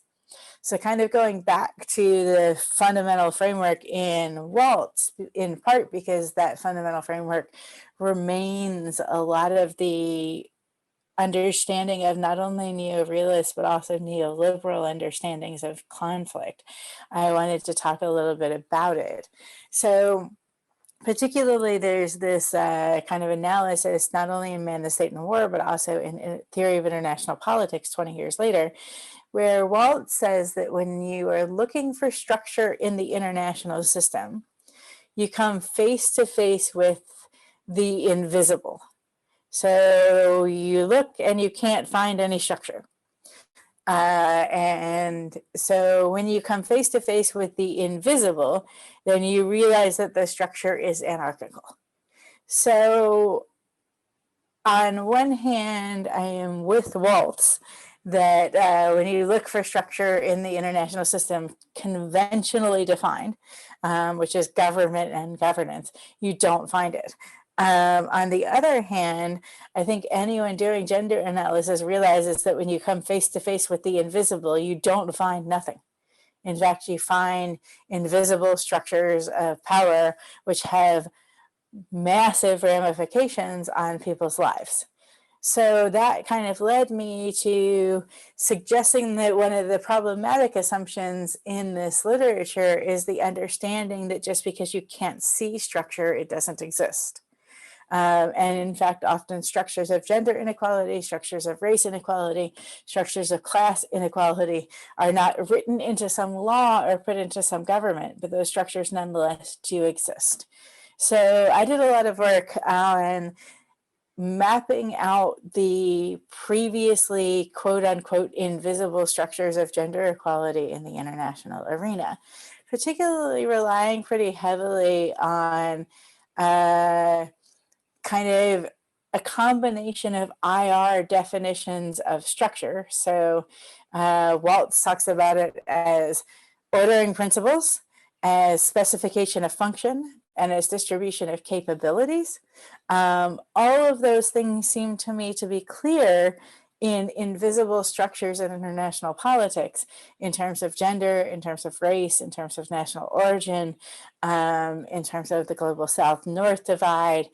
So kind of going back to the fundamental framework in Waltz, in part because that fundamental framework remains a lot of the understanding of not only neo-realist, but also neoliberal understandings of conflict. I wanted to talk a little bit about it. So particularly, there's this kind of analysis, not only in Man, the State, and War, but also in Theory of International Politics 20 years later, where Walt says that when you are looking for structure in the international system, you come face to face with the invisible. So you look and you can't find any structure. And so when you come face to face with the invisible, then you realize that the structure is anarchical. So on one hand, I am with Waltz that when you look for structure in the international system conventionally defined, which is government and governance, you don't find it. On the other hand, I think anyone doing gender analysis realizes that when you come face to face with the invisible, you don't find nothing. In fact, you find invisible structures of power, which have massive ramifications on people's lives. So that kind of led me to suggesting that one of the problematic assumptions in this literature is the understanding that just because you can't see structure, it doesn't exist. And in fact, often structures of gender inequality, structures of race inequality, structures of class inequality are not written into some law or put into some government, but those structures nonetheless do exist. So I did a lot of work on mapping out the previously quote unquote invisible structures of gender equality in the international arena, particularly relying pretty heavily on kind of a combination of IR definitions of structure. So Waltz talks about it as ordering principles, as specification of function, and as distribution of capabilities. All of those things seem to me to be clear in invisible structures in international politics, in terms of gender, in terms of race, in terms of national origin, in terms of the global South-North divide.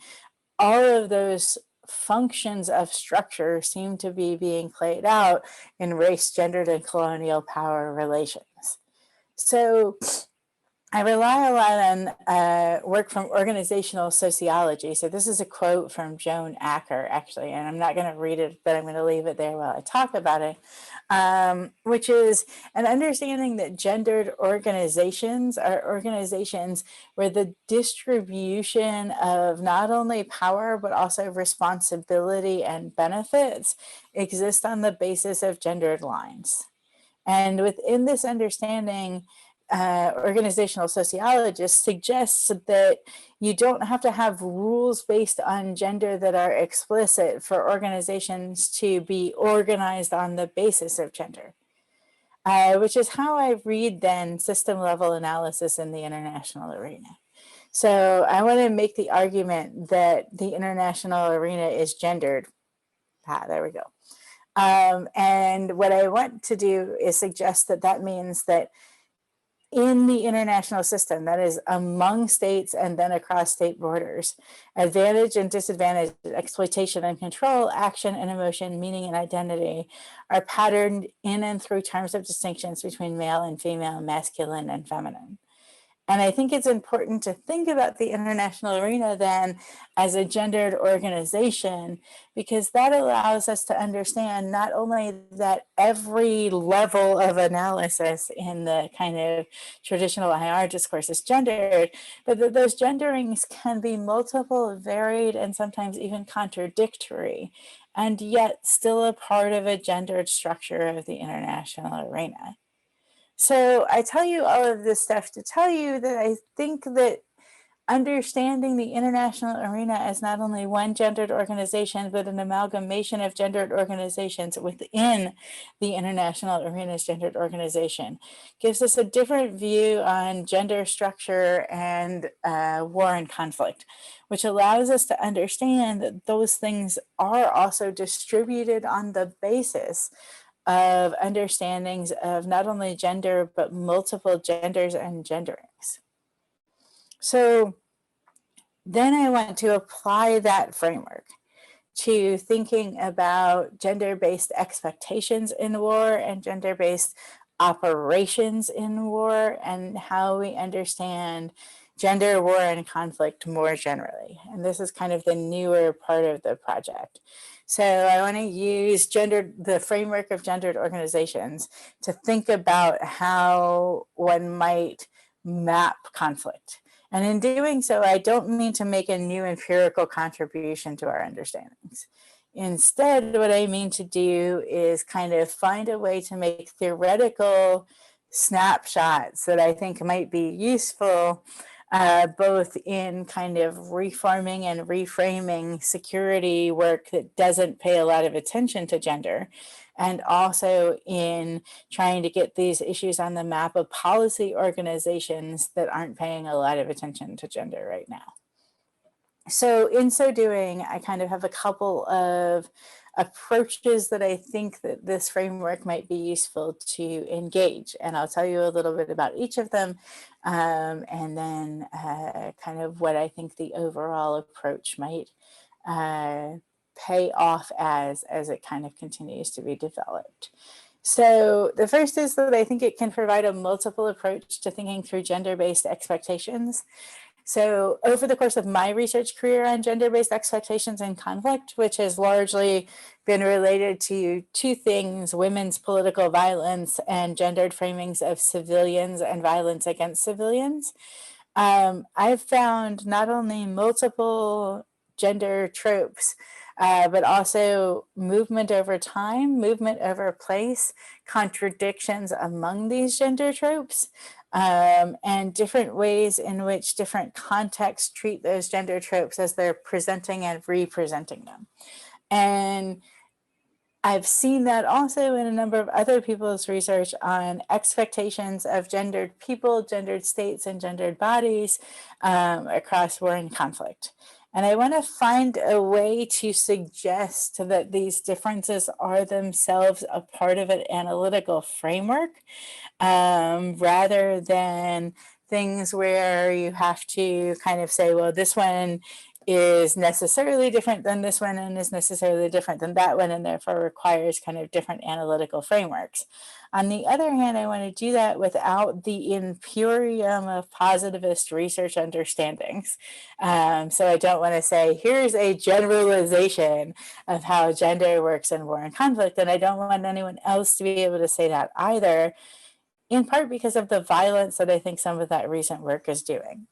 All of those functions of structure seem to be being played out in race, gendered, and colonial power relations. So I rely a lot on work from organizational sociology. So this is a quote from Joan Acker, actually, and I'm not going to read it, but I'm going to leave it there while I talk about it, which is an understanding that gendered organizations are organizations where the distribution of not only power, but also responsibility and benefits exist on the basis of gendered lines. And within this understanding, organizational sociologists suggest that you don't have to have rules based on gender that are explicit for organizations to be organized on the basis of gender, which is how I read then system level analysis in the international arena. So I want to make the argument that the international arena is gendered. There we go. And what I want to do is suggest that that means that in the international system, that is among states and then across state borders, advantage and disadvantage, exploitation and control, action and emotion, meaning and identity are patterned in and through terms of distinctions between male and female, masculine and feminine. And I think it's important to think about the international arena then as a gendered organization, because that allows us to understand not only that every level of analysis in the kind of traditional IR discourse is gendered, but that those genderings can be multiple, varied, and sometimes even contradictory, and yet still a part of a gendered structure of the international arena. So I tell you all of this stuff to tell you that I think that understanding the international arena as not only one gendered organization, but an amalgamation of gendered organizations within the international arena's gendered organization gives us a different view on gender structure and war and conflict, which allows us to understand that those things are also distributed on the basis of understandings of not only gender, but multiple genders and genderings. So then I want to apply that framework to thinking about gender-based expectations in war and gender-based operations in war and how we understand gender, war, and conflict more generally. And this is kind of the newer part of the project. So I want to use the framework of gendered organizations to think about how one might map conflict. And in doing so, I don't mean to make a new empirical contribution to our understandings. Instead, what I mean to do is kind of find a way to make theoretical snapshots that I think might be useful both in kind of reforming and reframing security work that doesn't pay a lot of attention to gender, and also in trying to get these issues on the map of policy organizations that aren't paying a lot of attention to gender right now. So in so doing, I kind of have a couple of approaches that I think that this framework might be useful to engage. And I'll tell you a little bit about each of them, and then kind of what I think the overall approach might pay off as it kind of continues to be developed. So the first is that I think it can provide a multiple approach to thinking through gender-based expectations. So over the course of my research career on gender-based expectations and conflict, which has largely been related to two things: women's political violence and gendered framings of civilians and violence against civilians, I've found not only multiple gender tropes, but also movement over time, movement over place, contradictions among these gender tropes, and different ways in which different contexts treat those gender tropes as they're presenting and representing them. And I've seen that also in a number of other people's research on expectations of gendered people, gendered states, and gendered bodies across war and conflict. And I want to find a way to suggest that these differences are themselves a part of an analytical framework, rather than things where you have to kind of say, well, this one is necessarily different than this one and is necessarily different than that one, and therefore requires kind of different analytical frameworks. On the other hand, I want to do that without the imperium of positivist research understandings. So I don't want to say, here's a generalization of how gender works in war and conflict, and I don't want anyone else to be able to say that either, in part because of the violence that I think some of that recent work is doing.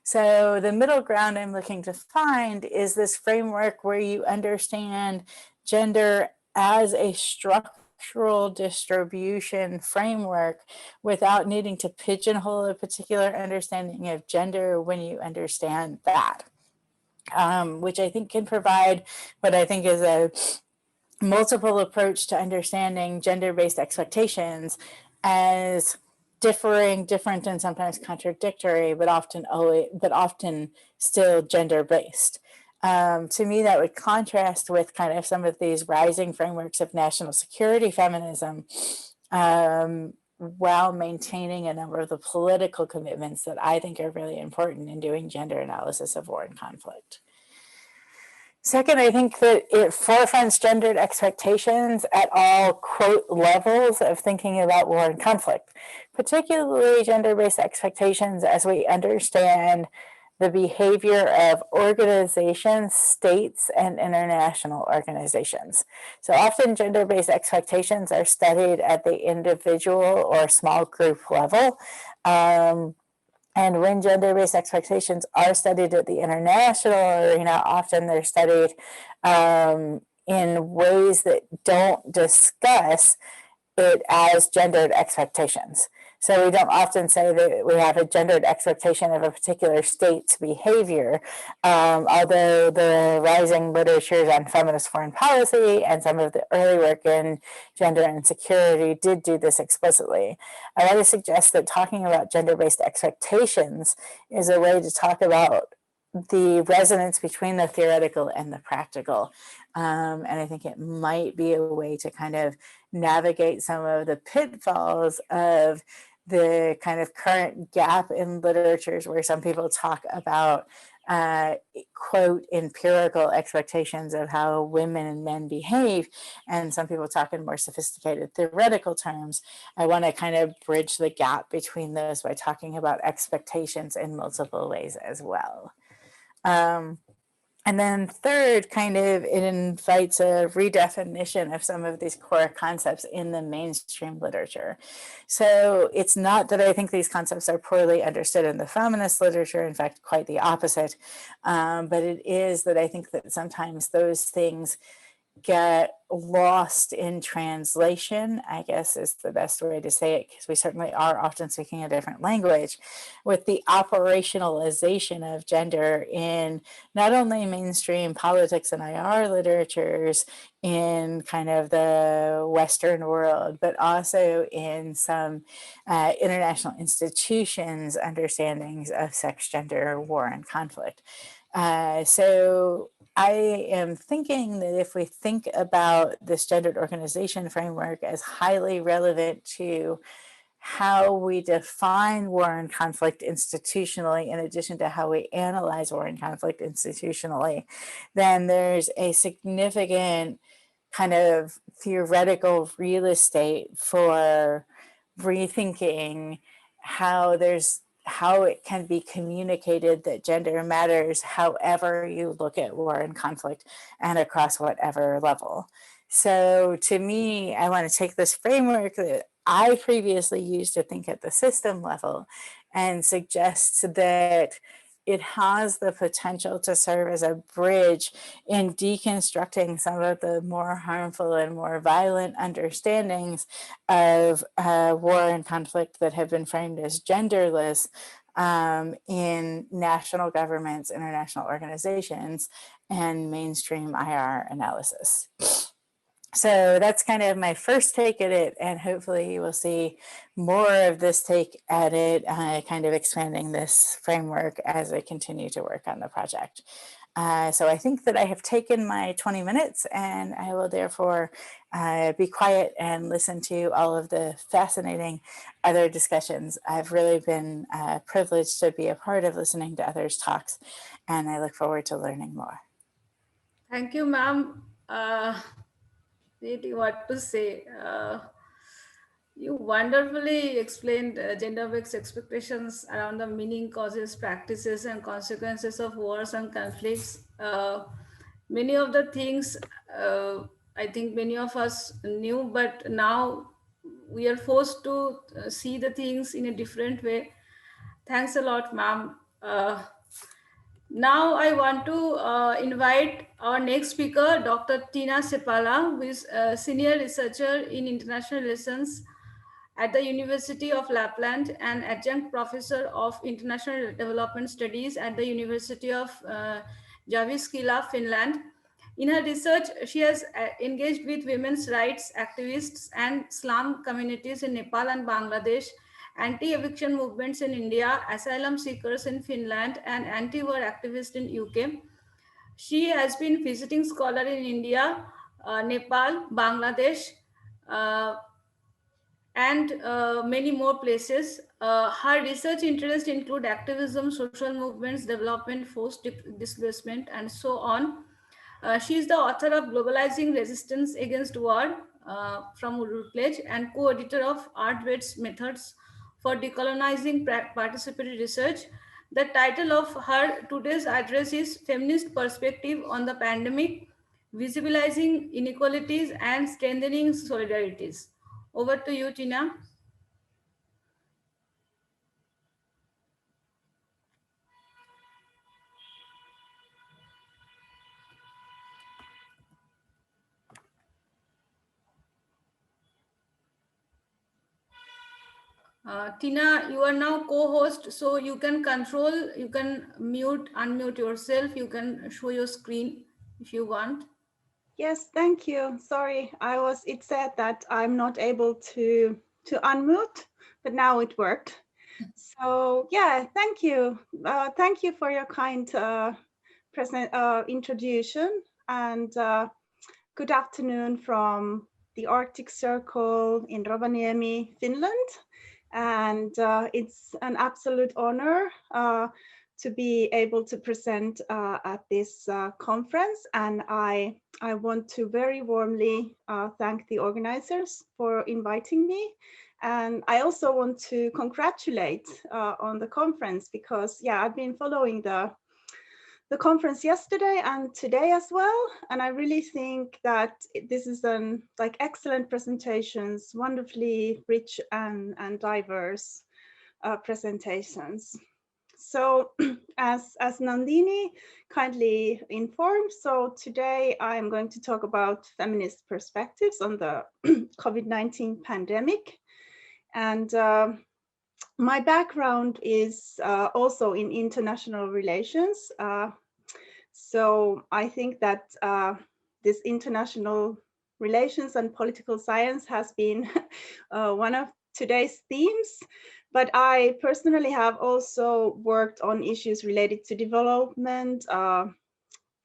So the middle ground I'm looking to find is this framework where you understand gender as a structural distribution framework without needing to pigeonhole a particular understanding of gender when you understand that, which I think can provide what I think is a multiple approach to understanding gender-based expectations as differing, different, and sometimes contradictory, but often still gender-based. To me, that would contrast with kind of some of these rising frameworks of national security feminism, while maintaining a number of the political commitments that I think are really important in doing gender analysis of war and conflict. Second, I think that it forefronts gendered expectations at all, quote, levels of thinking about war and conflict, particularly gender-based expectations as we understand the behavior of organizations, states, and international organizations. So often gender-based expectations are studied at the individual or small group level. And when gender-based expectations are studied at the international arena, often they're studied in ways that don't discuss it as gendered expectations. So we don't often say that we have a gendered expectation of a particular state's behavior, although the rising literatures on feminist foreign policy and some of the early work in gender and security did do this explicitly. I want to suggest that talking about gender-based expectations is a way to talk about the resonance between the theoretical and the practical. And I think it might be a way to kind of navigate some of the pitfalls of the kind of current gap in literatures where some people talk about quote empirical expectations of how women and men behave, and some people talk in more sophisticated theoretical terms. I want to kind of bridge the gap between those by talking about expectations in multiple ways as well. And then third, kind of it invites a redefinition of some of these core concepts in the mainstream literature. So it's not that I think these concepts are poorly understood in the feminist literature, in fact, quite the opposite. But it is that I think that sometimes those things get lost in translation, I guess is the best way to say it, because we certainly are often speaking a different language, with the operationalization of gender in not only mainstream politics and IR literatures in kind of the Western world, but also in some international institutions' understandings of sex, gender, war, and conflict. So I am thinking that if we think about this gendered organization framework as highly relevant to how we define war and conflict institutionally, in addition to how we analyze war and conflict institutionally, then there's a significant kind of theoretical real estate for rethinking how it can be communicated that gender matters however you look at war and conflict and across whatever level. So to me, I want to take this framework that I previously used to think at the system level and suggest that it has the potential to serve as a bridge in deconstructing some of the more harmful and more violent understandings of war and conflict that have been framed as genderless in national governments, international organizations, and mainstream IR analysis. So that's kind of my first take at it, and hopefully you will see more of this take at it, kind of expanding this framework as I continue to work on the project. So I think that I have taken my 20 minutes, and I will therefore be quiet and listen to all of the fascinating other discussions. I've really been privileged to be a part of listening to others' talks, and I look forward to learning more. Thank you, ma'am. Really, what to say? You wonderfully explained gender-based expectations around the meaning, causes, practices, and consequences of wars and conflicts. Many of the things I think many of us knew, but now we are forced to see the things in a different way. Thanks a lot, ma'am. Now I want to invite our next speaker, Dr. Tiina, who is a senior researcher in international relations at the University of Lapland and adjunct professor of international development studies at the University of Jyväskylä, Finland. In her research, she has engaged with women's rights activists and Islam communities in Nepal and Bangladesh, anti-eviction movements in India, asylum seekers in Finland, and anti-war activists in UK. She has been visiting scholar in India, Nepal, Bangladesh, and many more places. Her research interests include activism, social movements, development, forced displacement, and so on. She is the author of Globalizing Resistance Against War from Plesch and co-editor of Oudraat's Methods for Decolonizing Participatory Research. The title of her today's address is Feminist Perspective on the Pandemic, Visibilizing Inequalities and Strengthening Solidarities. Over to you, Tiina. Tiina, you are now co-host, so you can mute, unmute yourself. You can show your screen if you want. Yes, thank you. Sorry, it said that I'm not able to unmute, but now it worked. So yeah, thank you. Thank you for your kind introduction, and good afternoon from the Arctic Circle in Rovaniemi, Finland. And it's an absolute honor to be able to present at this conference. And I want to very warmly thank the organizers for inviting me. And I also want to congratulate on the conference because, yeah, I've been following the conference yesterday and today as well. And I really think that this is excellent presentations, wonderfully rich and diverse presentations. So as Nandini kindly informed, so today I am going to talk about feminist perspectives on the COVID-19 pandemic. And my background is also in international relations. So I think that this international relations and political science has been one of today's themes, but I personally have also worked on issues related to development,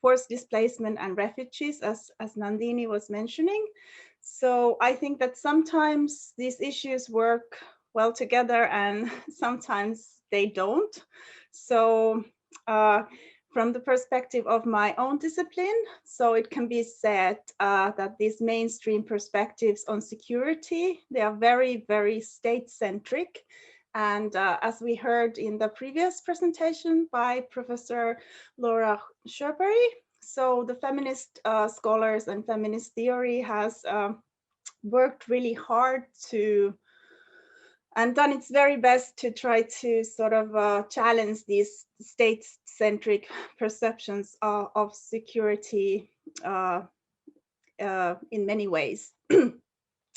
forced displacement and refugees, as Nandini was mentioning. So I think that sometimes these issues work well together and sometimes they don't. So from the perspective of my own discipline, so it can be said that these mainstream perspectives on security, they are very, very state-centric. And as we heard in the previous presentation by Professor Laura Sjoberg, so the feminist scholars and feminist theory has worked really hard to and done its very best to try to sort of challenge these state-centric perceptions of security in many ways.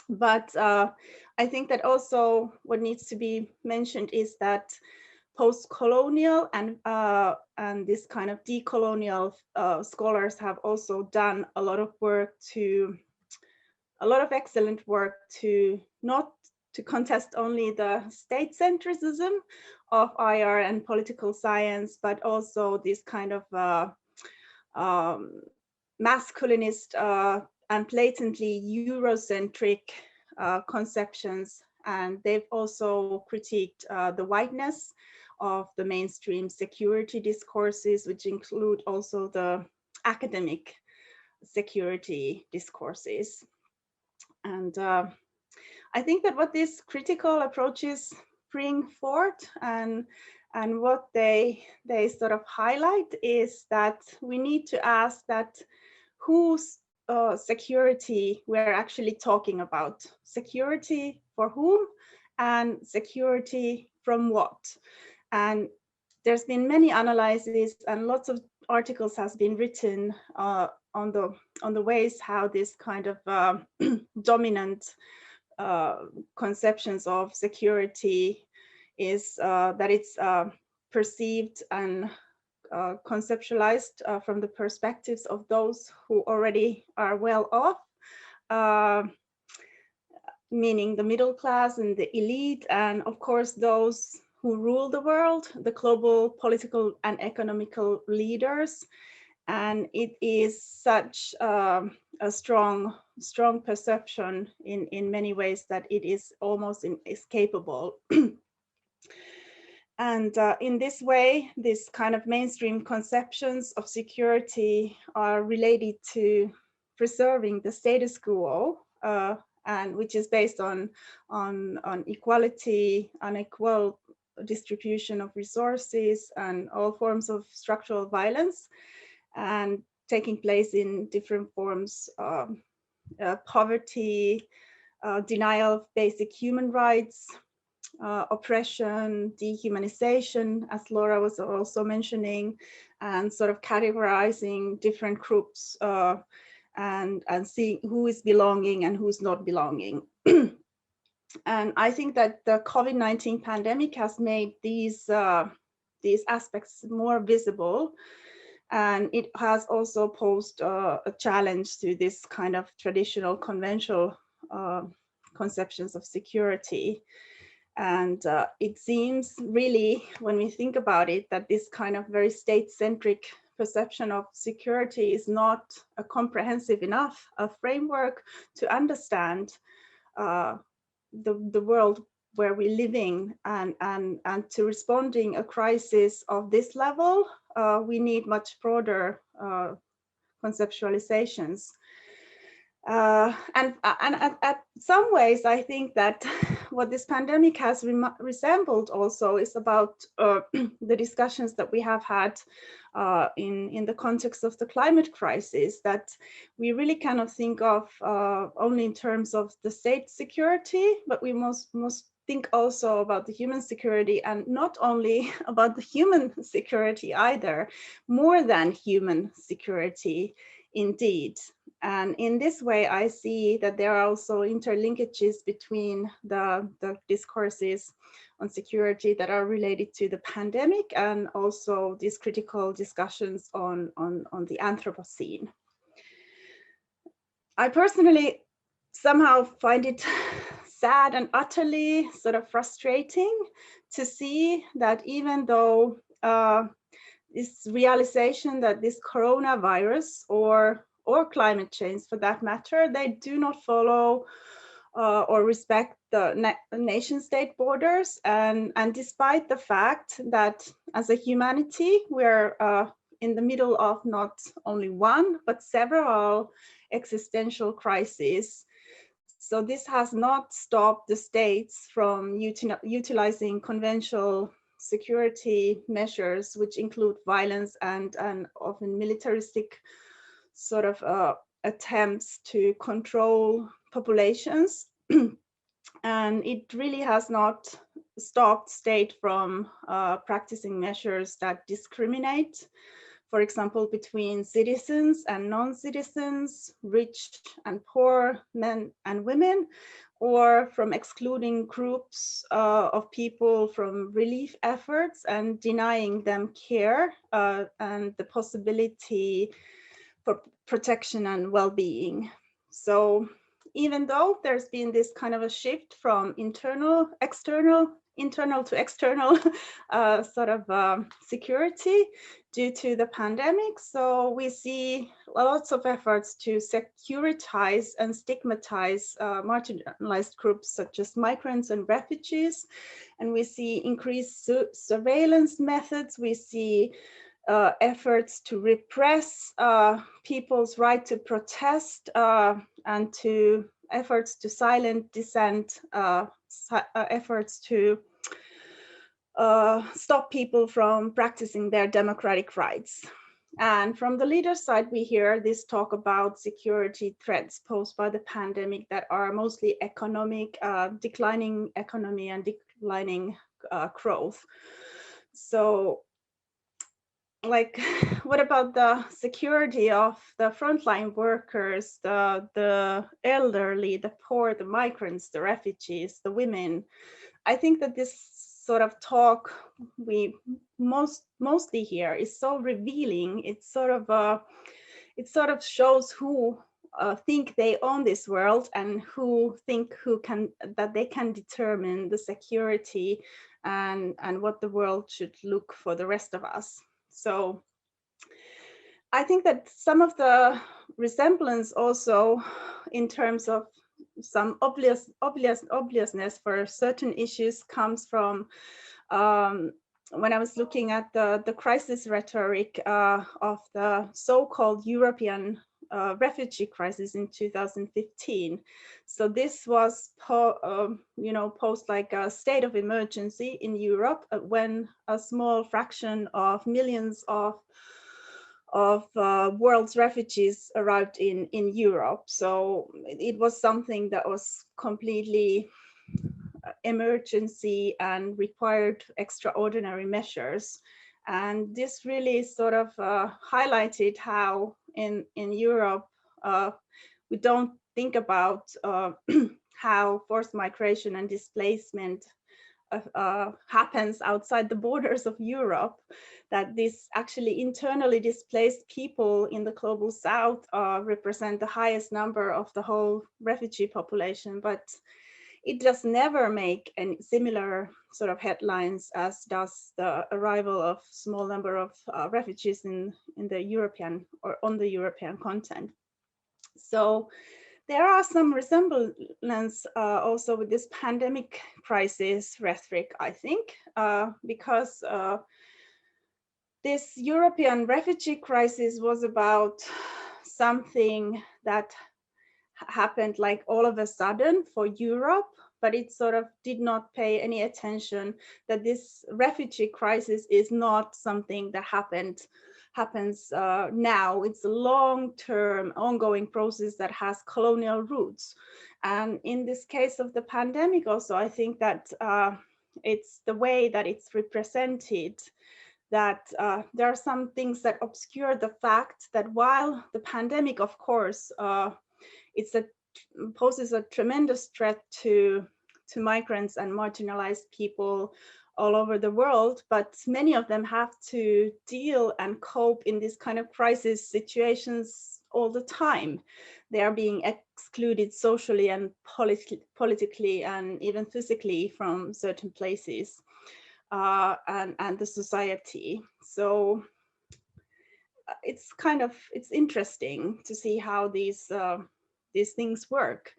But I think that also what needs to be mentioned is that post-colonial and this kind of decolonial scholars have also done a lot of excellent work to not to contest only the state centricism of IR and political science, but also this kind of masculinist and blatantly Eurocentric conceptions. And they've also critiqued the whiteness of the mainstream security discourses, which include also the academic security discourses. And I think that what these critical approaches bring forth and what they sort of highlight is that we need to ask that whose security we're actually talking about. Security for whom and security from what? And there's been many analyses and lots of articles has been written on the ways how this kind of dominant conceptions of security is that it's perceived and conceptualized from the perspectives of those who already are well off, meaning the middle class and the elite, and of course those who rule the world, the global political and economical leaders. And it is such a strong perception in many ways that it is almost inescapable. And in this way, this kind of mainstream conceptions of security are related to preserving the status quo, and which is based on equality, unequal distribution of resources, and all forms of structural violence, and taking place in different forms of poverty, denial of basic human rights, oppression, dehumanization, as Laura was also mentioning, and sort of categorizing different groups and seeing who is belonging and who's not belonging. And I think that the COVID-19 pandemic has made these aspects more visible, and it has also posed a challenge to this kind of traditional conventional conceptions of security. And it seems really, when we think about it, that this kind of very state-centric perception of security is not a comprehensive enough framework to understand the world where we're living, and to responding a crisis of this level, we need much broader conceptualizations. And at some ways, I think that what this pandemic has resembled also is about the discussions that we have had in the context of the climate crisis, that we really cannot think of only in terms of the state security, but we must think also about the human security, and not only about the human security either, more than human security indeed. And in this way, I see that there are also interlinkages between the discourses on security that are related to the pandemic, and also these critical discussions on the Anthropocene. I personally somehow find it sad and utterly sort of frustrating to see that even though this realization that this coronavirus or climate change for that matter, they do not follow or respect the nation state borders. And despite the fact that as a humanity, we're in the middle of not only one, but several existential crises. So this has not stopped the states from utilizing conventional security measures, which include violence and often militaristic sort of attempts to control populations. And it really has not stopped state from practicing measures that discriminate, for example, between citizens and non-citizens, rich and poor, men and women, or from excluding groups of people from relief efforts and denying them care and the possibility for protection and well-being. So even though there's been this kind of a shift from external internal to external sort of security due to the pandemic. So we see lots of efforts to securitize and stigmatize marginalized groups such as migrants and refugees. And we see increased surveillance methods. We see efforts to repress people's right to protest and to efforts to silence dissent, efforts to stop people from practicing their democratic rights. And from the leader side, we hear this talk about security threats posed by the pandemic that are mostly economic, declining economy and declining growth. So, like, what about the security of the frontline workers, the elderly, the poor, the migrants, the refugees, the women? I think that this sort of talk we mostly hear is so revealing. It sort of shows who think they own this world and who think that they can determine the security and what the world should look for the rest of us. So I think that some of the resemblance also in terms of some obviousness for certain issues comes from when I was looking at the crisis rhetoric of the so-called European refugee crisis in 2015. So this was post like a state of emergency in Europe when a small fraction of millions of world's refugees arrived in Europe. So it was something that was completely emergency and required extraordinary measures. And this really sort of highlighted how in Europe, we don't think about how forced migration and displacement happens outside the borders of Europe, that this actually internally displaced people in the global south represent the highest number of the whole refugee population, but it does never make any similar sort of headlines as does the arrival of small number of refugees in the European or on the European continent. So there are some resemblance also with this pandemic crisis rhetoric, I think, because this European refugee crisis was about something that happened like all of a sudden for Europe, but it sort of did not pay any attention that this refugee crisis is not something that happens now. It's a long-term ongoing process that has colonial roots. And in this case of the pandemic also, I think that it's the way that it's represented that there are some things that obscure the fact that while the pandemic, of course, poses a tremendous threat to migrants and marginalized people all over the world, but many of them have to deal and cope in this kind of crisis situations all the time. They are being excluded socially and politically and even physically from certain places and the society. So it's interesting to see how these things work.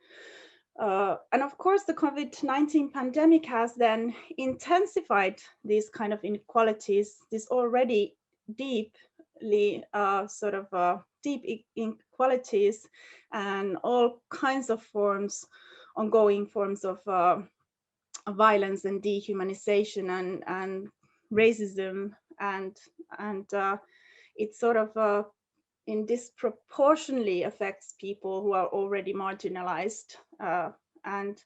And of course, the COVID-19 pandemic has then intensified these kind of inequalities, these already deeply deep inequalities and all kinds of ongoing forms of violence and dehumanization and racism and it sort of in disproportionately affects people who are already marginalized and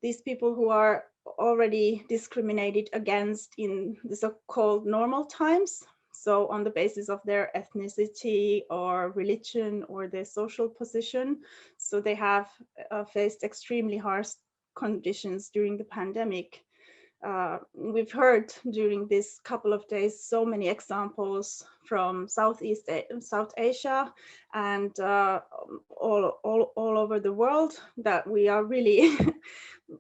these people who are already discriminated against in the so-called normal times. So on the basis of their ethnicity or religion or their social position. So they have faced extremely harsh conditions during the pandemic we've heard during this couple of days so many examples from South Asia and all over the world that we are really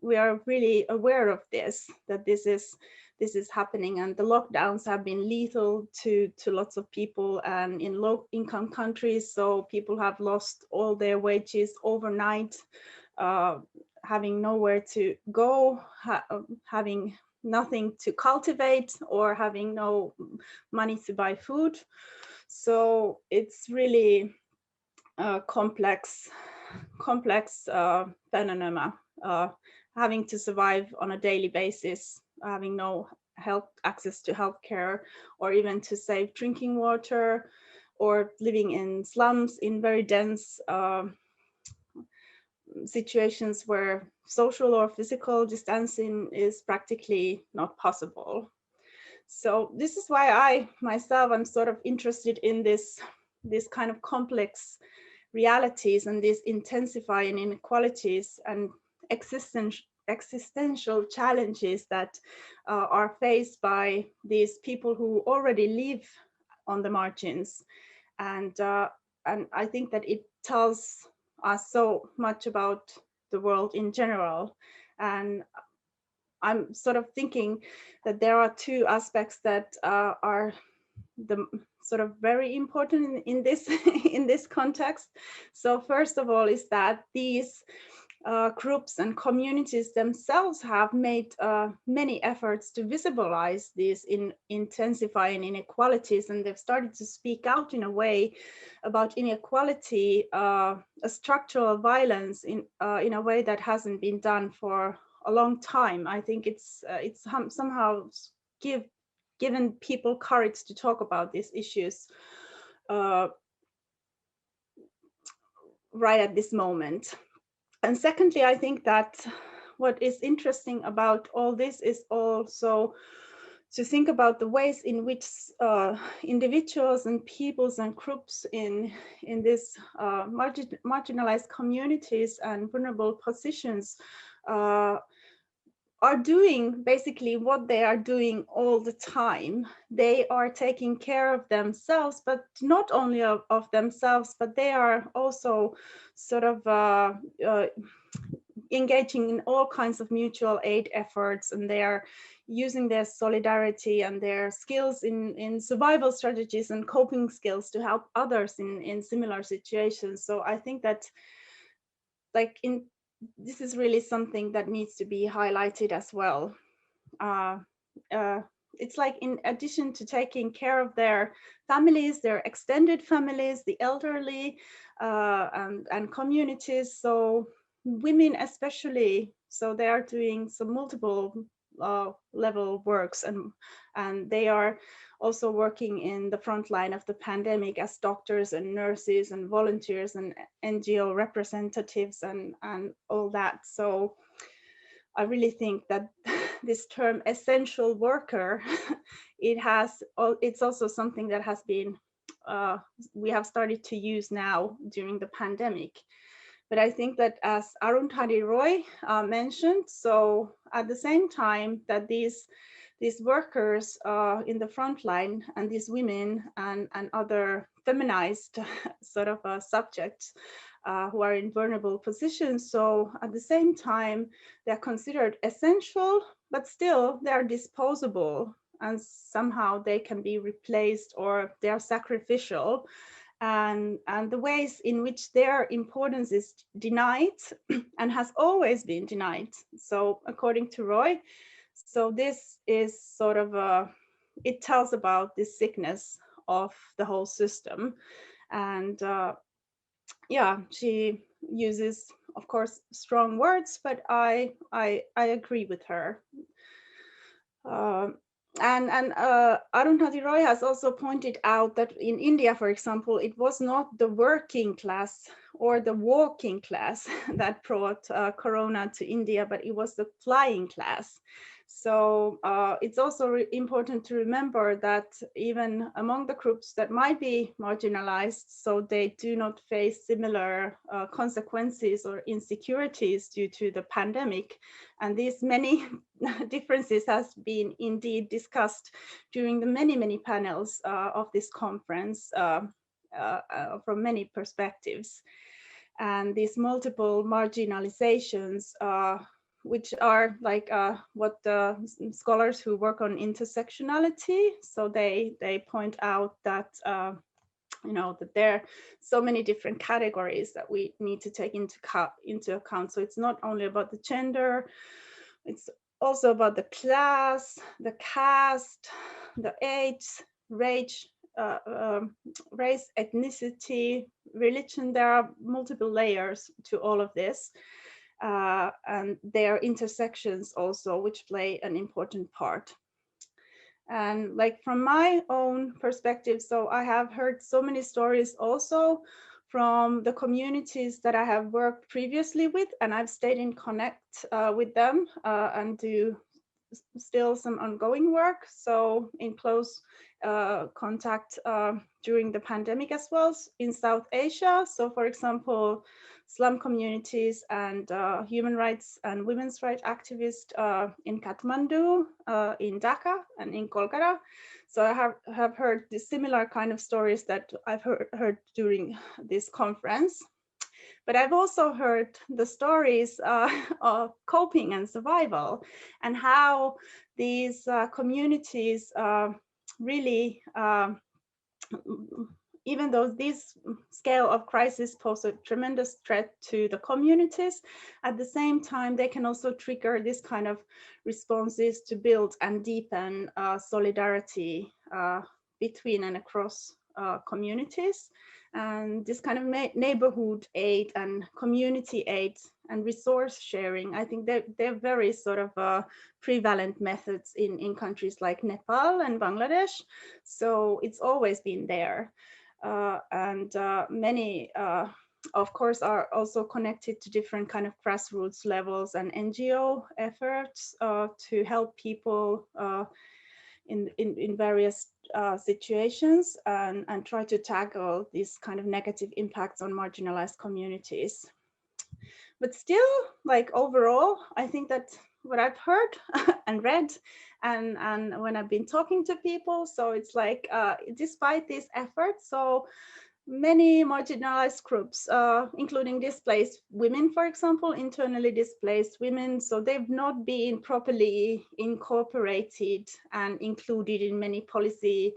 we are really aware of this, that this is happening, and the lockdowns have been lethal to lots of people and in low income countries. So people have lost all their wages overnight, having nowhere to go, having nothing to cultivate, or having no money to buy food. So it's really a complex phenomenon, having to survive on a daily basis, having no access to healthcare, or even to save drinking water, or living in slums in very dense situations where social or physical distancing is practically not possible. So this is why I myself am sort of interested in this kind of complex realities and these intensifying inequalities and existential challenges that are faced by these people who already live on the margins. And I think that it tells us so much about the world in general. And I'm sort of thinking that there are two aspects that are the sort of very important in this in this context. So first of all is that these groups and communities themselves have made many efforts to visibilize these intensifying inequalities, and they've started to speak out in a way about inequality, a structural violence in a way that hasn't been done for a long time. I think it's somehow given people courage to talk about these issues right at this moment. And secondly, I think that what is interesting about all this is also to think about the ways in which individuals and peoples and groups in these marginalized communities and vulnerable positions are doing basically what they are doing all the time. They are taking care of themselves, but not only of themselves, but they are also sort of engaging in all kinds of mutual aid efforts, and they are using their solidarity and their skills in survival strategies and coping skills to help others in similar situations. So I think that this is really something that needs to be highlighted as well. It's like, in addition to taking care of their families, their extended families, the elderly, and communities, so women especially, so they are doing some multiple level works, and they are also working in the front line of the pandemic as doctors and nurses and volunteers and NGO representatives and all that. So I really think that this term essential worker, it's also something that has been, we have started to use now during the pandemic. But I think that, as Arundhati Roy mentioned, so at the same time that these workers in the front line and these women and other feminized sort of subjects who are in vulnerable positions, so at the same time they're considered essential, but still they're disposable, and somehow they can be replaced or they're sacrificial. And the ways in which their importance is denied and has always been denied. So according to Roy, so this is sort of it tells about the sickness of the whole system. And yeah, she uses, of course, strong words, but I agree with her. And Arundhati Roy has also pointed out that in India, for example, it was not the working class or the walking class that brought corona to India, but it was the flying class. So it's also important to remember that even among the groups that might be marginalized, so they do not face similar consequences or insecurities due to the pandemic. And these many differences has been indeed discussed during the many panels of this conference from many perspectives. And these multiple marginalizations, which are like what the scholars who work on intersectionality, so they point out that that there are so many different categories that we need to take into account. So it's not only about the gender, it's also about the class, the caste, the age, race, ethnicity, religion. There are multiple layers to all of this. And there are intersections also, which play an important part. And like from my own perspective, so I have heard so many stories also from the communities that I have worked previously with, and I've stayed in connect with them and do still some ongoing work. So in close contact during the pandemic as well in South Asia. So for example, slum communities and human rights and women's rights activists in Kathmandu, in Dhaka and in Kolkata. So I have heard the similar kind of stories that I've heard during this conference. But I've also heard the stories of coping and survival, and how these communities really, even though this scale of crisis pose a tremendous threat to the communities, at the same time, they can also trigger this kind of responses to build and deepen solidarity between and across communities. And this kind of neighborhood aid and community aid and resource sharing, I think they're very sort of prevalent methods in countries like Nepal and Bangladesh. So it's always been there. And many, of course, are also connected to different kind of grassroots levels and NGO efforts to help people in various situations and try to tackle these kind of negative impacts on marginalized communities. But still, like overall, I think that what I've heard and read and when I've been talking to people, so it's like despite these efforts, so many marginalized groups, including displaced women, for example, internally displaced women, so they've not been properly incorporated and included in many policy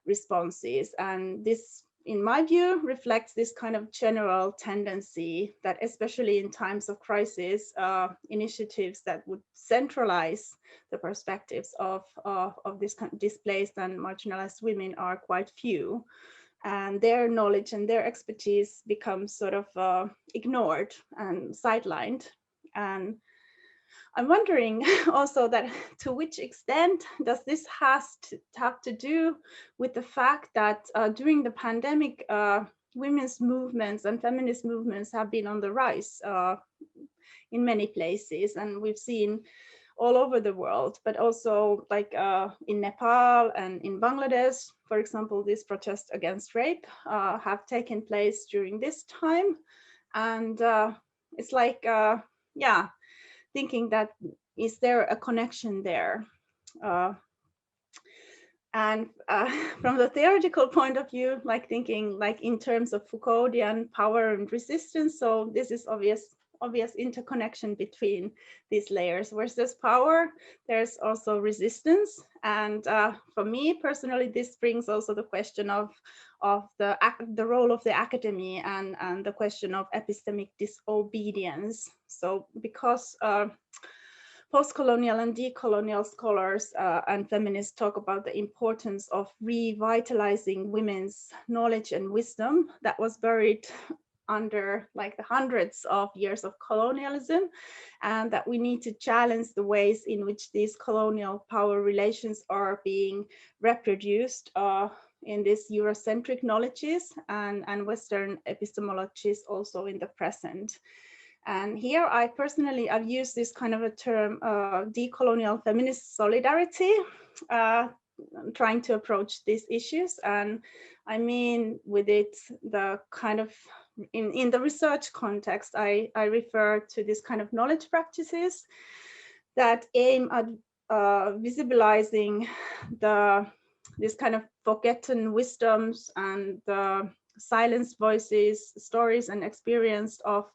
responses. And this, in my view, reflects this kind of general tendency that, especially in times of crisis, initiatives that would centralize the perspectives of this kind of displaced and marginalized women are quite few. And their knowledge and their expertise becomes sort of ignored and sidelined. And I'm wondering also that to which extent does this have to do with the fact that during the pandemic, women's movements and feminist movements have been on the rise in many places, and we've seen all over the world, but also like in Nepal and in Bangladesh, for example, these protests against rape have taken place during this time. And it's like, yeah, thinking that, is there a connection there? And from the theoretical point of view, like thinking like in terms of Foucauldian power and resistance, so this is obvious interconnection between these layers. Where there's power, there's also resistance. And for me personally, this brings also the question of the role of the academy and the question of epistemic disobedience. So because post-colonial and decolonial scholars and feminists talk about the importance of revitalizing women's knowledge and wisdom that was buried under like the hundreds of years of colonialism, and that we need to challenge the ways in which these colonial power relations are being reproduced in these Eurocentric knowledges and Western epistemologies also in the present. And here I've used this kind of a term, decolonial feminist solidarity, trying to approach these issues. And I mean with it, the kind of, in the research context, I refer to this kind of knowledge practices that aim at visibilizing this kind of forgotten wisdoms and the silenced voices, stories and experience of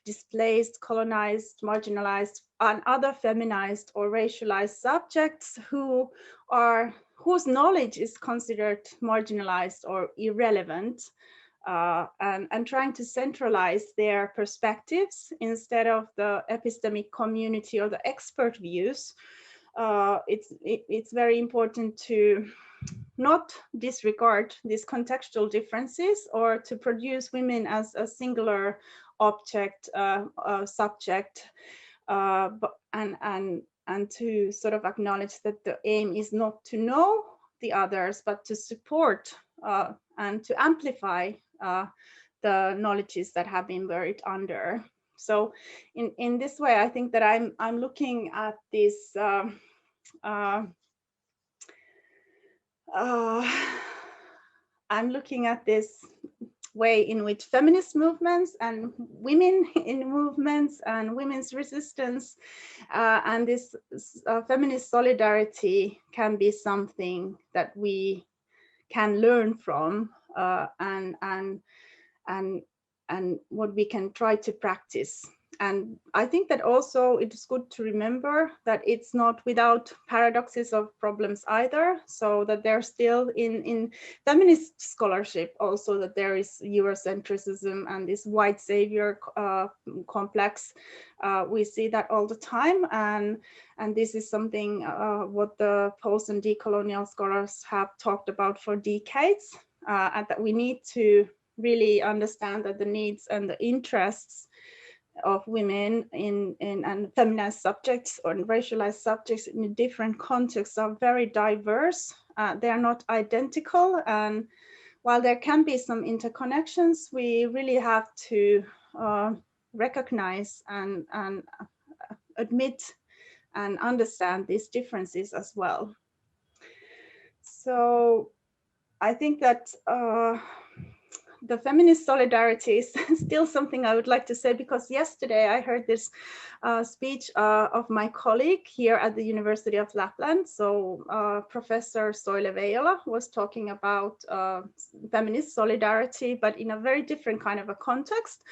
displaced, colonized, marginalized, and other feminized or racialized subjects whose knowledge is considered marginalized or irrelevant, and trying to centralize their perspectives instead of the epistemic community or the expert views. It's very important to not disregard these contextual differences or to produce women as a singular object, subject, and to sort of acknowledge that the aim is not to know the others, but to support and to amplify the knowledges that have been buried under. So in this way, I think that I'm looking at this I'm looking at this way in which feminist movements and women in movements and women's resistance and this feminist solidarity can be something that we can learn from and what we can try to practice. And I think that also it is good to remember that it's not without paradoxes of problems either. So that there's still in feminist scholarship also that there is Eurocentrism and this white savior complex. We see that all the time, and this is something what the post and decolonial scholars have talked about for decades, and that we need to really understand that the needs and the interests of women and feminized subjects or racialized subjects in different contexts are very diverse. They are not identical, and while there can be some interconnections, we really have to recognize and admit and understand these differences as well. So I think that the feminist solidarity is still something I would like to say, because yesterday I heard this speech of my colleague here at the University of Lapland. So Professor Soile Veijola was talking about feminist solidarity, but in a very different kind of a context.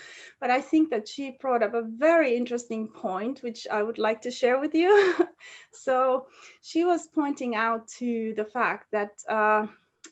But I think that she brought up a very interesting point, which I would like to share with you. So she was pointing out to the fact that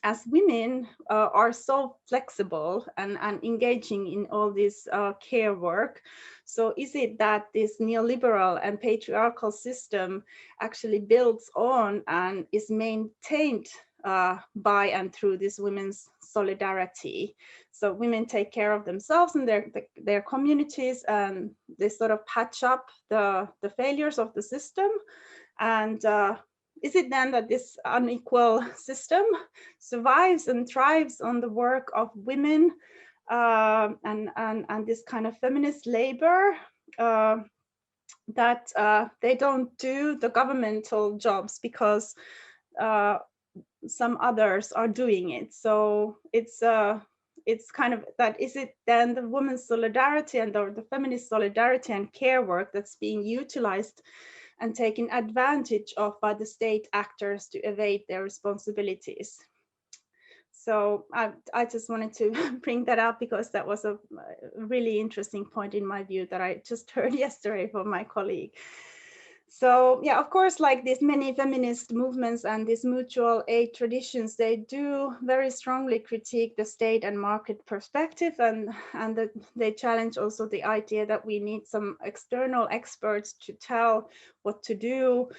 as women are so flexible and engaging in all this care work, so is it that this neoliberal and patriarchal system actually builds on and is maintained by and through this women's solidarity? So women take care of themselves and their communities, and they sort of patch up the failures of the system. And is it then that this unequal system survives and thrives on the work of women and this kind of feminist labor, that they don't do the governmental jobs because some others are doing it? So it's kind of that, is it then the women's solidarity and the feminist solidarity and care work that's being utilized and taken advantage of by the state actors to evade their responsibilities? So I just wanted to bring that up because that was a really interesting point in my view that I just heard yesterday from my colleague. So yeah, of course, like these many feminist movements and these mutual aid traditions, they do very strongly critique the state and market perspective, and they challenge also the idea that we need some external experts to tell what to do,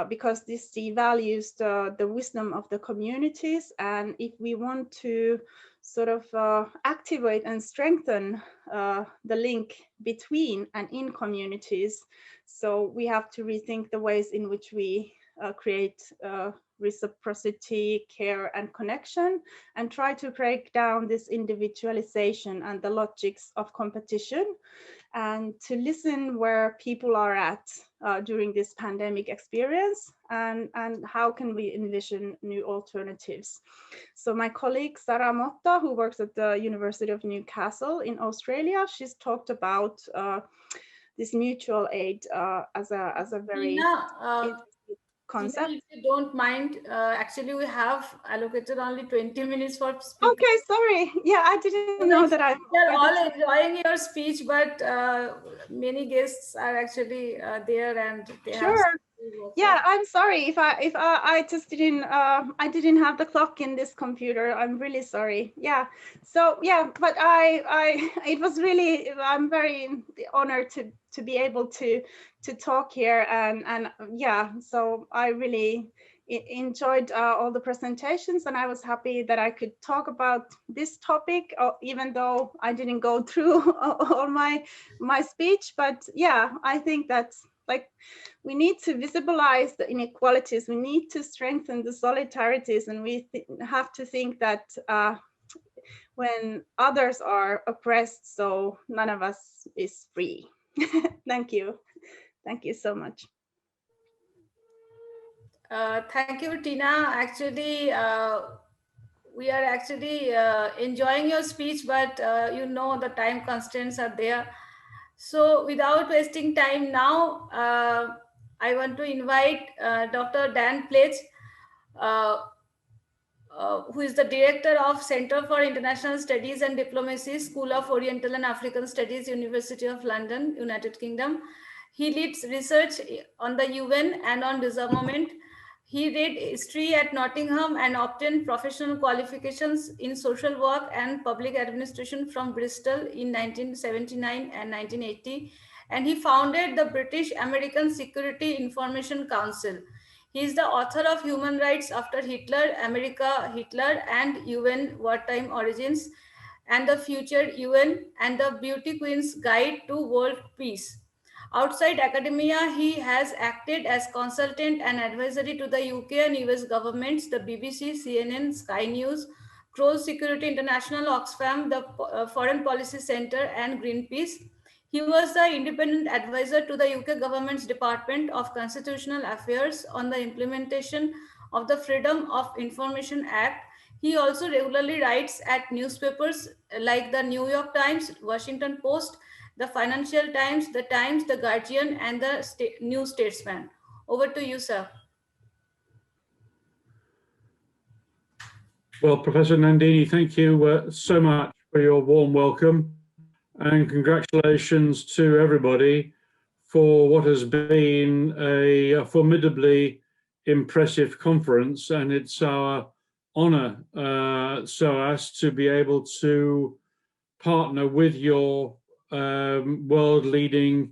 because this devalues the wisdom of the communities. And if we want to sort of activate and strengthen the link between and in communities, so we have to rethink the ways in which we create reciprocity, care, and connection, and try to break down this individualization and the logics of competition, and to listen where people are at during this pandemic experience, and how can we envision new alternatives. So my colleague Sara Motta, who works at the University of Newcastle in Australia, she's talked about this mutual aid as a very concept. If you don't mind, actually we have allocated only 20 minutes for speaking. Okay, sorry. Yeah, I didn't know that They're all enjoying your speech, but many guests are actually there and they have. Yeah, I'm sorry if I just didn't I didn't have the clock in this computer. I'm really sorry. Yeah. So yeah, but it was really, I'm very honored to be able to talk here, and yeah, so I really enjoyed all the presentations, and I was happy that I could talk about this topic, even though I didn't go through all my speech. But yeah, I think that's like, we need to visibilize the inequalities, we need to strengthen the solidarities, and we have to think that when others are oppressed, so none of us is free. Thank you. Thank you so much. Thank you, Tiina. Actually, we are actually enjoying your speech, but you know the time constraints are there. So without wasting time now, I want to invite Dr. Dan Plesch, who is the director of Center for International Studies and Diplomacy, School of Oriental and African Studies, University of London, United Kingdom. He leads research on the UN and on disarmament. He did history at Nottingham and obtained professional qualifications in social work and public administration from Bristol in 1979 and 1980. And he founded the British American Security Information Council. He is the author of Human Rights After Hitler, America, Hitler, and UN Wartime Origins, and the Future UN, and the Beauty Queen's Guide to World Peace. Outside academia, he has acted as consultant and advisory to the UK and US governments, the BBC, CNN, Sky News, Kroll Security International, Oxfam, the Foreign Policy Centre, and Greenpeace. He was the independent advisor to the UK government's Department of Constitutional Affairs on the implementation of the Freedom of Information Act. He also regularly writes at newspapers like the New York Times, Washington Post, the Financial Times, the Guardian, and the New Statesman. Over to you, sir. Well, Professor Nandini, thank you so much for your warm welcome, and congratulations to everybody for what has been a formidably impressive conference. And it's our honor, SOAS, to be able to partner with your world-leading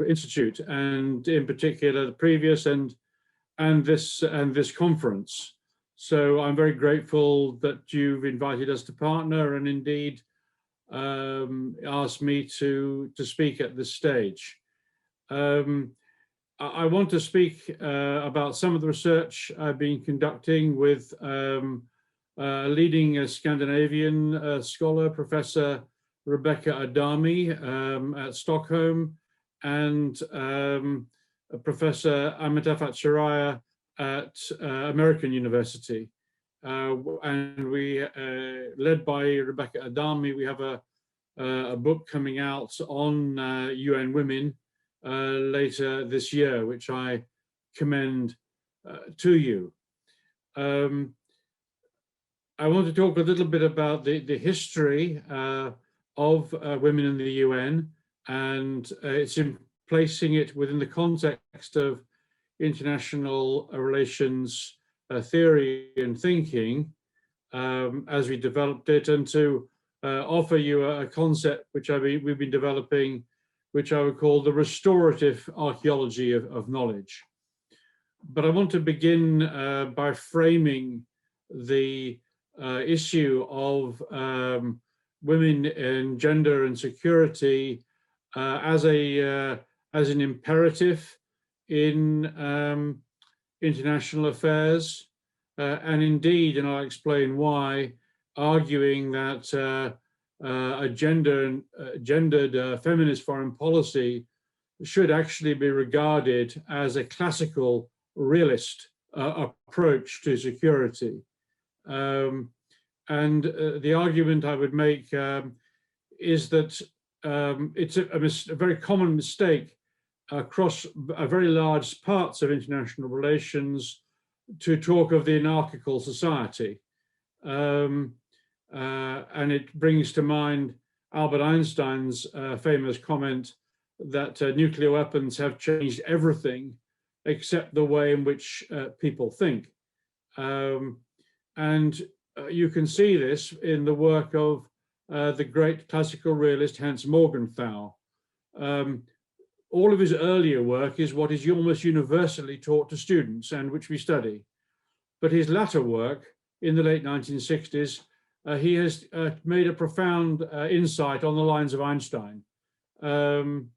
institute, and in particular the previous and this conference. So I'm very grateful that you've invited us to partner, and indeed asked me to speak at this stage. I want to speak about some of the research I've been conducting with a leading Scandinavian scholar, Professor Rebecca Adami at Stockholm, and Professor Amita Acharya at American University. And we, led by Rebecca Adami, we have a book coming out on UN Women later this year, which I commend to you. I want to talk a little bit about the history of women in the UN, and it's in placing it within the context of international relations theory and thinking as we developed it, and to offer you a concept which we've been developing, which I would call the restorative archaeology of knowledge. But I want to begin by framing the issue of women in gender and security as an imperative in international affairs, and indeed, and I'll explain why, arguing that a gendered feminist foreign policy should actually be regarded as a classical realist approach to security. And the argument I would make is that it's a very common mistake across very large parts of international relations to talk of the anarchical society. And it brings to mind Albert Einstein's famous comment that nuclear weapons have changed everything except the way in which people think. And you can see this in the work of the great classical realist Hans Morgenthau. All of his earlier work is what is almost universally taught to students and which we study. But his latter work in the late 1960s, he has made a profound insight on the lines of Einstein. And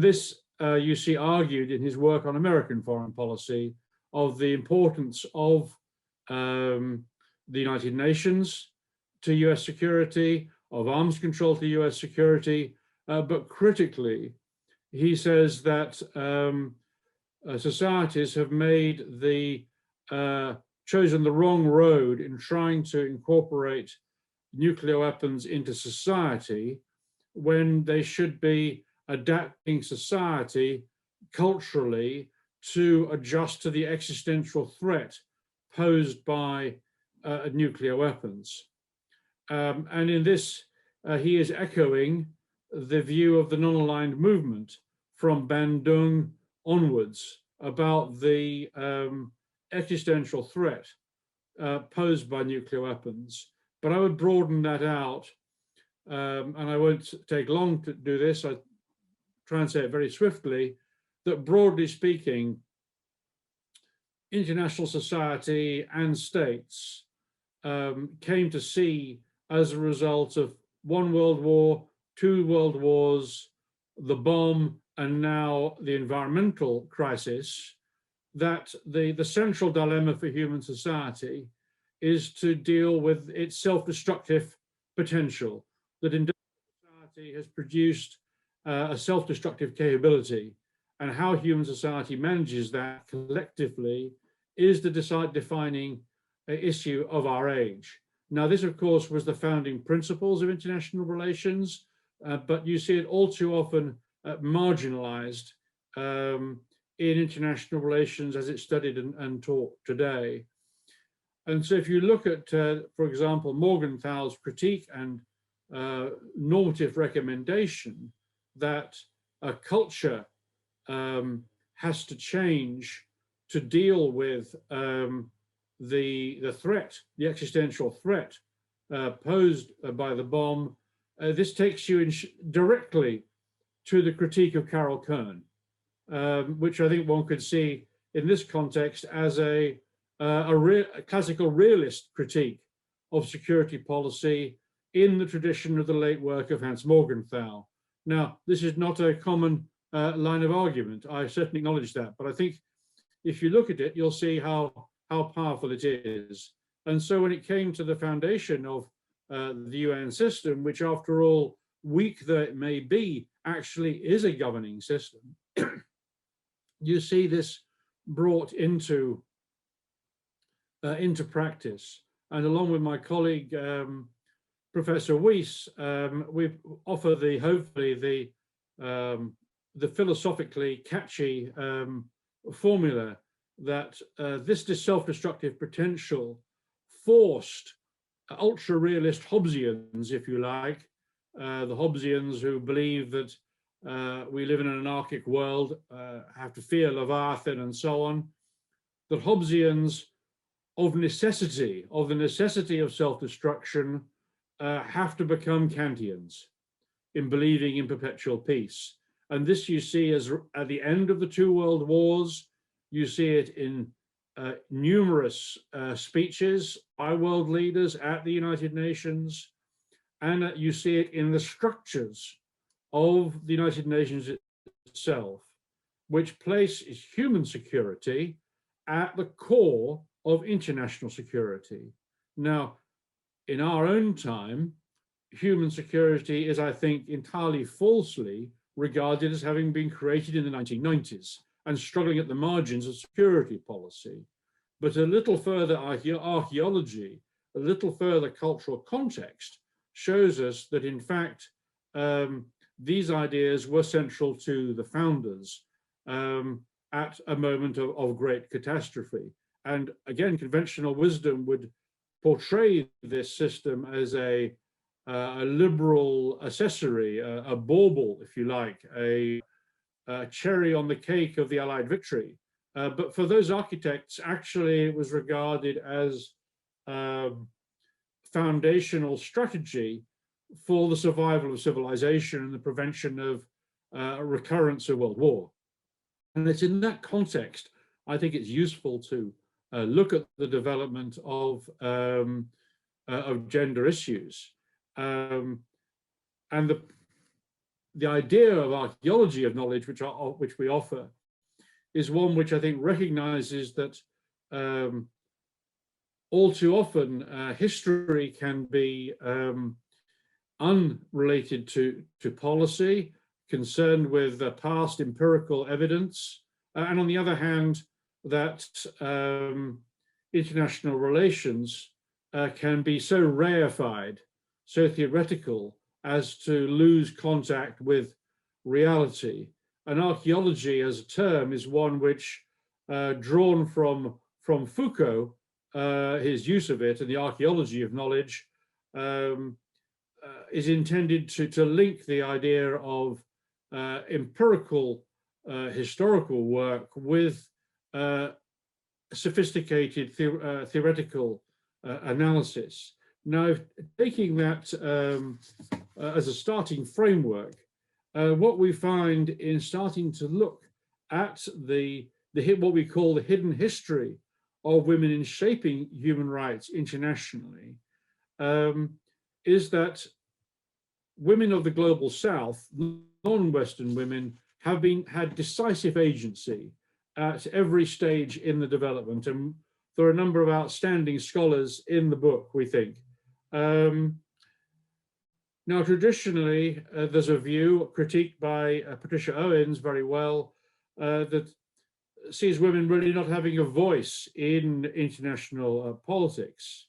this you see argued in his work on American foreign policy of the importance of the United Nations to US security, of arms control to US security, but critically, he says that societies have made chosen the wrong road in trying to incorporate nuclear weapons into society when they should be adapting society culturally to adjust to the existential threat posed by nuclear weapons. And in this, he is echoing the view of the non-aligned movement from Bandung onwards about the existential threat posed by nuclear weapons. But I would broaden that out, and I won't take long to do this. I try and say it very swiftly, that broadly speaking, international society and states came to see, as a result of one world war, two world wars, the bomb, and now the environmental crisis, that the central dilemma for human society is to deal with its self-destructive potential, that industrial society has produced a self-destructive capability, and how human society manages that collectively is the defining issue of our age. Now, this, of course, was the founding principles of international relations, but you see it all too often marginalized in international relations as it's studied and taught today. And so if you look at, for example, Morgenthau's critique and normative recommendation that a culture has to change to deal with the threat, the existential threat posed by the bomb, this takes you directly to the critique of Carol Kern, which I think one could see in this context as a classical realist critique of security policy in the tradition of the late work of Hans Morgenthau. Now, this is not a common line of argument. I certainly acknowledge that, but I think if you look at it, you'll see how powerful it is. And so when it came to the foundation of the UN system, which after all, weak though it may be, actually is a governing system, you see this brought into practice. And along with my colleague, Professor Weiss, we offer hopefully the philosophically catchy formula that this self-destructive potential forced ultra-realist Hobbesians, if you like, the Hobbesians who believe that we live in an anarchic world, have to fear Leviathan and so on, that Hobbesians of the necessity of self-destruction have to become Kantians in believing in perpetual peace. And this you see as at the end of the two world wars. You see it in numerous speeches by world leaders at the United Nations, and you see it in the structures of the United Nations itself, which place human security at the core of international security. Now, in our own time, human security is, I think, entirely falsely regarded as having been created in the 1990s and struggling at the margins of security policy. But a little further archaeology, a little further cultural context shows us that, in fact, these ideas were central to the founders at a moment of great catastrophe. And again, conventional wisdom would portray this system as a liberal accessory, a bauble, if you like, a cherry on the cake of the Allied victory. But for those architects, actually, it was regarded as foundational strategy for the survival of civilization and the prevention of recurrence of world war. And it's in that context, I think it's useful to look at the development of gender issues. And the idea of archaeology of knowledge, which we offer, is one which I think recognizes that all too often history can be unrelated to policy, concerned with past empirical evidence, and on the other hand, that international relations can be so rarefied, so theoretical, as to lose contact with reality. And archaeology as a term is one which, drawn from Foucault, his use of it, and the archaeology of knowledge, is intended to link the idea of empirical historical work with sophisticated theoretical analysis. Now, taking that as a starting framework, what we find in starting to look at what we call the hidden history of women in shaping human rights internationally is that women of the global South, non-Western women, have had decisive agency at every stage in the development. And there are a number of outstanding scholars in the book, we think. Now, traditionally, there's a view critiqued by Patricia Owens very well that sees women really not having a voice in international politics.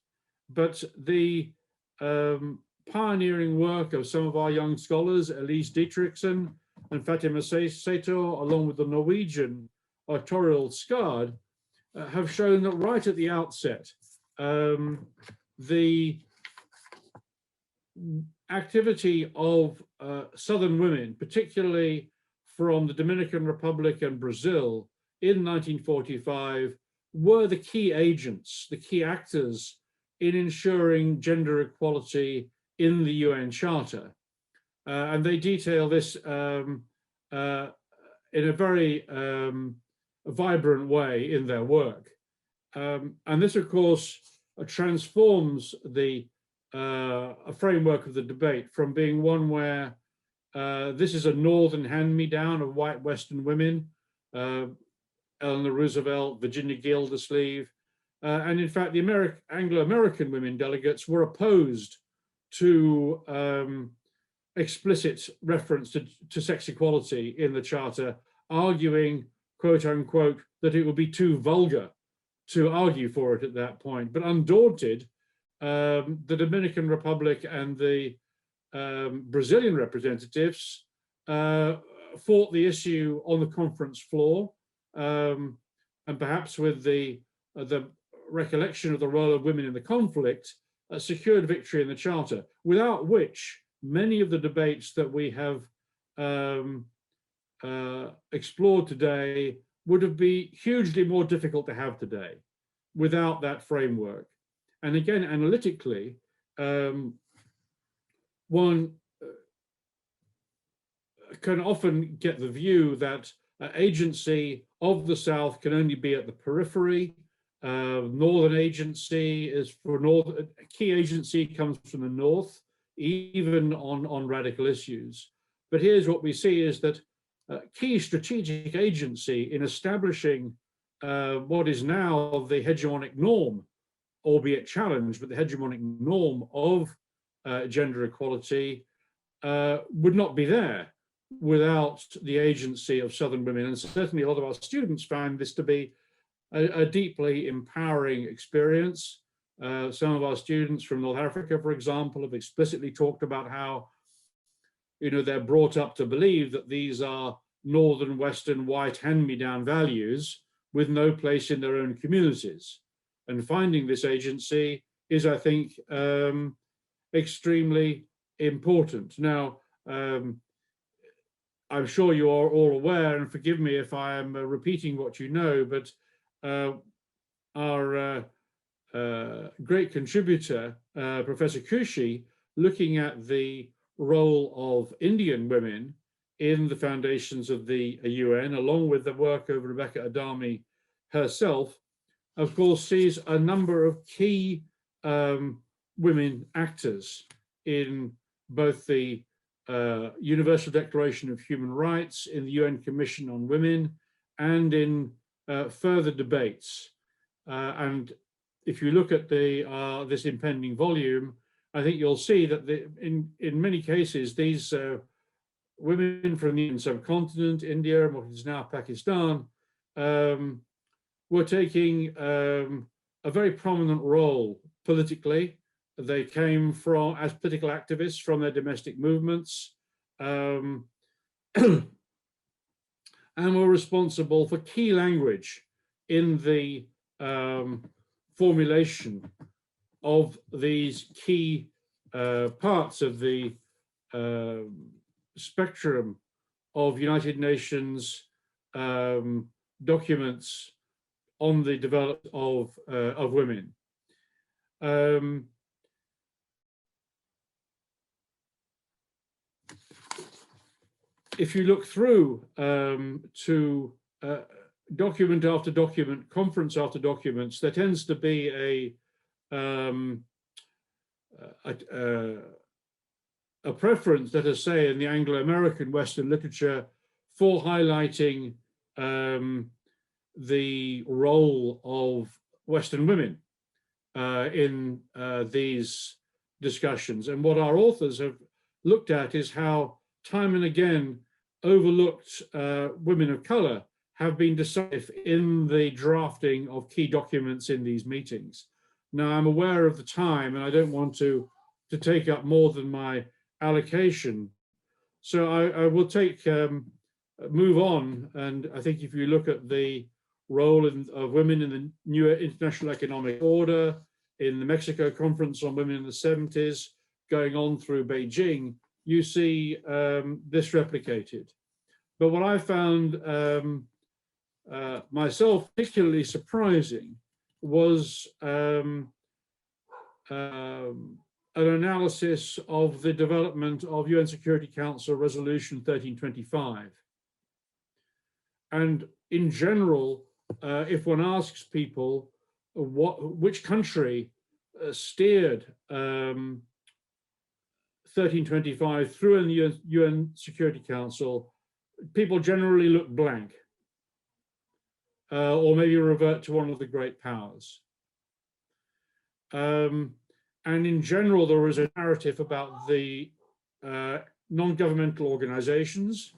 But the pioneering work of some of our young scholars, Elise Dietrichson and Fatima Sato, along with the Norwegian Toril Skard, have shown that right at the outset, the activity of Southern women, particularly from the Dominican Republic and Brazil in 1945, were the key agents, the key actors in ensuring gender equality in the UN Charter. And they detail this in a very vibrant way in their work. And this, of course, transforms the framework of the debate from being one where this is a northern hand-me-down of white Western women, Eleanor Roosevelt, Virginia Gildersleeve, and in fact, the Anglo-American women delegates were opposed to explicit reference to sex equality in the Charter, arguing, quote unquote, that it would be too vulgar to argue for it at that point. But undaunted, the Dominican Republic and the Brazilian representatives fought the issue on the conference floor, and perhaps with the recollection of the role of women in the conflict, secured victory in the Charter, without which many of the debates that we have explored today would have been hugely more difficult to have today without that framework. And again, analytically, one can often get the view that agency of the South can only be at the periphery. Northern agency is for North, key agency comes from the North, even on radical issues. But here's what we see is that key strategic agency in establishing what is now the hegemonic norm, albeit challenged, but the hegemonic norm of gender equality would not be there without the agency of Southern women. And certainly a lot of our students found this to be a deeply empowering experience. Some of our students from North Africa, for example, have explicitly talked about how, you know, they're brought up to believe that these are Northern, Western, white hand-me-down values with no place in their own communities. And finding this agency is, I think, extremely important. Now, I'm sure you are all aware, and forgive me if I am repeating what you know, but our great contributor, Professor Kushi, looking at the role of Indian women in the foundations of the UN, along with the work of Rebecca Adami herself, of course, sees a number of key women actors in both the Universal Declaration of Human Rights, in the UN Commission on Women, and in further debates. And if you look at the this impending volume, I think you'll see that in many cases, these women from the Indian subcontinent, India, and what is now Pakistan, were taking a very prominent role politically. They came from, as political activists, from their domestic movements, and were responsible for key language in the formulation of these key parts of the spectrum of United Nations documents on the development of women. If you look through to document after document, conference after documents, there tends to be a preference, let us say, in the Anglo-American Western literature for highlighting the role of Western women in these discussions. And what our authors have looked at is how time and again overlooked women of color have been decisive in the drafting of key documents in these meetings. Now, I'm aware of the time and I don't want to take up more than my allocation. So I will move on. And I think if you look at the role of women in the new international economic order, in the Mexico Conference on Women in the 70s, going on through Beijing, you see this replicated. But what I found myself particularly surprising was an analysis of the development of UN Security Council Resolution 1325. And in general, if one asks people which country steered 1325 through in the UN Security Council, people generally look blank, or maybe revert to one of the great powers. And in general, there is a narrative about the non-governmental organizations,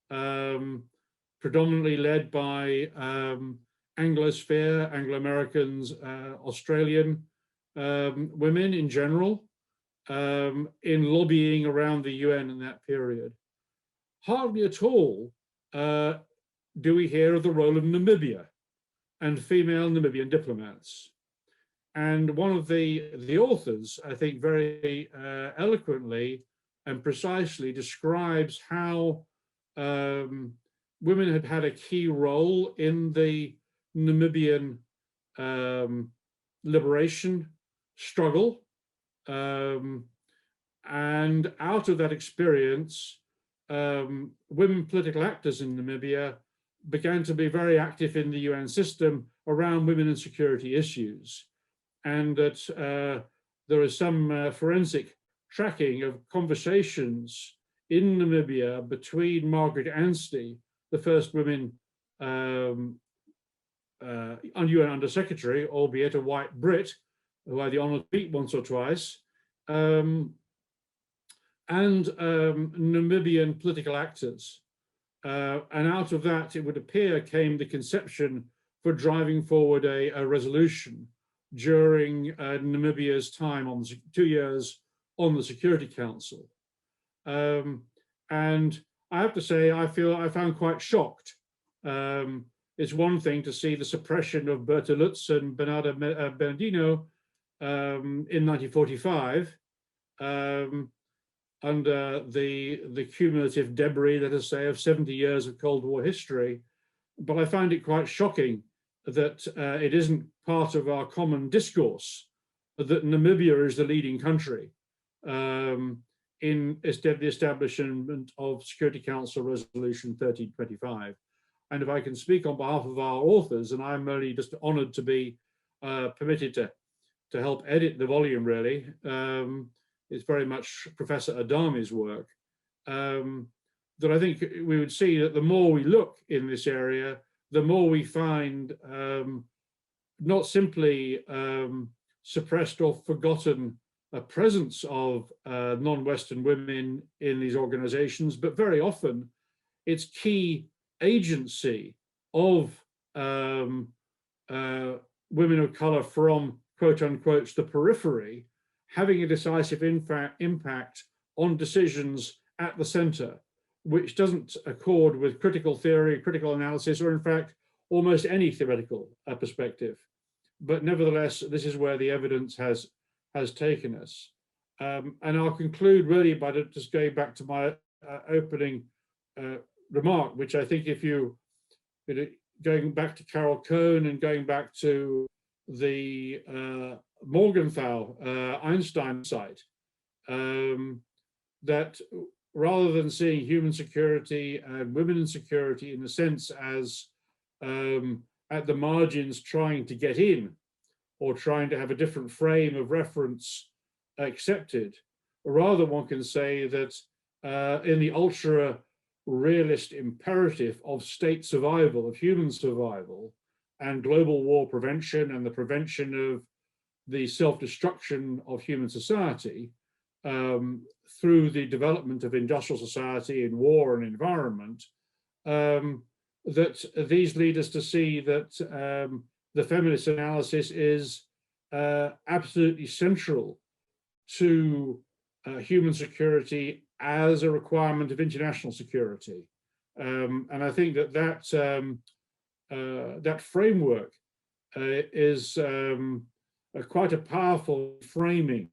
predominantly led by Anglosphere, Anglo-Americans, Australian women in general, in lobbying around the UN in that period. Hardly at all do we hear of the role of Namibia and female Namibian diplomats. And one of the authors, I think, very eloquently and precisely describes how women had had a key role in the Namibian liberation struggle. And out of that experience, women political actors in Namibia began to be very active in the UN system around women and security issues. And that there is some forensic tracking of conversations in Namibia between Margaret Anstey, the first women UN Undersecretary, albeit a white Brit, who I had the honour to meet once or twice, and Namibian political actors. And out of that, it would appear, came the conception for driving forward a resolution during Namibia's time on 2 years on the Security Council. And I have to say, I found quite shocked. It's one thing to see the suppression of Berta Lutz and Bernardo Bernardino in 1945 under the cumulative debris, let us say, of 70 years of Cold War history. But I find it quite shocking that it isn't part of our common discourse that Namibia is the leading country in the establishment of Security Council Resolution 1325. And if I can speak on behalf of our authors, and I'm only just honored to be permitted to help edit the volume, really. It's very much Professor Adami's work, that I think we would see that the more we look in this area, the more we find not simply suppressed or forgotten a presence of non-Western women in these organizations, but very often it's key agency of women of color from quote unquote the periphery having a decisive impact on decisions at the center, which doesn't accord with critical theory, critical analysis, or in fact, almost any theoretical perspective. But nevertheless, this is where the evidence has taken us. And I'll conclude really by just going back to my opening remark, which I think if you, going back to Carol Cohn and going back to the Morgenthau Einstein site, that rather than seeing human security and women in security in a sense as at the margins trying to get in or trying to have a different frame of reference accepted, rather one can say that in the ultra realist imperative of state survival, of human survival, and global war prevention and the prevention of the self-destruction of human society through the development of industrial society in war and environment, that these lead us to see that the feminist analysis is absolutely central to human security as a requirement of international security. And I think that that framework is quite a powerful framing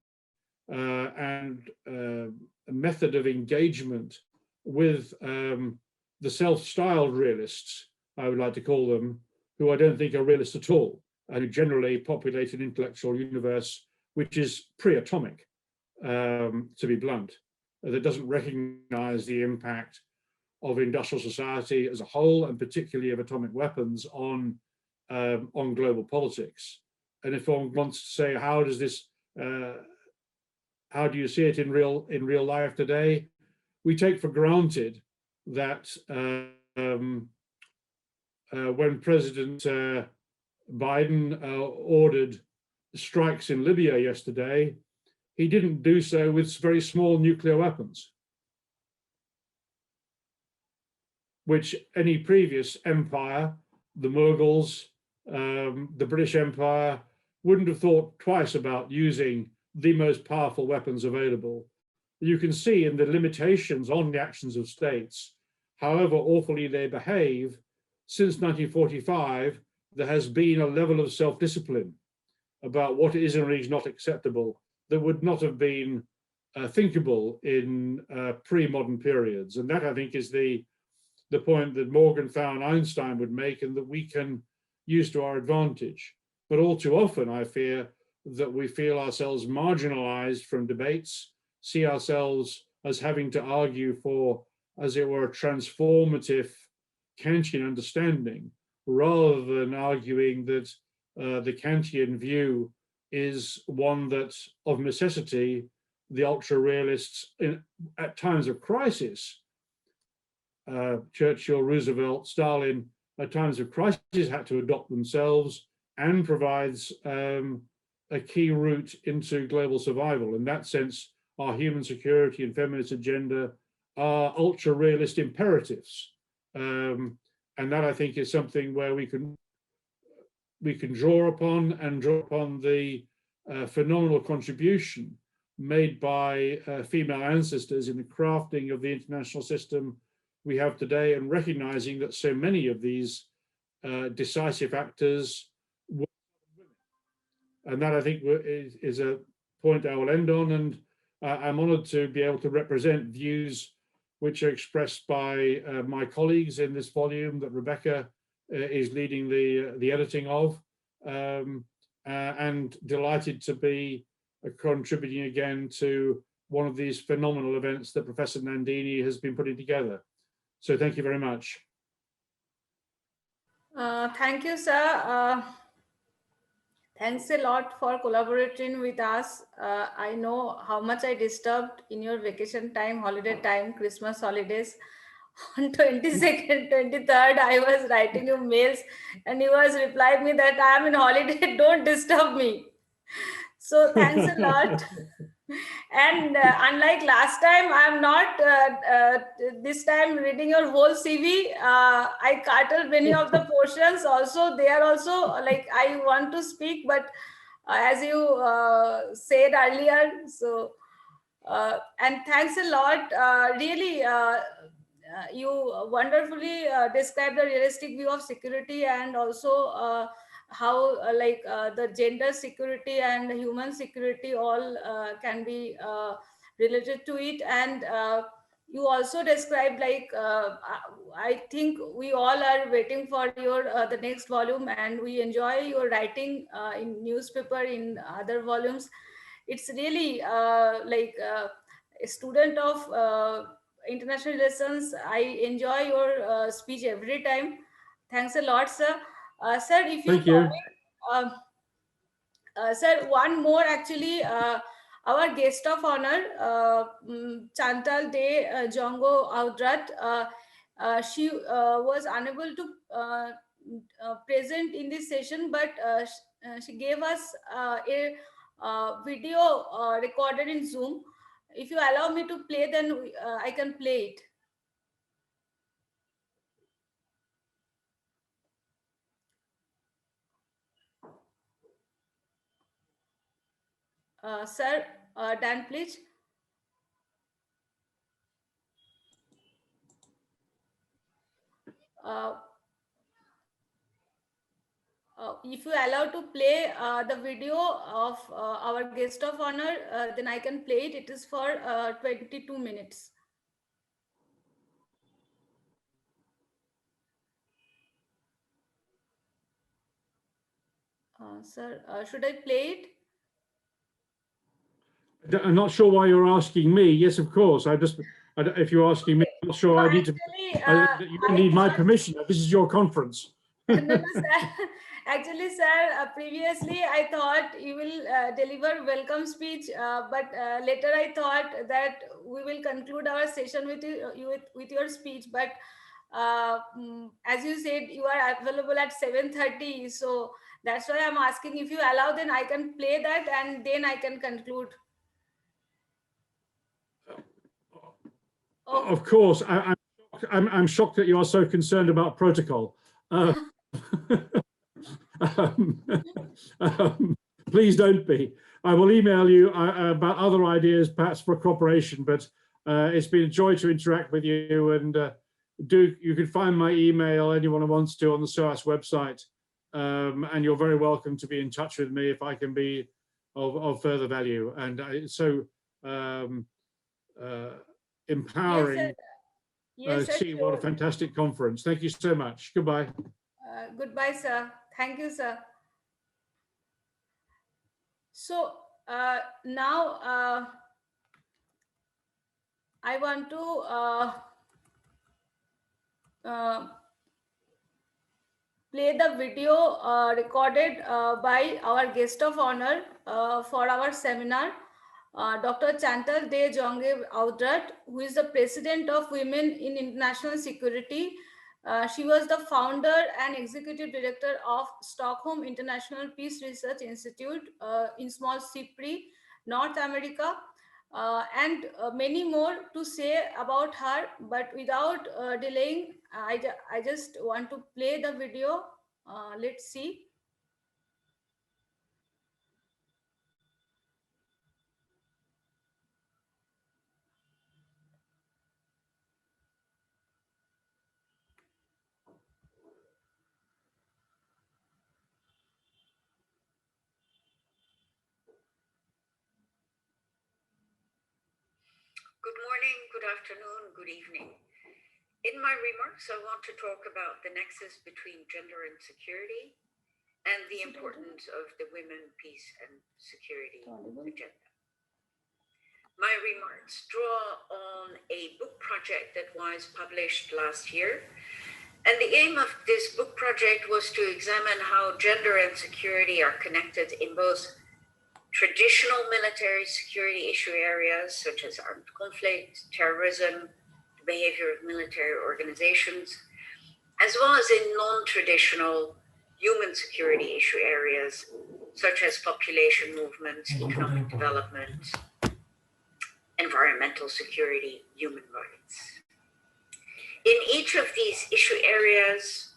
and a method of engagement with the self-styled realists, I would like to call them, who I don't think are realists at all, and who generally populate an intellectual universe which is pre-atomic, to be blunt, that doesn't recognize the impact of industrial society as a whole, and particularly of atomic weapons on global politics. And if one wants to say, how does this, how do you see it in real life today? We take for granted that when President Biden ordered strikes in Libya yesterday, he didn't do so with very small nuclear weapons, which any previous empire, the Mughals, the British Empire, wouldn't have thought twice about using the most powerful weapons available. You can see in the limitations on the actions of states, however awfully they behave. Since 1945, there has been a level of self-discipline about what is and is not acceptable that would not have been thinkable in pre-modern periods. And that, I think, is the point that Morgenthau and Einstein would make, and that we can use to our advantage. But all too often, I fear that we feel ourselves marginalized from debates, see ourselves as having to argue for, as it were, a transformative Kantian understanding, rather than arguing that the Kantian view is one that, of necessity, the ultra-realists at times of crisis, Churchill, Roosevelt, Stalin, at times of crisis had to adopt themselves, and provides a key route into global survival. In that sense, our human security and feminist agenda are ultra realist imperatives. And that, I think, is something where we can draw upon the phenomenal contribution made by female ancestors in the crafting of the international system we have today, and recognizing that so many of these decisive actors were women. And that, I think, is a point I will end on. And I'm honored to be able to represent views which are expressed by my colleagues in this volume that Rebecca is leading the editing of, and delighted to be contributing again to one of these phenomenal events that Professor Nandini has been putting together. So thank you very much. Thank you, sir. Thanks a lot for collaborating with us. I know how much I disturbed in your vacation time, holiday time, Christmas holidays. On 22nd, 23rd, I was writing you mails and you was replying me that I am in holiday, don't disturb me. So thanks a lot. And unlike last time, I'm not this time reading your whole CV. I carted many of the portions also. They are also like, I want to speak, but as you said earlier, so, and thanks a lot. Really, you wonderfully described the realistic view of security, and also how the gender security and human security all can be related to it. And you also described I think we all are waiting for your the next volume, and we enjoy your writing in newspaper, in other volumes. It's really a student of international relations. I enjoy your speech every time. Thanks a lot, sir. Sir, if you permit, sir, one more actually. Our guest of honor, Chantal de Jonge Oudraat, she was unable to present in this session, but she gave us a video recorded in Zoom. If you allow me to play, then I can play it. Sir, Dan, please. If you allow to play the video of our guest of honor, then I can play it. It is for 22 minutes. Sir, should I play it? I'm not sure why you're asking me. Yes, of course. If you're asking me, I'm not sure. No, I need actually, you don't need my permission. This is your conference. No, sir. Actually, sir, previously I thought you will deliver welcome speech, but later I thought that we will conclude our session with with your speech. But as you said, you are available at 7:30, so that's why I'm asking. If you allow, then I can play that, and then I can conclude. Okay. Of course, I'm shocked that you are so concerned about protocol. Please don't be. I will email you about other ideas, perhaps for cooperation, but it's been a joy to interact with you. And you can find my email, anyone who wants to, on the SOAS website. And you're very welcome to be in touch with me if I can be of further value. And so empowering. Yes, sir. See, what a fantastic conference. Thank you so much. Goodbye. Goodbye, sir. Thank you, sir. So now I want to play the video recorded by our guest of honor for our seminar, Dr. Chantal de Jonge Oudraat, who is the President of Women in International Security, She was the founder and executive director of Stockholm International Peace Research Institute in small Cypre, North America, and many more to say about her. But without delaying, I just want to play the video. Let's see. Good morning, good afternoon, good evening. In my remarks, I want to talk about the nexus between gender and security and the importance of the women, peace and security agenda. My remarks draw on a book project that was published last year. And the aim of this book project was to examine how gender and security are connected in both traditional military security issue areas such as armed conflict, terrorism, the behavior of military organizations, as well as in non-traditional human security issue areas such as population movements, economic development, environmental security, human rights. In each of these issue areas,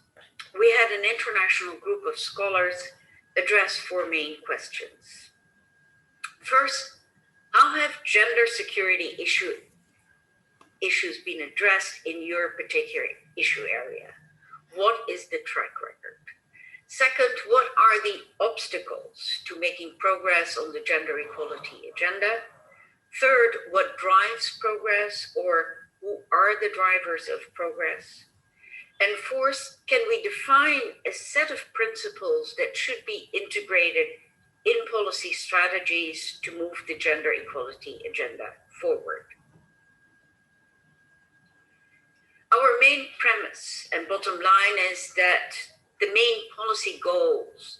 we had an international group of scholars address four main questions. First, how have gender security issues been addressed in your particular issue area? What is the track record? Second, what are the obstacles to making progress on the gender equality agenda? Third, what drives progress, or who are the drivers of progress? And fourth, can we define a set of principles that should be integrated in policy strategies to move the gender equality agenda forward? Our main premise and bottom line is that the main policy goals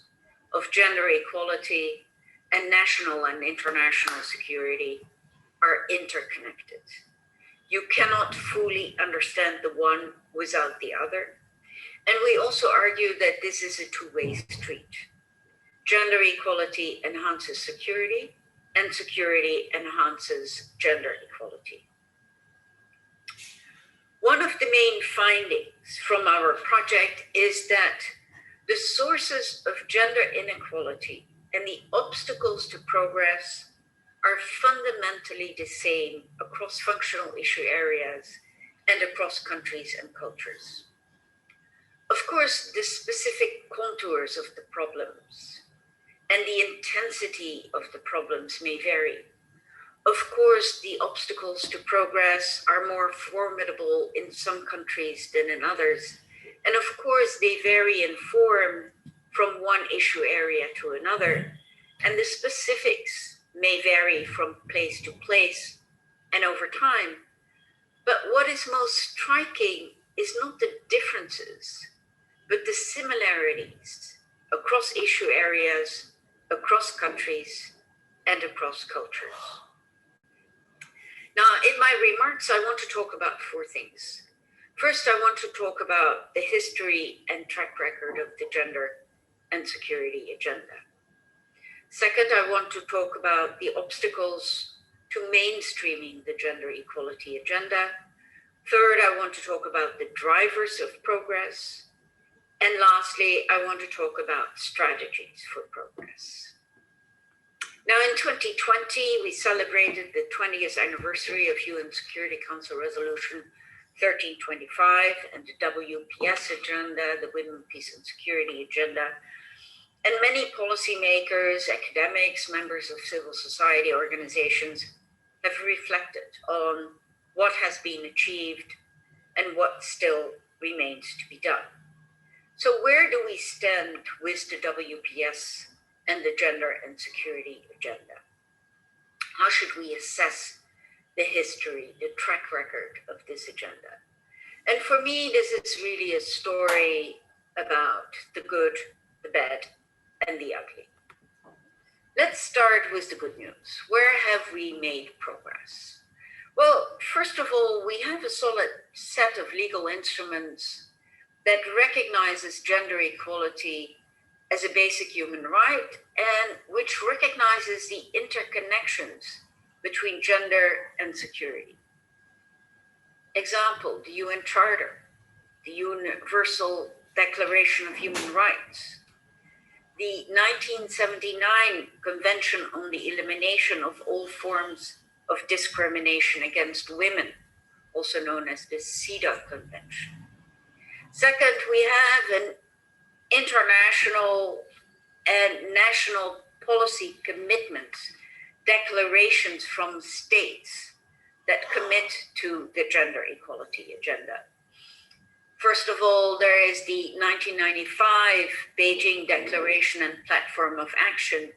of gender equality and national and international security are interconnected. You cannot fully understand the one without the other. And we also argue that this is a two-way street. Gender equality enhances security, and security enhances gender equality. One of the main findings from our project is that the sources of gender inequality and the obstacles to progress are fundamentally the same across functional issue areas and across countries and cultures. Of course, the specific contours of the problems and the intensity of the problems may vary. Of course, the obstacles to progress are more formidable in some countries than in others. And of course, they vary in form from one issue area to another. And the specifics may vary from place to place and over time. But what is most striking is not the differences, but the similarities across issue areas, across countries, and across cultures. Now, in my remarks, I want to talk about four things. First, I want to talk about the history and track record of the gender and security agenda. Second, I want to talk about the obstacles to mainstreaming the gender equality agenda. Third, I want to talk about the drivers of progress. And lastly, I want to talk about strategies for progress. Now, in 2020, we celebrated the 20th anniversary of UN Security Council Resolution 1325 and the WPS agenda, the Women, Peace and Security agenda. And many policymakers, academics, members of civil society organizations have reflected on what has been achieved and what still remains to be done. So where do we stand with the WPS and the gender and security agenda? How should we assess the history, the track record of this agenda? And for me, this is really a story about the good, the bad, and the ugly. Let's start with the good news. Where have we made progress? Well, first of all, we have a solid set of legal instruments that recognizes gender equality as a basic human right and which recognizes the interconnections between gender and security. Example, the UN Charter, the Universal Declaration of Human Rights, the 1979 Convention on the Elimination of All Forms of Discrimination Against Women, also known as the CEDAW Convention. Second, we have an international and national policy commitments, declarations from states that commit to the gender equality agenda. First of all, there is the 1995 Beijing Declaration and Platform of Action,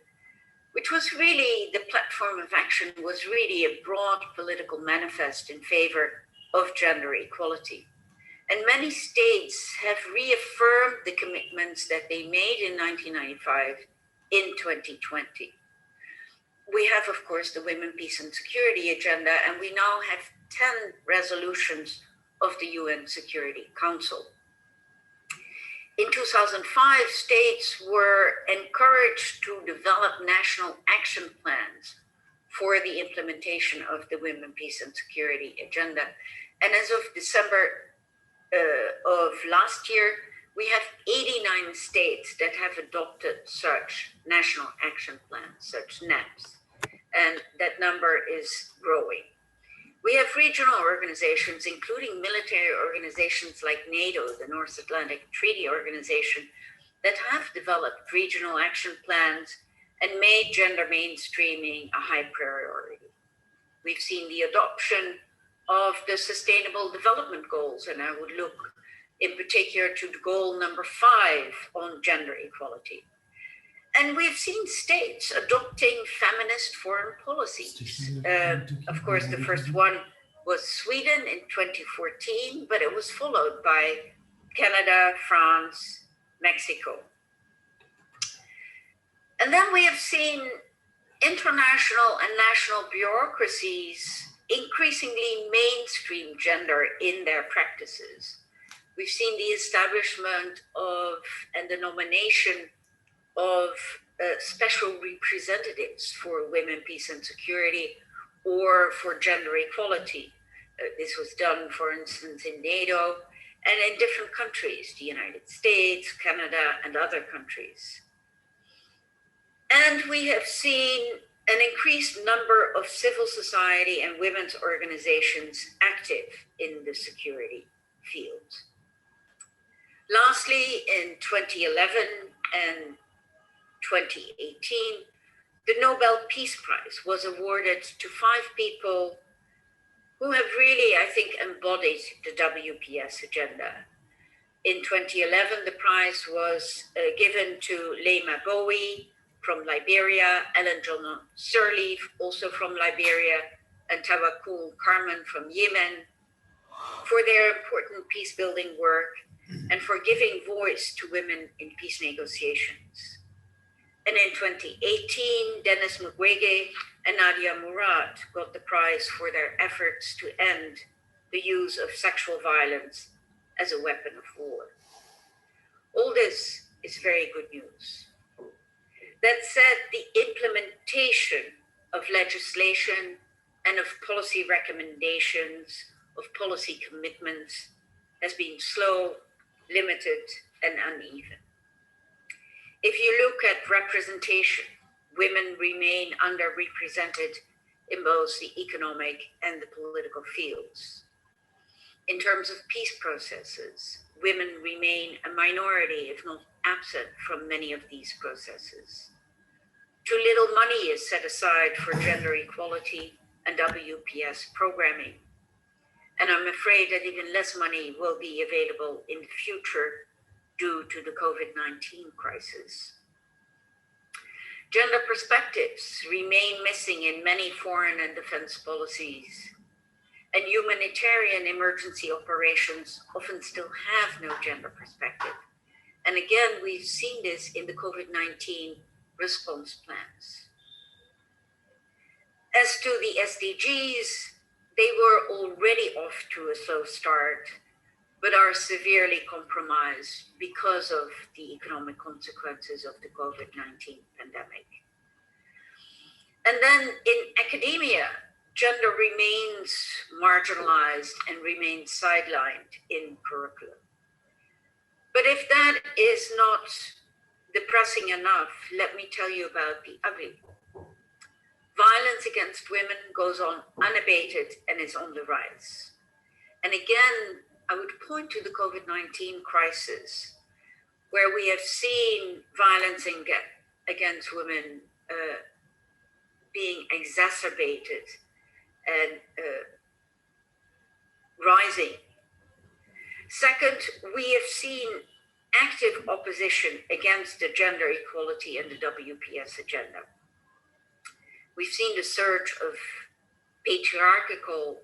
which was really, the platform of action was really a broad political manifest in favor of gender equality. And many states have reaffirmed the commitments that they made in 1995 in 2020. We have, of course, the Women, Peace and Security Agenda, and we now have 10 resolutions of the UN Security Council. In 2005, states were encouraged to develop national action plans for the implementation of the Women, Peace and Security Agenda. And as of December of last year, we have 89 states that have adopted such national action plans, such NAPs, and that number is growing. We have regional organizations, including military organizations like NATO, the North Atlantic Treaty Organization, that have developed regional action plans and made gender mainstreaming a high priority. We've seen the adoption of the Sustainable Development Goals, and I would look in particular to the goal number 5 on gender equality. And we've seen states adopting feminist foreign policies. Of course, the first one was Sweden in 2014, but it was followed by Canada, France, Mexico. And then we have seen international and national bureaucracies increasingly mainstream gender in their practices. We've seen the establishment of and the nomination of special representatives for women, peace and security, or for gender equality. This was done, for instance, in NATO and in different countries, the United States, Canada, and other countries. And we have seen an increased number of civil society and women's organizations active in the security field. Lastly, in 2011 and 2018, the Nobel Peace Prize was awarded to 5 people who have really, I think, embodied the WPS agenda. In 2011, the prize was given to Lema Bowie from Liberia, Ellen John Sirleaf, also from Liberia, and Tawakkul Karman from Yemen, for their important peace-building work and for giving voice to women in peace negotiations. And in 2018, Dennis Mukwege and Nadia Murad got the prize for their efforts to end the use of sexual violence as a weapon of war. All this is very good news. That said, the implementation of legislation and of policy recommendations, of policy commitments, has been slow, limited, and uneven. If you look at representation, women remain underrepresented in both the economic and the political fields. In terms of peace processes, women remain a minority, if not absent from many of these processes. Too little money is set aside for gender equality and WPS programming. And I'm afraid that even less money will be available in the future due to the COVID-19 crisis. Gender perspectives remain missing in many foreign and defense policies. And humanitarian emergency operations often still have no gender perspective. And again, we've seen this in the COVID-19 response plans. As to the SDGs, they were already off to a slow start, but are severely compromised because of the economic consequences of the COVID-19 pandemic. And then in academia, gender remains marginalized and remains sidelined in curriculum. But if that is not depressing enough, let me tell you about the ugly. Violence against women goes on unabated and is on the rise. And again, I would point to the COVID-19 crisis, where we have seen violence against women being exacerbated and rising. Second, we have seen active opposition against the gender equality and the WPS agenda. We've seen the surge of patriarchal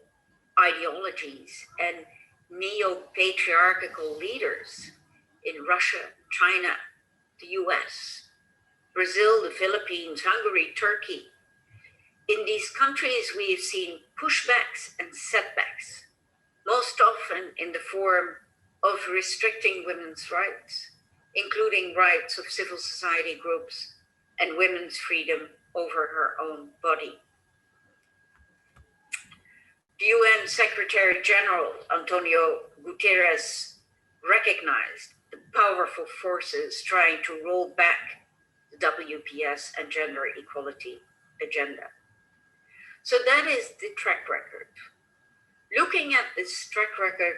ideologies and neo-patriarchal leaders in Russia, China, the US, Brazil, the Philippines, Hungary, Turkey. In these countries, we have seen pushbacks and setbacks, most often in the form of restricting women's rights, including rights of civil society groups and women's freedom over her own body. The UN Secretary General, Antonio Guterres, recognized the powerful forces trying to roll back the WPS and gender equality agenda. So that is the track record. Looking at this track record,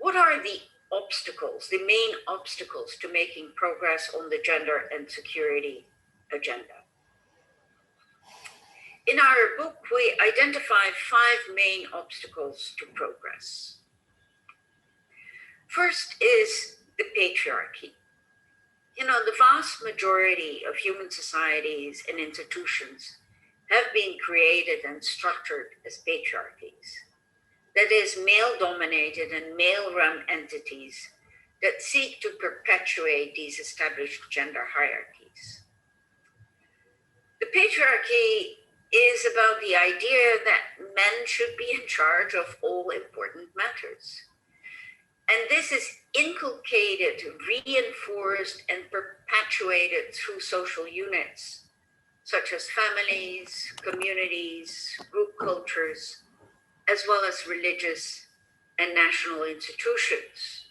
what are the obstacles, the main obstacles to making progress on the gender and security agenda? In our book, we identify 5 main obstacles to progress. First is the patriarchy. You know, the vast majority of human societies and institutions have been created and structured as patriarchies. That is, male-dominated and male-run entities that seek to perpetuate these established gender hierarchies. The patriarchy is about the idea that men should be in charge of all important matters. And this is inculcated, reinforced, and perpetuated through social units, such as families, communities, group cultures, as well as religious and national institutions.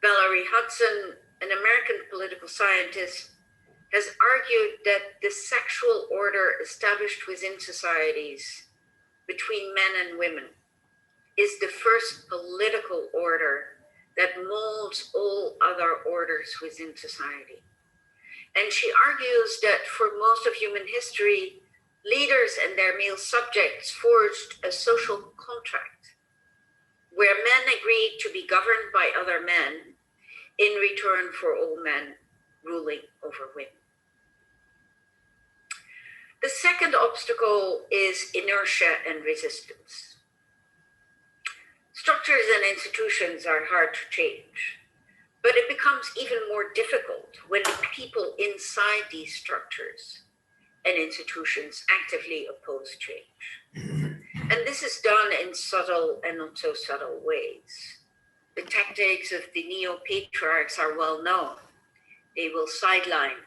Valerie Hudson, an American political scientist, has argued that the sexual order established within societies between men and women is the first political order that molds all other orders within society. And she argues that for most of human history, leaders and their male subjects forged a social contract where men agreed to be governed by other men in return for all men ruling over women. The second obstacle is inertia and resistance. Structures and institutions are hard to change, but it becomes even more difficult when the people inside these structures and institutions actively oppose change. And this is done in subtle and not so subtle ways. The tactics of the neo-patriarchs are well known. They will sideline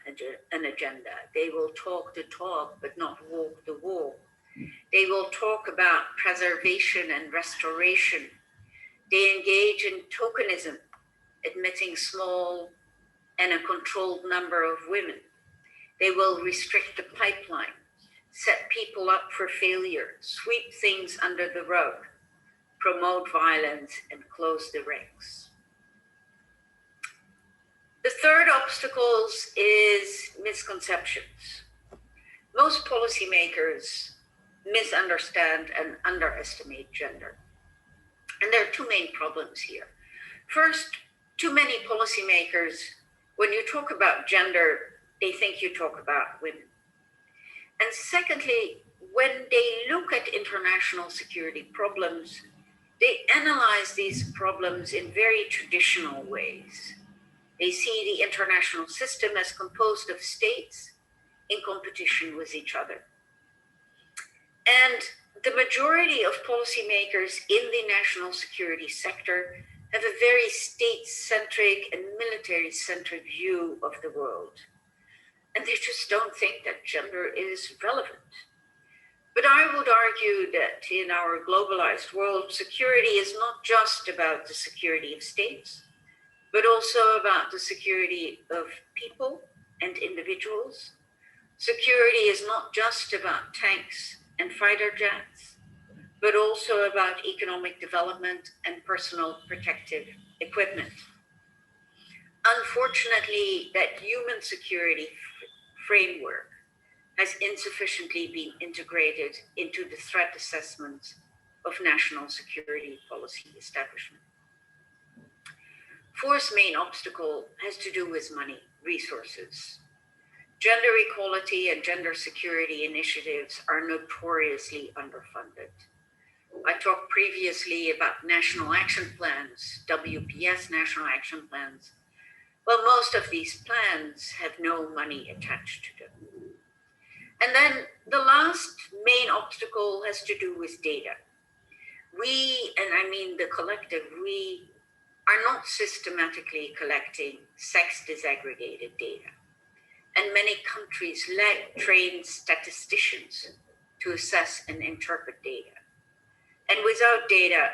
an agenda. They will talk the talk, but not walk the walk. They will talk about preservation and restoration. They engage in tokenism, admitting small and a controlled number of women. They will restrict the pipeline, set people up for failure, sweep things under the rug, promote violence, and close the ranks. The third obstacle is misconceptions. Most policymakers misunderstand and underestimate gender. And there are 2 main problems here. First, too many policymakers, when you talk about gender, they think you talk about women. And secondly, when they look at international security problems, they analyze these problems in very traditional ways. They see the international system as composed of states in competition with each other. And the majority of policymakers in the national security sector have a very state-centric and military-centric view of the world. And they just don't think that gender is relevant. But I would argue that in our globalized world, security is not just about the security of states, but also about the security of people and individuals. Security is not just about tanks and fighter jets, but also about economic development and personal protective equipment. Unfortunately, that human security framework has insufficiently been integrated into the threat assessment of national security policy establishment. Fourth main obstacle has to do with money, resources. Gender equality and gender security initiatives are notoriously underfunded. I talked previously about national action plans, WPS national action plans. Well, most of these plans have no money attached to them. And then the last main obstacle has to do with data. We, and I mean the collective, we are not systematically collecting sex disaggregated data. And many countries lack trained statisticians to assess and interpret data. And without data,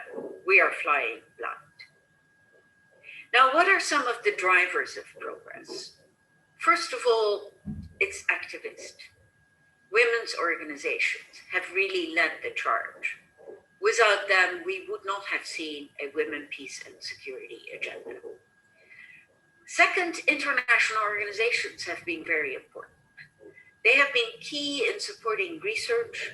we are flying blind. Now, what are some of the drivers of progress? First of all, it's activist. Women's organizations have really led the charge. Without them, we would not have seen a women, peace, and security agenda. Second, international organizations have been very important. They have been key in supporting research,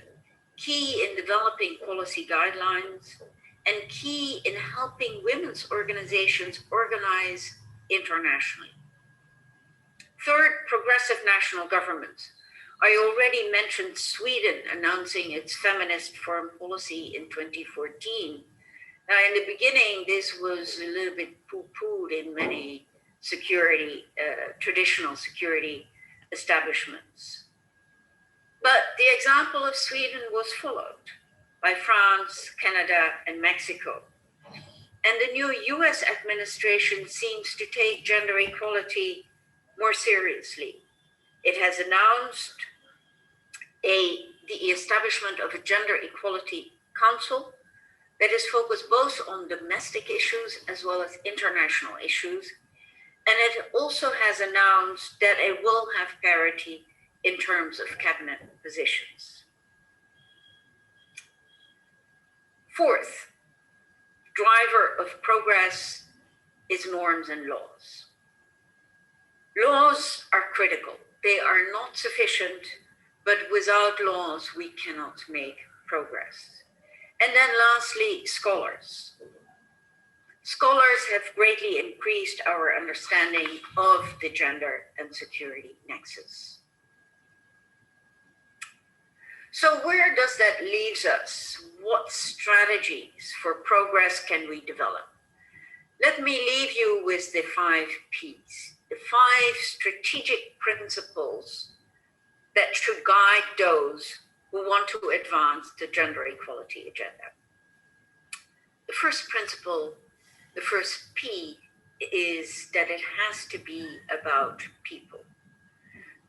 key in developing policy guidelines, and key in helping women's organizations organize internationally. Third, progressive national governments. I already mentioned Sweden announcing its feminist foreign policy in 2014. Now, in the beginning, this was a little bit poo-pooed in many traditional security establishments. But the example of Sweden was followed by France, Canada, and Mexico. And the new US administration seems to take gender equality more seriously. It has announced the establishment of a gender equality council that is focused both on domestic issues as well as international issues. And it also has announced that it will have parity in terms of cabinet positions. Fourth driver of progress is norms and laws. Laws are critical. They are not sufficient, but without laws, we cannot make progress. And then lastly, scholars. Scholars have greatly increased our understanding of the gender and security nexus. So where does that leave us? What strategies for progress can we develop? Let me leave you with the 5 Ps, the 5 strategic principles that should guide those who want to advance the gender equality agenda. The first principle, the first P, is that it has to be about people.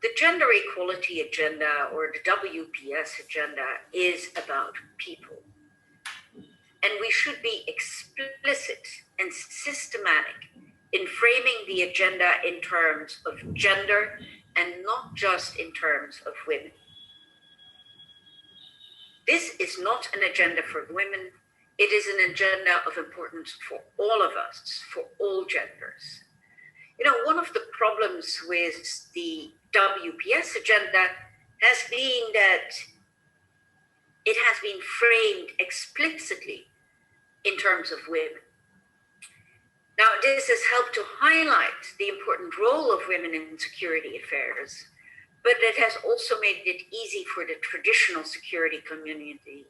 The gender equality agenda, or the WPS agenda, is about people. And we should be explicit and systematic in framing the agenda in terms of gender and not just in terms of women. This is not an agenda for women. It is an agenda of importance for all of us, for all genders. You know, one of the problems with the WPS agenda has been that it has been framed explicitly in terms of women. Now, this has helped to highlight the important role of women in security affairs, but it has also made it easy for the traditional security community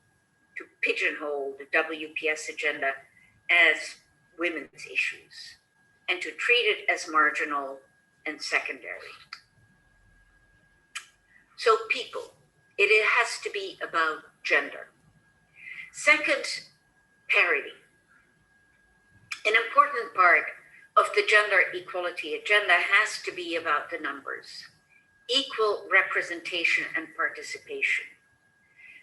to pigeonhole the WPS agenda as women's issues and to treat it as marginal and secondary. So people, it has to be about gender. Second, parity. An important part of the gender equality agenda has to be about the numbers, equal representation and participation.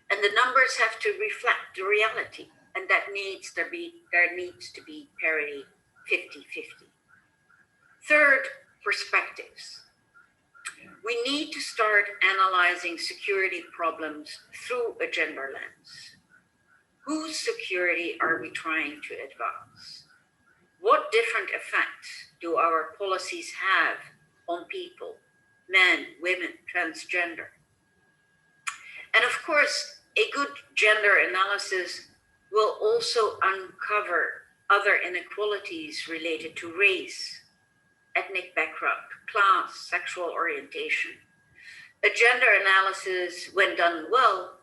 And the numbers have to reflect the reality, and that there needs to be parity 50-50. Third, perspectives. We need to start analyzing security problems through a gender lens. Whose security are we trying to advance? What different effects do our policies have on people, men, women, transgender? And of course, a good gender analysis will also uncover other inequalities related to race, ethnic background, class, sexual orientation. A gender analysis, when done well,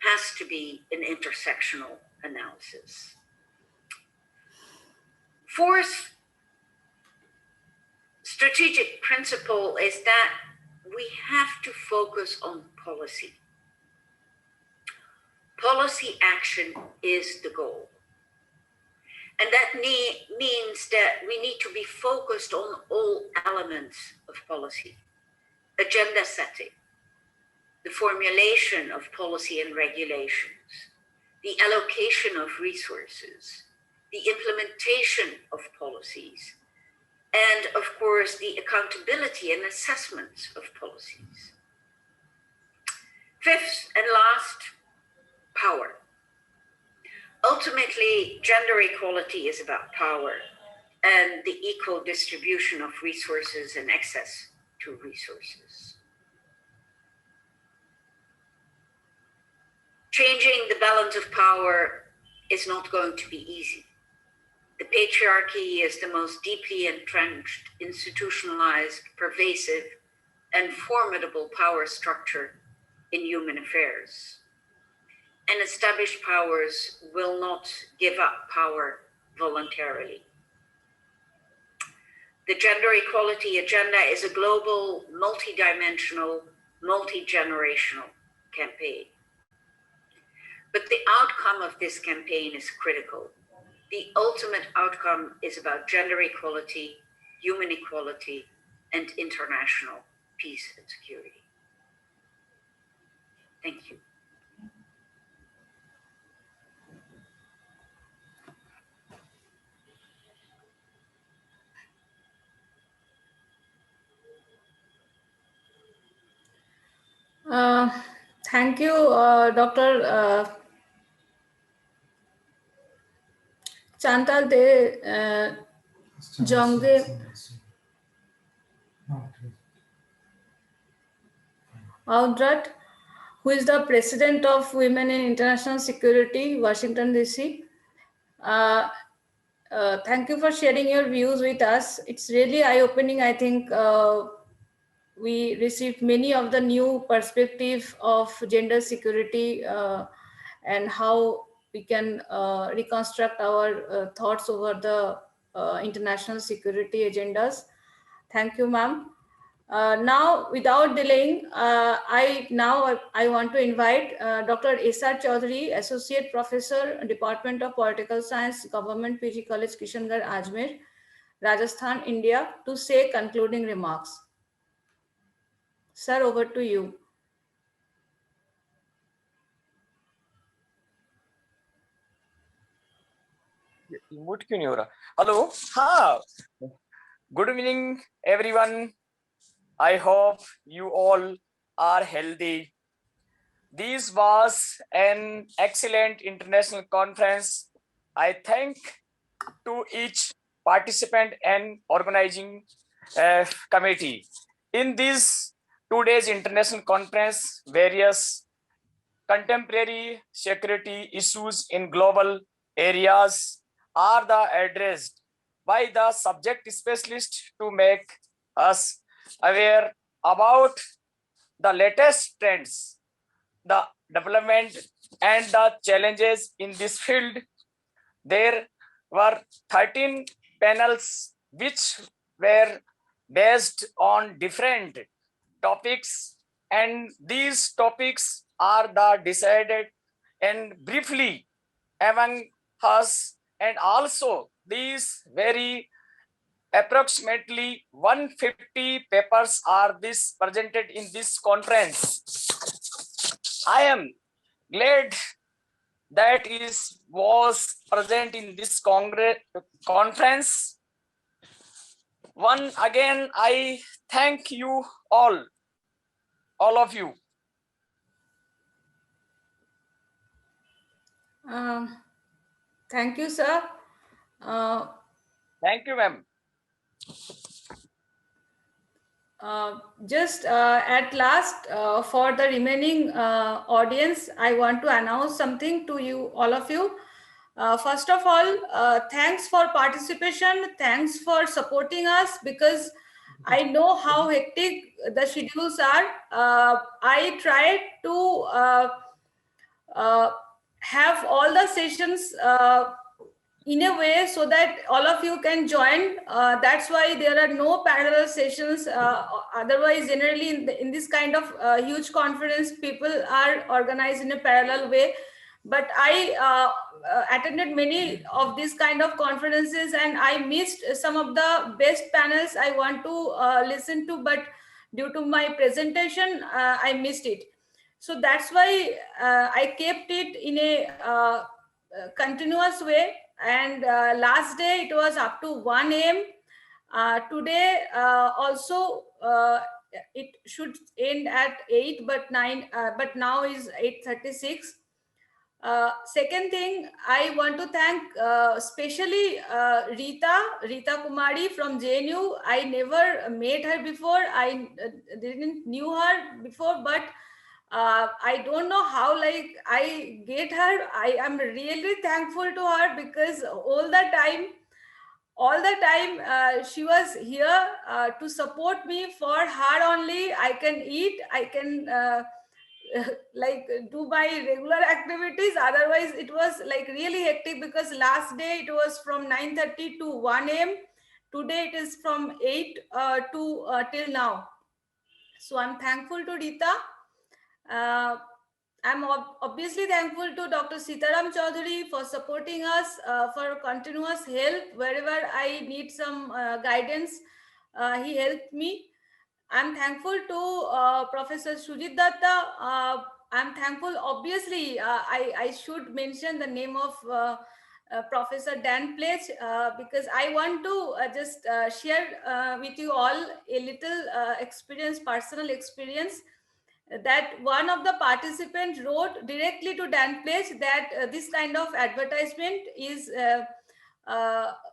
has to be an intersectional analysis. Fourth strategic principle is that we have to focus on policy. Policy action is the goal. And that means that we need to be focused on all elements of policy. Agenda setting, the formulation of policy and regulations, the allocation of resources, the implementation of policies, and of course, the accountability and assessments of policies. Fifth and last, power. Ultimately, gender equality is about power and the equal distribution of resources and access to resources. Changing the balance of power is not going to be easy. The patriarchy is the most deeply entrenched, institutionalized, pervasive, and formidable power structure in human affairs. And established powers will not give up power voluntarily. The gender equality agenda is a global, multidimensional, multi-generational campaign. But the outcome of this campaign is critical. The ultimate outcome is about gender equality, human equality, and international peace and security. Thank you. Thank you, Dr. Chantal de Jonge Oudraat, who is the President of Women in International Security, Washington, D.C. Thank you for sharing your views with us. It's really eye-opening. I think we received many of the new perspective of gender security and how we can reconstruct our thoughts over the international security agendas. Thank you, ma'am. Now, without delaying, I want to invite Dr. Esar Chaudhary, Associate Professor, Department of Political Science, Government PG College, Kishangarh, Ajmer, Rajasthan, India, to say concluding remarks. Sir, over to you. Hello. Good evening, everyone. I hope you all are healthy. This was an excellent international conference. I thank to each participant and organizing committee. In this 2 days international conference, various contemporary security issues in global areas are addressed by the subject specialist to make us aware about the latest trends, the development and the challenges in this field. There were 13 panels which were based on different topics, and these topics are decided and briefly among us, and also these very approximately 150 papers are this presented in this conference. I am glad that was present in this conference. One again, I thank you all of you. Thank you, sir. Thank you, ma'am. Just at last, for the remaining audience, I want to announce something to you, all of you. First of all, thanks for participation. Thanks for supporting us, because I know how hectic the schedules are. I tried to have all the sessions in a way so that all of you can join. That's why there are no parallel sessions. Otherwise, generally in this kind of huge conference, people are organized in a parallel way. But I attended many of these kind of conferences, and I missed some of the best panels I want to listen to, but due to my presentation, I missed it. So that's why I kept it in a continuous way. And last day it was up to 1 a.m. Today also it should end at 8, but now is 8:36. Second thing, I want to thank especially Rita Kumari from JNU. I never met her before. I didn't knew her before, but I don't know how like I get her. I am really thankful to her, because all the time she was here to support me. For her only I can eat, I can like do my regular activities. Otherwise it was like really hectic, because last day it was from 9:30 to 1 a.m. Today it is from 8 to till now. So I'm thankful to Rita. I'm obviously thankful to Dr. Sitaram Chaudhary for supporting us, for continuous help wherever I need some guidance. He helped me. I'm thankful to Professor Sujit Datta. I'm thankful, obviously, I should mention the name of Professor Dan Plesch, because I want to just share with you all a little experience, personal experience, that one of the participants wrote directly to Dan Plesch that this kind of advertisement is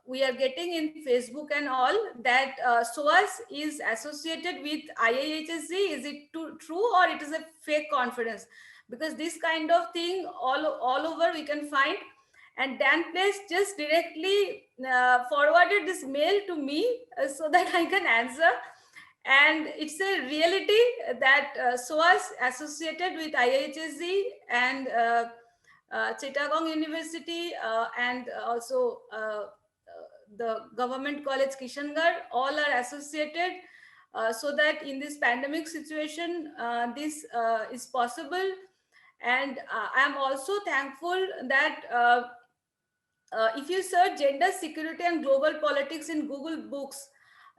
we are getting in Facebook and all, that SOAS is associated with IIHSG. Is it true, or it is a fake conference? Because this kind of thing all over we can find. And Dan Plesch just directly forwarded this mail to me so that I can answer. And it's a reality that SOAS associated with IIHSG and Chittagong University and also the government college Kishangarh, all are associated, so that in this pandemic situation this is possible. And I am also thankful that if you search gender security and global politics in Google Books,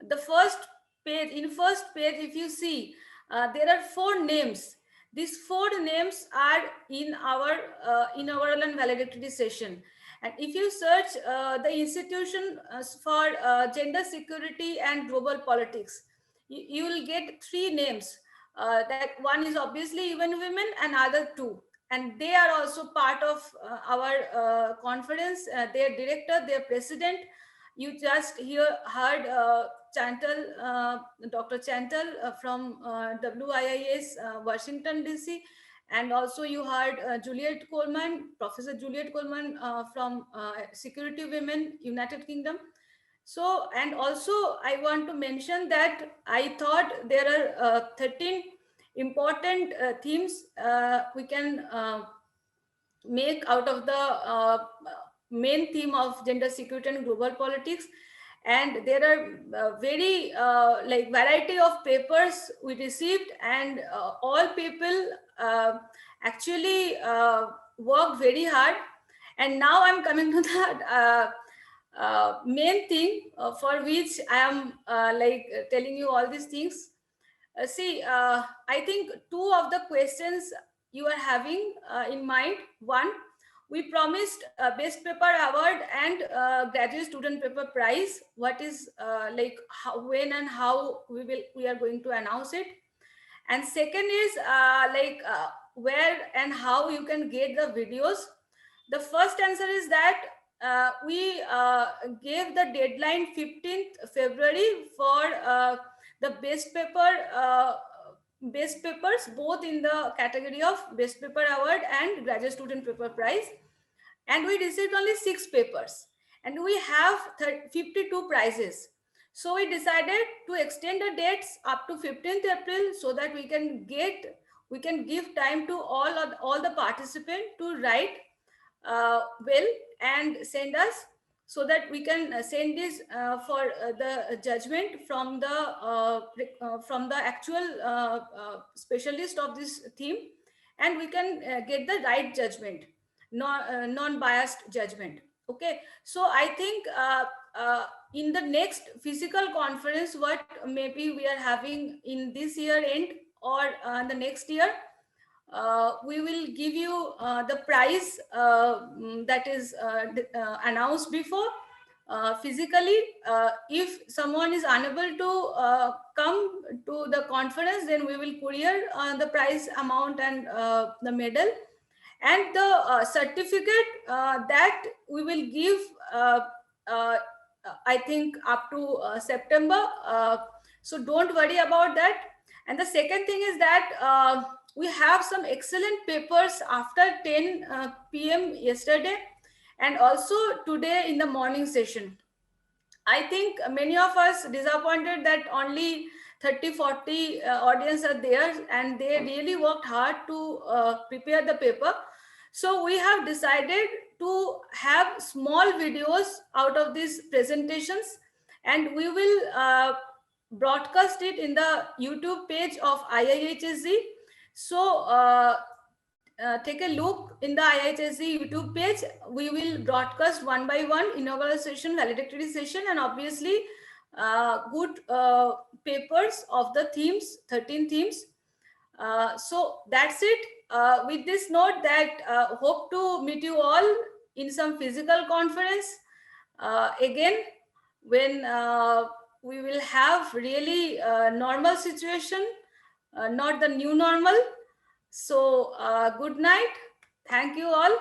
the first page, if you see, there are 4 names. These 4 names are in our inaugural valedictory session. And if you search the institution for gender security and global politics, you will get 3 names. That one is obviously UN Women, and other 2. And they are also part of our conference. Their director, their president. You just heard Chantal, Dr. Chantal from WIIS, Washington, DC. And also you heard Juliet Coleman, Professor Juliet Coleman from Security Women, United Kingdom. So, and also I want to mention that I thought there are 13 important themes we can make out of the main theme of gender security and global politics. And there are very like variety of papers we received, and all people actually worked very hard. And now I'm coming to the main thing for which I am telling you all these things. I think two of the questions you are having in mind. One, we promised best paper award and graduate student paper prize. What is when and how we are going to announce it. And second is where and how you can get the videos. The first answer is that we gave the deadline 15th February for the best papers, both in the category of best paper award and graduate student paper prize. And we received only 6 papers, and we have 52 prizes. So we decided to extend the dates up to 15th April so that we can give time to all the participants to write well and send us, so that we can send this for the judgment from the actual specialist of this theme, and we can get the right judgment, non-biased judgment. Okay, so I think in the next physical conference, what maybe we are having in this year end or the next year, we will give you the prize that is announced before physically. If someone is unable to come to the conference, then we will courier the prize amount and the medal. And the certificate that we will give, I think, up to September. So don't worry about that. And the second thing is that we have some excellent papers after 10 p.m. yesterday, and also today in the morning session. I think many of us disappointed that only 30-40 audience are there, and they really worked hard to prepare the paper. So we have decided to have small videos out of these presentations, and we will broadcast it in the YouTube page of IIHSG. So take a look in the IIHSG YouTube page. We will broadcast one by one inaugural session, valedictory session, and obviously good papers of the themes, 13 themes. So that's it. With this note, that hope to meet you all in some physical conference again, when we will have really normal situation, not the new normal. So good night. Thank you all.